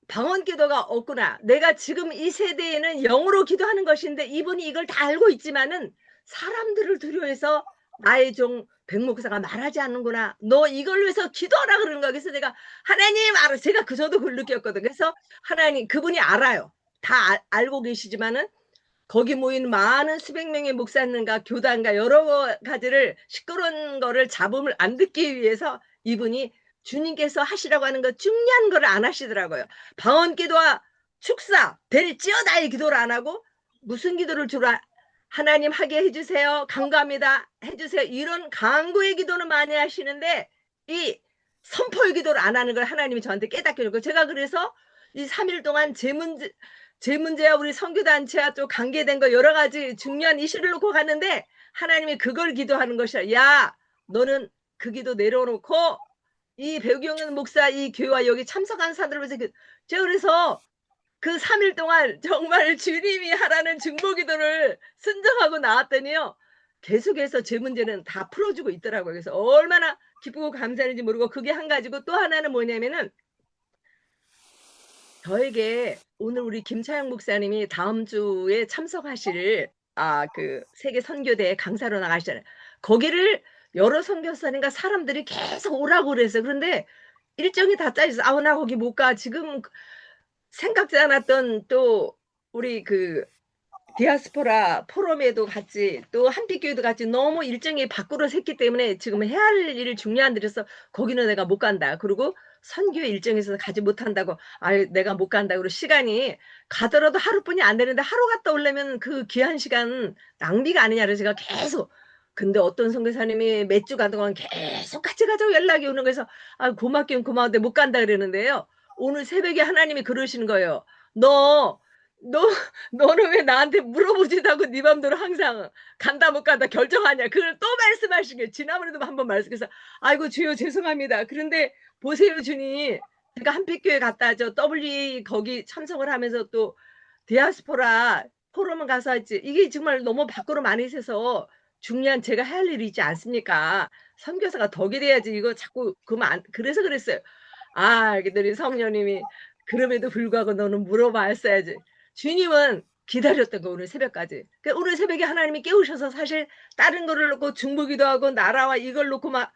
방언 기도가 없구나. 내가 지금 이 세대에는 영어로 기도하는 것인데 이분이 이걸 다 알고 있지만은 사람들을 두려워해서 나의 종 백목사가 말하지 않는구나. 너 이걸 위해서 기도하라 그러는 거야. 그래서 내가 하나님 알아. 제가 저도 그걸 느꼈거든. 그래서 하나님 그분이 알아요. 다 알고 계시지만은 거기 모인 많은 수백 명의 목사님과 교단과 여러 가지를 시끄러운 거를 잡음을 안 듣기 위해서 이분이 주님께서 하시라고 하는 거 중요한 거를 안 하시더라고요. 방언 기도와 축사, 배를 찌어다의 기도를 안 하고 무슨 기도를 주로 하나님 하게 해주세요. 간구합니다. 해주세요. 이런 간구의 기도는 많이 하시는데 이 선포의 기도를 안 하는 걸 하나님이 저한테 깨닫게 해주고 제가 그래서 이 3일 동안 제 문제와 우리 선교단체와 또 관계된 거 여러 가지 중요한 이슈를 놓고 갔는데 하나님이 그걸 기도하는 것이야. 야, 너는 그 기도 내려놓고 이 배우경 목사 이 교회와 여기 참석한 사람들을 위해서 제가 그래서 그 3일 동안 정말 주님이 하라는 중보기도를 순종하고 나왔더니요. 계속해서 제 문제는 다 풀어주고 있더라고요. 그래서 얼마나 기쁘고 감사한지 모르고 그게 한 가지고 또 하나는 뭐냐면은 저에게 오늘 우리 김차영 목사님이 다음 주에 참석하실 그 세계 선교대 강사로 나가시잖아요. 거기를 여러 선교사님과 사람들이 계속 오라고 그랬어요. 그런데 일정이 다 짜있어. 나 거기 못 가. 지금 생각지 않았던 또 우리 그 디아스포라 포럼에도 같이 또 한빛교회도 같이 너무 일정이 밖으로 샜기 때문에 지금 해야 할 일이 중요한 데라서 거기는 내가 못 간다. 그리고 선교 일정에서 가지 못한다고 내가 못 간다고 시간이 가더라도 하루뿐이 안 되는데 하루 갔다 오려면 그 귀한 시간 낭비가 아니냐를 제가 계속 근데 어떤 선교사님이 몇 주 가던 건 계속 같이 가자고 연락이 오는 거에서 고맙긴 고마운데 못 간다 그러는데요. 오늘 새벽에 하나님이 그러시는 거예요. 너는 왜 나한테 물어보지도 않고 네 맘대로 항상 간다 못 간다 결정하냐. 그걸 또 말씀하신 게 지난번에도 한번 말씀해서 아이고 주여 죄송합니다. 그런데 보세요 주님. 제가 한빛교회 갔다 하죠. WA 거기 참석을 하면서 또 디아스포라 포럼을 가서 했지. 이게 정말 너무 밖으로 많이 있어서 중요한 제가 할 일이 있지 않습니까? 선교사가 덕이 돼야지 이거 자꾸 그래서 그랬어요. 이들이 성령님이 그럼에도 불구하고 너는 물어봐 했어야지. 주님은 기다렸던 거 오늘 새벽까지. 그러니까 오늘 새벽에 하나님이 깨우셔서 사실 다른 거를 놓고 중보기도 하고 나라와 이걸 놓고 막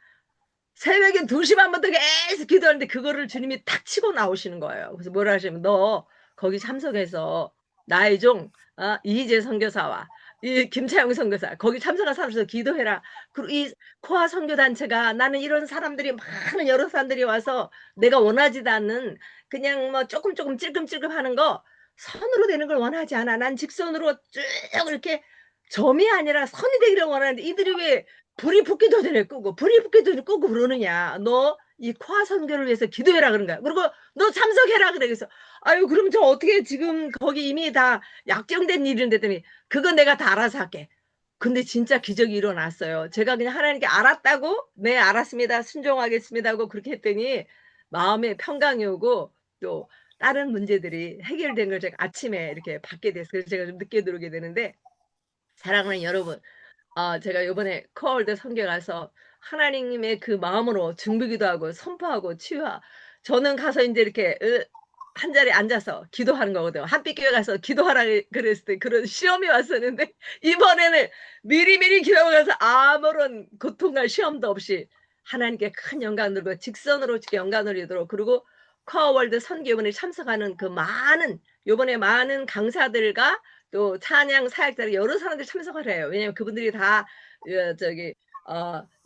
새벽에 2시 반부터 계속 기도하는데 그거를 주님이 탁 치고 나오시는 거예요. 그래서 뭐라 하시면 너 거기 참석해서 나의 종 이희재 선교사와 이 김차영 선교사 거기 참석한 사람들서 기도해라. 그리고 이 코아 선교단체가 나는 이런 사람들이 많은 여러 사람들이 와서 내가 원하지도 않는 그냥 뭐 조금 찔끔찔끔 하는 거 선으로 되는 걸 원하지 않아. 난 직선으로 쭉 이렇게 점이 아니라 선이 되기를 원하는데 이들이 왜 불이 붙기도 전에 끄고 불이 붙기도 전에 끄고 그러느냐. 너 이 코아 선교를 위해서 기도해라 그런 거야. 그리고 너 참석해라 그래. 그래서 아유 그럼 저 어떻게 지금 거기 이미 다 약정된 일인데 했더니 그건 내가 다 알아서 할게. 근데 진짜 기적이 일어났어요. 제가 그냥 하나님께 알았다고 네 알았습니다. 순종하겠습니다 하고 그렇게 했더니 마음에 평강이 오고 또 다른 문제들이 해결된 걸 제가 아침에 이렇게 받게 됐어요. 그래서 제가 좀 늦게 들어오게 되는데 사랑하는 여러분 제가 요번에 코어월드 선교 가서 하나님의 그 마음으로 중보기도 하고 선포하고 치유하 저는 가서 이제 이렇게 한 자리에 앉아서 기도하는 거거든요. 한빛교회 가서 기도하라 그랬을 때 그런 시험이 왔었는데 이번에는 미리미리 기도하면서 아무런 고통과 시험도 없이 하나님께 큰 영광을 들고 직선으로 영광을 이도록 그리고 코어월드 선교원에 참석하는 그 많은 요번에 많은 강사들과 또 찬양 사역자들 여러 사람들이 참석을 해요. 왜냐하면 그분들이 다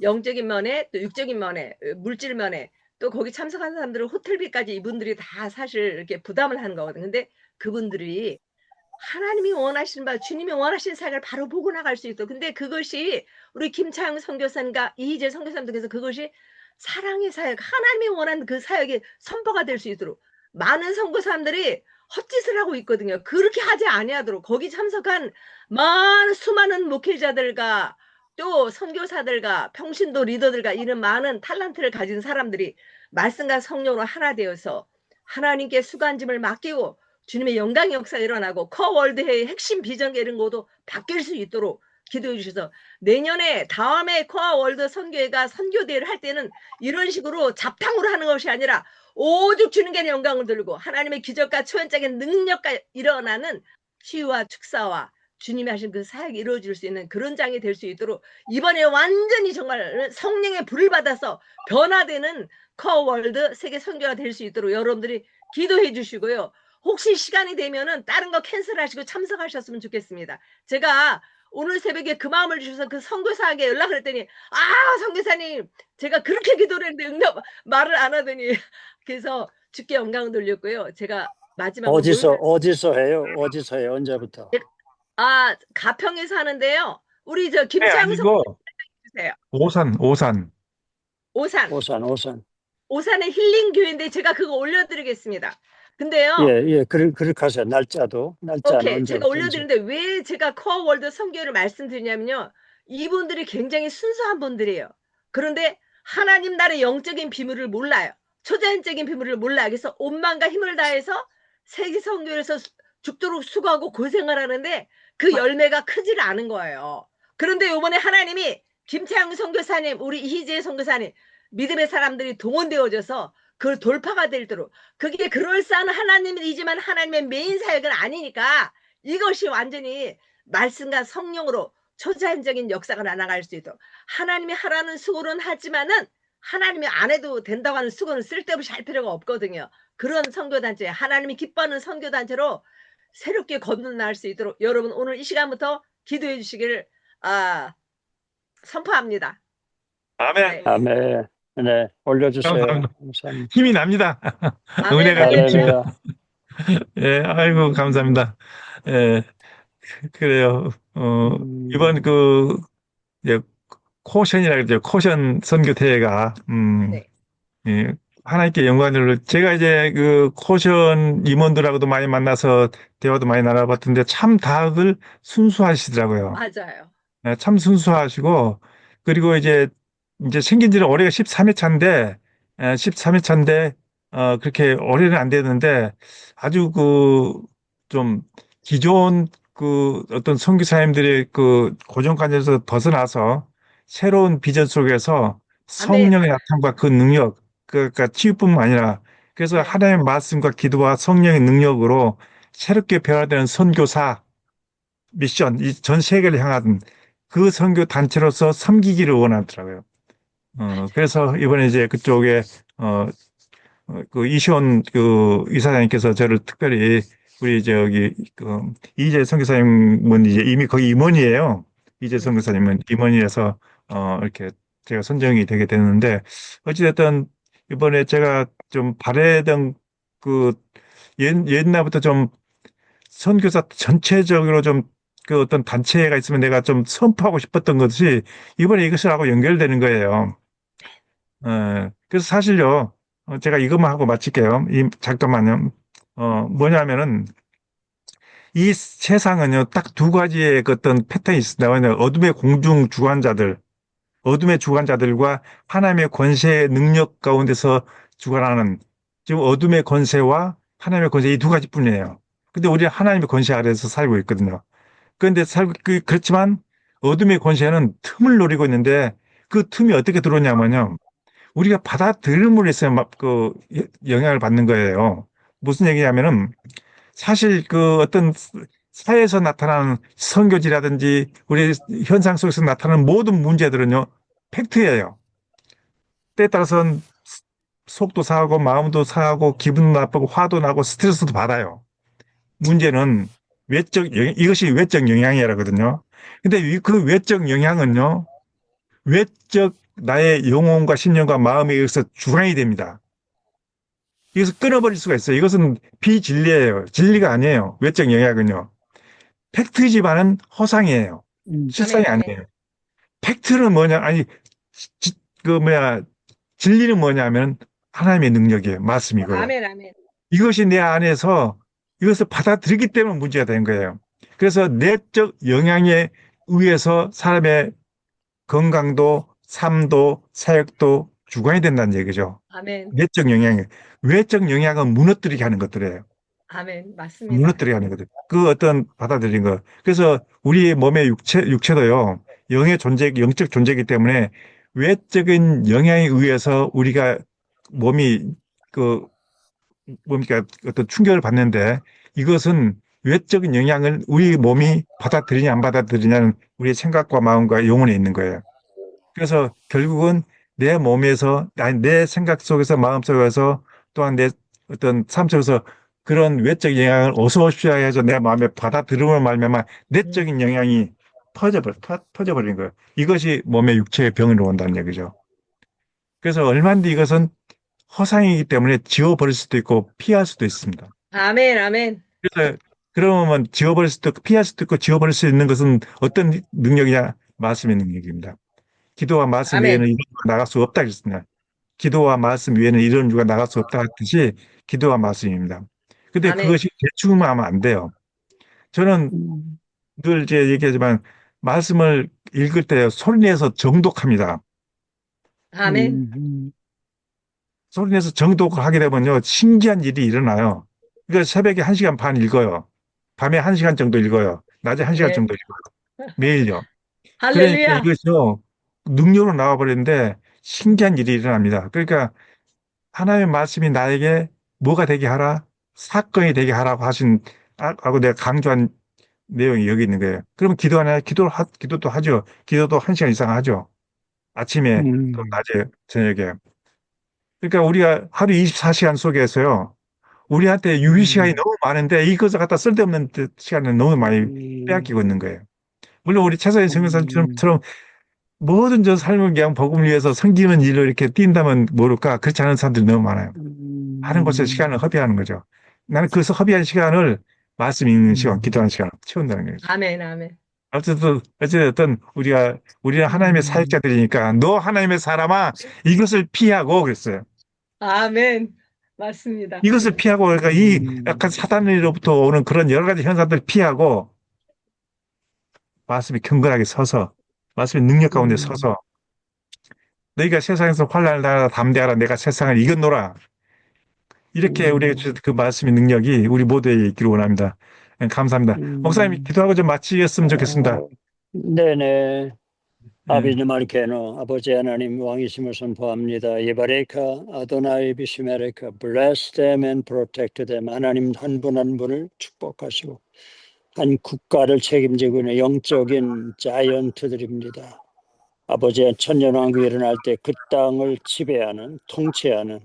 영적인 면에 또 육적인 면에 물질 면에 또 거기 참석하는 사람들은 호텔비까지 이분들이 다 사실 이렇게 부담을 하는 거거든요. 근데 그분들이 하나님이 원하시는 바 주님이 원하시는 사역을 바로 보고 나갈 수 있도록 근데 그것이 우리 김차영 선교사님과 이희재 선교사님께서 그것이 사랑의 사역 하나님이 원하는 그 사역이 선포가 될 수 있도록 많은 선교사님들이 헛짓을 하고 있거든요. 그렇게 하지 아니하도록 거기 참석한 많은 수많은 목회자들과 또 선교사들과 평신도 리더들과 이런 많은 탤런트를 가진 사람들이 말씀과 성령으로 하나 되어서 하나님께 수간짐을 맡기고 주님의 영광의 역사가 일어나고 코어월드의 핵심 비전과 이런 것도 바뀔 수 있도록 기도해 주셔서 내년에 다음에 코어월드 선교회가 선교대회를 할 때는 이런 식으로 잡탕으로 하는 것이 아니라 오직 주님께 영광을 돌리고 하나님의 기적과 초연적인 능력과 일어나는 치유와 축사와 주님이 하신 그 사역이 이루어질 수 있는 그런 장이 될 수 있도록 이번에 완전히 정말 성령의 불을 받아서 변화되는 코어월드 세계 선교가 될 수 있도록 여러분들이 기도해 주시고요. 혹시 시간이 되면은 다른 거 캔슬하시고 참석하셨으면 좋겠습니다. 제가 오늘 새벽에 그 마음을 주셔서 그 선교사에게 연락을 했더니 선교사님 제가 그렇게 기도를 했는데 응답 말을 안 하더니 그래서 주께 영광을 돌렸고요. 제가 마지막으로 어디서 해요? 어디서 해요? 언제부터? 가평에서 하는데요. 우리 저 네, 김창 아니고 주세요. 오산. 오산의 힐링 교회인데 제가 그거 올려드리겠습니다. 근데요. 예, 그렇게 하세요. 날짜는 오케이. 제가 언제부터? 올려드리는데 왜 제가 코어월드 선교를 말씀드리냐면요. 이분들이 굉장히 순수한 분들이에요. 그런데 하나님 나라의 영적인 비밀을 몰라요. 초자연적인 비밀을 몰라요. 그래서 온 마음과 힘을 다해서 세계 선교에서 죽도록 수고하고 고생을 하는데 그 열매가 크지를 않은 거예요. 그런데 이번에 하나님이 김태양 선교사님, 우리 이희재 선교사님, 믿음의 사람들이 동원되어져서 그 돌파가 되도록 그게 그럴싸한 하나님이지만 하나님의 메인 사역은 아니니까 이것이 완전히 말씀과 성령으로 초자연적인 역사가 나아갈 수 있도록 하나님이 하라는 수고는 하지만은 하나님이 안 해도 된다고 하는 수고는 쓸데없이 할 필요가 없거든요. 그런 선교단체 하나님이 기뻐하는 선교단체로 새롭게 거듭날 수 있도록 여러분 오늘 이 시간부터 기도해 주시기를 선포합니다. 아멘. 네. 아멘. 네, 올려주세요. 감사합니다. 감사합니다. 힘이 납니다. 아멘. 은혜가 넘치고. 할렐루야. 예, 아이고, 감사합니다. 예, 그래요. 이번 이제 코션이라 그러죠. 코션 선교대회가, 네. 예, 하나님께 영광을, 제가 이제 그 코션 임원들하고도 많이 만나서 대화도 많이 나눠봤던데 참 다들 순수하시더라고요. 맞아요. 예, 참 순수하시고, 그리고 이제 생긴 지는 올해가 13회 차인데, 13회 차인데, 그렇게 올해는 안 되는데, 아주 좀, 기존 어떤 선교사님들의 고정관념에서 벗어나서, 새로운 비전 속에서 성령의 나타남과 그 능력, 그러니까 치유뿐만 아니라, 그래서 네. 하나님의 말씀과 기도와 성령의 능력으로 새롭게 변화되는 선교사 미션, 이 전 세계를 향한 그 선교 단체로서 섬기기를 원하더라고요. 그래서 이번에 이제 그쪽에, 이시온 이사장님께서 저를 특별히 우리 이재 선교사님은 이제 이미 거의 임원이에요. 이재 선교사님은 임원이라서, 이렇게 제가 선정이 되게 됐는데, 어찌됐든 이번에 제가 좀 바래던 옛날부터 좀 선교사 전체적으로 좀 그 어떤 단체가 있으면 내가 좀 선포하고 싶었던 것이 이번에 이것이라고 연결되는 거예요. 그래서 사실요, 제가 이것만 하고 마칠게요. 잠깐만요. 뭐냐면은, 이 세상은요, 딱 두 가지의 그 어떤 패턴이 있습니다. 어둠의 공중 주관자들, 어둠의 주관자들과 하나님의 권세의 능력 가운데서 주관하는, 지금 어둠의 권세와 하나님의 권세 이 두 가지뿐이에요. 근데 우리는 하나님의 권세 아래에서 살고 있거든요. 그런데 그렇지만 어둠의 권세는 틈을 노리고 있는데 그 틈이 어떻게 들어오냐면요. 우리가 받아들임으로 해서 그 영향을 받는 거예요. 무슨 얘기냐면은 사실 그 어떤 사회에서 나타나는 선교지라든지 우리 현상 속에서 나타나는 모든 문제들은요, 팩트예요. 때에 따라서는 속도 상하고 마음도 상하고 기분도 나쁘고 화도 나고 스트레스도 받아요. 문제는 이것이 외적 영향이라거든요. 근데 그 외적 영향은요, 외적 나의 영혼과 신념과 마음에 의해서 주관이 됩니다. 이것을 끊어버릴 수가 있어요. 이것은 비진리예요. 진리가 아니에요. 외적 영향은요. 팩트지만은 허상이에요. 실상이 아멘, 아멘. 아니에요. 팩트는 뭐냐? 아니, 지- 그 뭐야, 진리는 뭐냐면 하나님의 능력이에요. 말씀이고요. 아멘, 아멘. 이것이 내 안에서 이것을 받아들이기 때문에 문제가 되는 거예요. 그래서 내적 영향에 의해서 사람의 건강도, 삶도, 사역도 주관이 된다는 얘기죠. 아멘, 내적 영향이. 외적 영향은 무너뜨리게 하는 것들이에요. 아멘. 맞습니다. 무너뜨리게 하는 것들. 그 어떤 받아들인 거. 그래서 우리 몸의 육체도요, 영적 존재이기 때문에 외적인 영향에 의해서 우리가 몸이 그 뭡니까 어떤 충격을 받는데 이것은 외적인 영향을 우리 몸이 받아들이냐 안 받아들이냐는 우리의 생각과 마음과 영혼에 있는 거예요. 그래서 결국은 내 몸에서 아니 내 생각 속에서 마음 속에서 또한 내 어떤 삶 속에서 그런 외적 영향을 어서 오십시오 해서 내 마음에 받아들임을 말미암아 내적인 영향이 퍼져버린 거예요. 이것이 몸의 육체의 병으로 온다는 얘기죠. 그래서 얼마든지 이것은 허상이기 때문에 지워버릴 수도 있고 피할 수도 있습니다. 아멘, 아멘. 그래서 그러면 지워버릴 수도 있고 피할 수도 있고 지워버릴 수 있는 것은 어떤 능력이냐? 말씀의 능력입니다. 기도와 말씀 아멘. 외에는 이런 주가 나갈 수 없다 그랬습니다. 기도와 말씀 외에는 이런 주가 나갈 수 없다 했듯이 기도와 말씀입니다. 근데 아멘. 그것이 대충만 하면 안 돼요. 저는 늘 이제 얘기하지만 말씀을 읽을 때 소리내서 정독합니다. 아멘. 소리내서 정독을 하게 되면요, 신기한 일이 일어나요. 그러니까 새벽에 1시간 반 읽어요. 밤에 1시간 정도 읽어요. 낮에 1시간 네. 정도 읽어요. 매일요. 그러니까 할렐루야. 이것이요, 능력으로 나와버리는데 신기한 일이 일어납니다. 그러니까 하나님의 말씀이 나에게 뭐가 되게 하라? 사건이 되게 하라고 하고 내가 강조한 내용이 여기 있는 거예요. 그러면 기도하나요? 기도도 하죠. 기도도 1시간 이상 하죠. 아침에, 또 낮에, 저녁에. 그러니까 우리가 하루 24시간 속에서요, 우리한테 유의 시간이 너무 많은데 이것을 갖다 쓸데없는 시간을 너무 많이 빼앗기고 있는 거예요. 물론 우리 최선의 성교사님처럼 모든 저 삶을 그냥 복음을 위해서 섬기는 일을 이렇게 뛴다면 모를까 그렇지 않은 사람들이 너무 많아요. 하는 것에 시간을 허비하는 거죠. 나는 그 허비한 시간을 말씀 읽는 시간, 기도하는 시간 채운다는 거예요. 아멘, 아멘. 어쨌든 우리는 하나님의 사역자들이니까 너 하나님의 사람아 이것을 피하고 그랬어요. 아멘. 맞습니다. 이것을 피하고 그러니까 이 약간 사단으로부터 오는 그런 여러 가지 현상들을 피하고 말씀이 경건하게 서서 말씀의 능력 가운데 서서 너희가 세상에서 환난을 당하라 담대하라 내가 세상을 이겼노라 이렇게 우리에게 주신 그 말씀의 능력이 우리 모두에게 있기를 원합니다. 감사합니다. 목사님 기도하고 좀 마치겠으면 좋겠습니다. 네네. 예. 아버지님 알케노 아버지 하나님 왕이심을 선포합니다. 예바레카 아도나이 비시메레카 bless them and protect them. 하나님 한 분 한 분을 축복하시고 한 국가를 책임지고 있는 영적인 자이언트들입니다. 아버지의 천년왕국이 일어날 때 그 땅을 지배하는 통치하는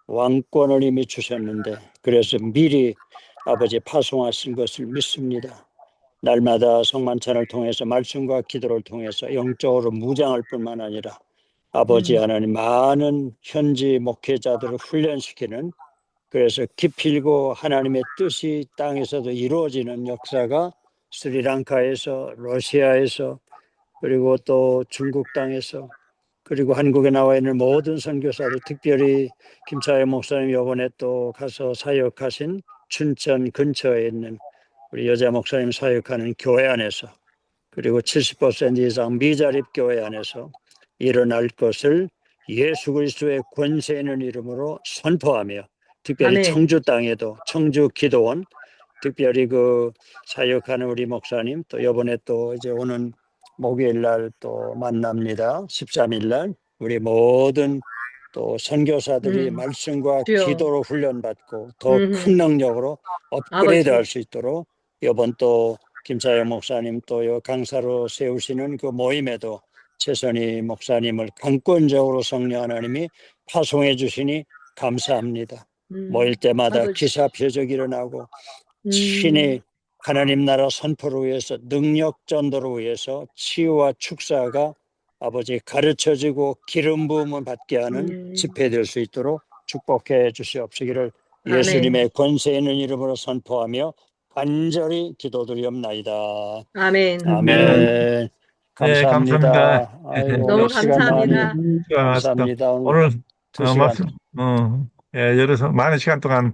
왕권을 이미 주셨는데 그래서 미리 아버지 파송하신 것을 믿습니다. 날마다 성만찬을 통해서 말씀과 기도를 통해서 영적으로 무장할 뿐만 아니라 아버지 하나님 많은 현지 목회자들을 훈련시키는 그래서 기필고 하나님의 뜻이 땅에서도 이루어지는 역사가 스리랑카에서, 러시아에서, 그리고 또 중국 땅에서, 그리고 한국에 나와 있는 모든 선교사들, 특별히 김차영 목사님 이번에 또 가서 사역하신 춘천 근처에 있는 우리 여자 목사님 사역하는 교회 안에서, 그리고 70% 이상 미자립 교회 안에서 일어날 것을 예수 그리스도의 권세 있는 이름으로 선포하며, 특별히 아멘. 청주 땅에도 청주 기도원, 특별히 그 사역하는 우리 목사님, 또 이번에 또 이제 오는 목요일 날 또 만납니다. 13일 날 우리 모든 또 선교사들이 말씀과 주여. 기도로 훈련받고 더 음. 큰 능력으로 업그레이드 아버지. 할 수 있도록 이번 또 김사영 목사님 또 요 강사로 세우시는 그 모임에도 최선희 목사님을 강권적으로 성령 하나님이 파송해 주시니 감사합니다. 모일 때마다 아버지. 기사 표적이 일어나고 음. 친히 하나님 나라 선포를 위해서, 능력 전도를 위해서 치유와 축사가 아버지 가르쳐지고 기름 부음을 받게 하는 집회 될 수 있도록 축복해 주시옵시기를 아멘. 예수님의 권세 있는 이름으로 선포하며 간절히 기도드리옵나이다. 아멘. 아멘. 네, 감사합니다. 감사합니다. 아이고, 너무 오늘 시간 많이 감사합니다. 감사합니다. 오늘 두 시간. 여러 많은 시간 동안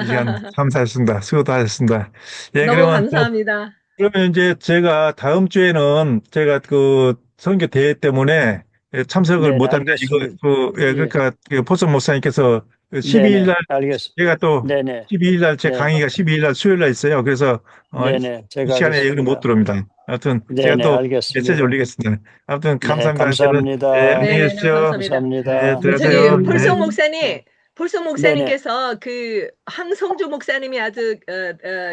이 시간 감사했습니다. 수고도 하셨습니다. 예, 너무 그러면 감사합니다. 그러면 이제 제가 다음 주에는 제가 그 선교 대회 때문에 참석을 네, 못합니다. 알겠습니다. 그러니까 그 포석 목사님께서 네네, 12일 날 알겠습니다. 제가 또 네네, 12일 날 제 네, 강의가 12일 날 수요일 날 있어요. 그래서 네네, 이 제가 시간에 여기는 하겠습니다. 못 들어옵니다. 아무튼 제가 네네, 또 알겠습니다. 메시지 올리겠습니다. 아무튼 네, 감사합니다. 감사합니다. 예, 안녕히 네네, 계십시오. 감사합니다. 감사합니다. 들어가세요. 저기 네. 폴송 목사님, 폴송 네네, 목사님께서 그 황성주 목사님이 아주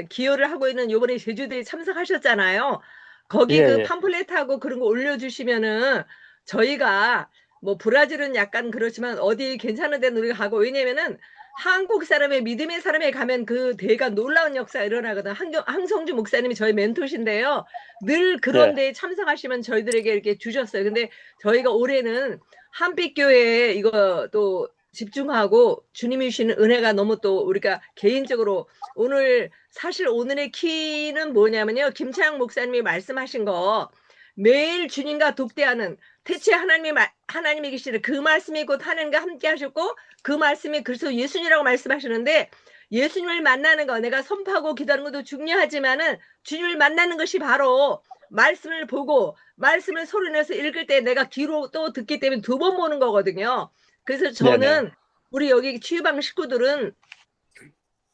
기여를 하고 있는 요번에 제주도에 참석하셨잖아요. 거기 예, 그 예. 팜플렛하고 그런 거 올려주시면은 저희가 뭐 브라질은 약간 그렇지만 어디 괜찮은 데는 우리가 가고, 왜냐면은 한국 사람의 믿음의 사람에 가면 그 대가 놀라운 역사가 일어나거든. 황성주 목사님이 저희 멘토신데요. 늘 그런 네, 데에 참석하시면 저희들에게 이렇게 주셨어요. 근데 저희가 올해는 한빛교회에 이거 또 집중하고 주님이 주시는 은혜가 너무 또 우리가 개인적으로 오늘 사실 오늘의 키는 뭐냐면요. 김창 목사님이 말씀하신 거 매일 주님과 독대하는 대체 하나님이 계시는 그 말씀이 곧 하나님과 함께 하셨고 그 말씀이 그리스도 예수님이라고 말씀하시는데 예수님을 만나는 거 내가 선포하고 기도하는 것도 중요하지만은 주님을 만나는 것이 바로 말씀을 보고 말씀을 소리내서 읽을 때 내가 귀로 또 듣기 때문에 두 번 보는 거거든요. 그래서 네네, 저는 우리 여기 치유방 식구들은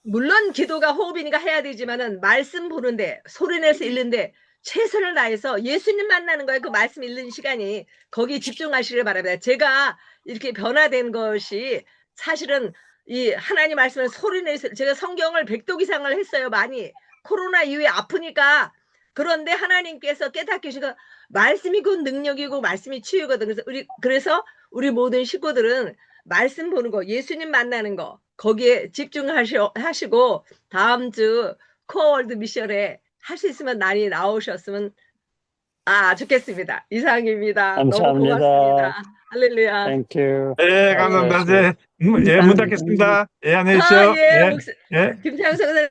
물론 기도가 호흡이니까 해야 되지만은 말씀 보는데 소리내서 읽는데 최선을 다해서 예수님 만나는 거에 그 말씀 읽는 시간이 거기 집중하시길 바랍니다. 제가 이렇게 변화된 것이 사실은 이 하나님 말씀을 소리내서 제가 성경을 100독 이상을 했어요. 많이 코로나 이후에 아프니까. 그런데 하나님께서 깨닫게 주시고 말씀이 곧 능력이고 말씀이 치유거든. 그래서 우리 모든 식구들은 말씀 보는 거, 예수님 만나는 거 거기에 집중하시고 다음 주 코어월드 미션에 할 수 있으면 많이 나오셨으면 좋겠습니다. 이상입니다. 너무 감사합니다. 고맙습니다. 할렐루야. 땡큐. 네, 감사합니다. 문 닫겠습니다. 예, 안녕히 계십시오. 예, 예. 김창석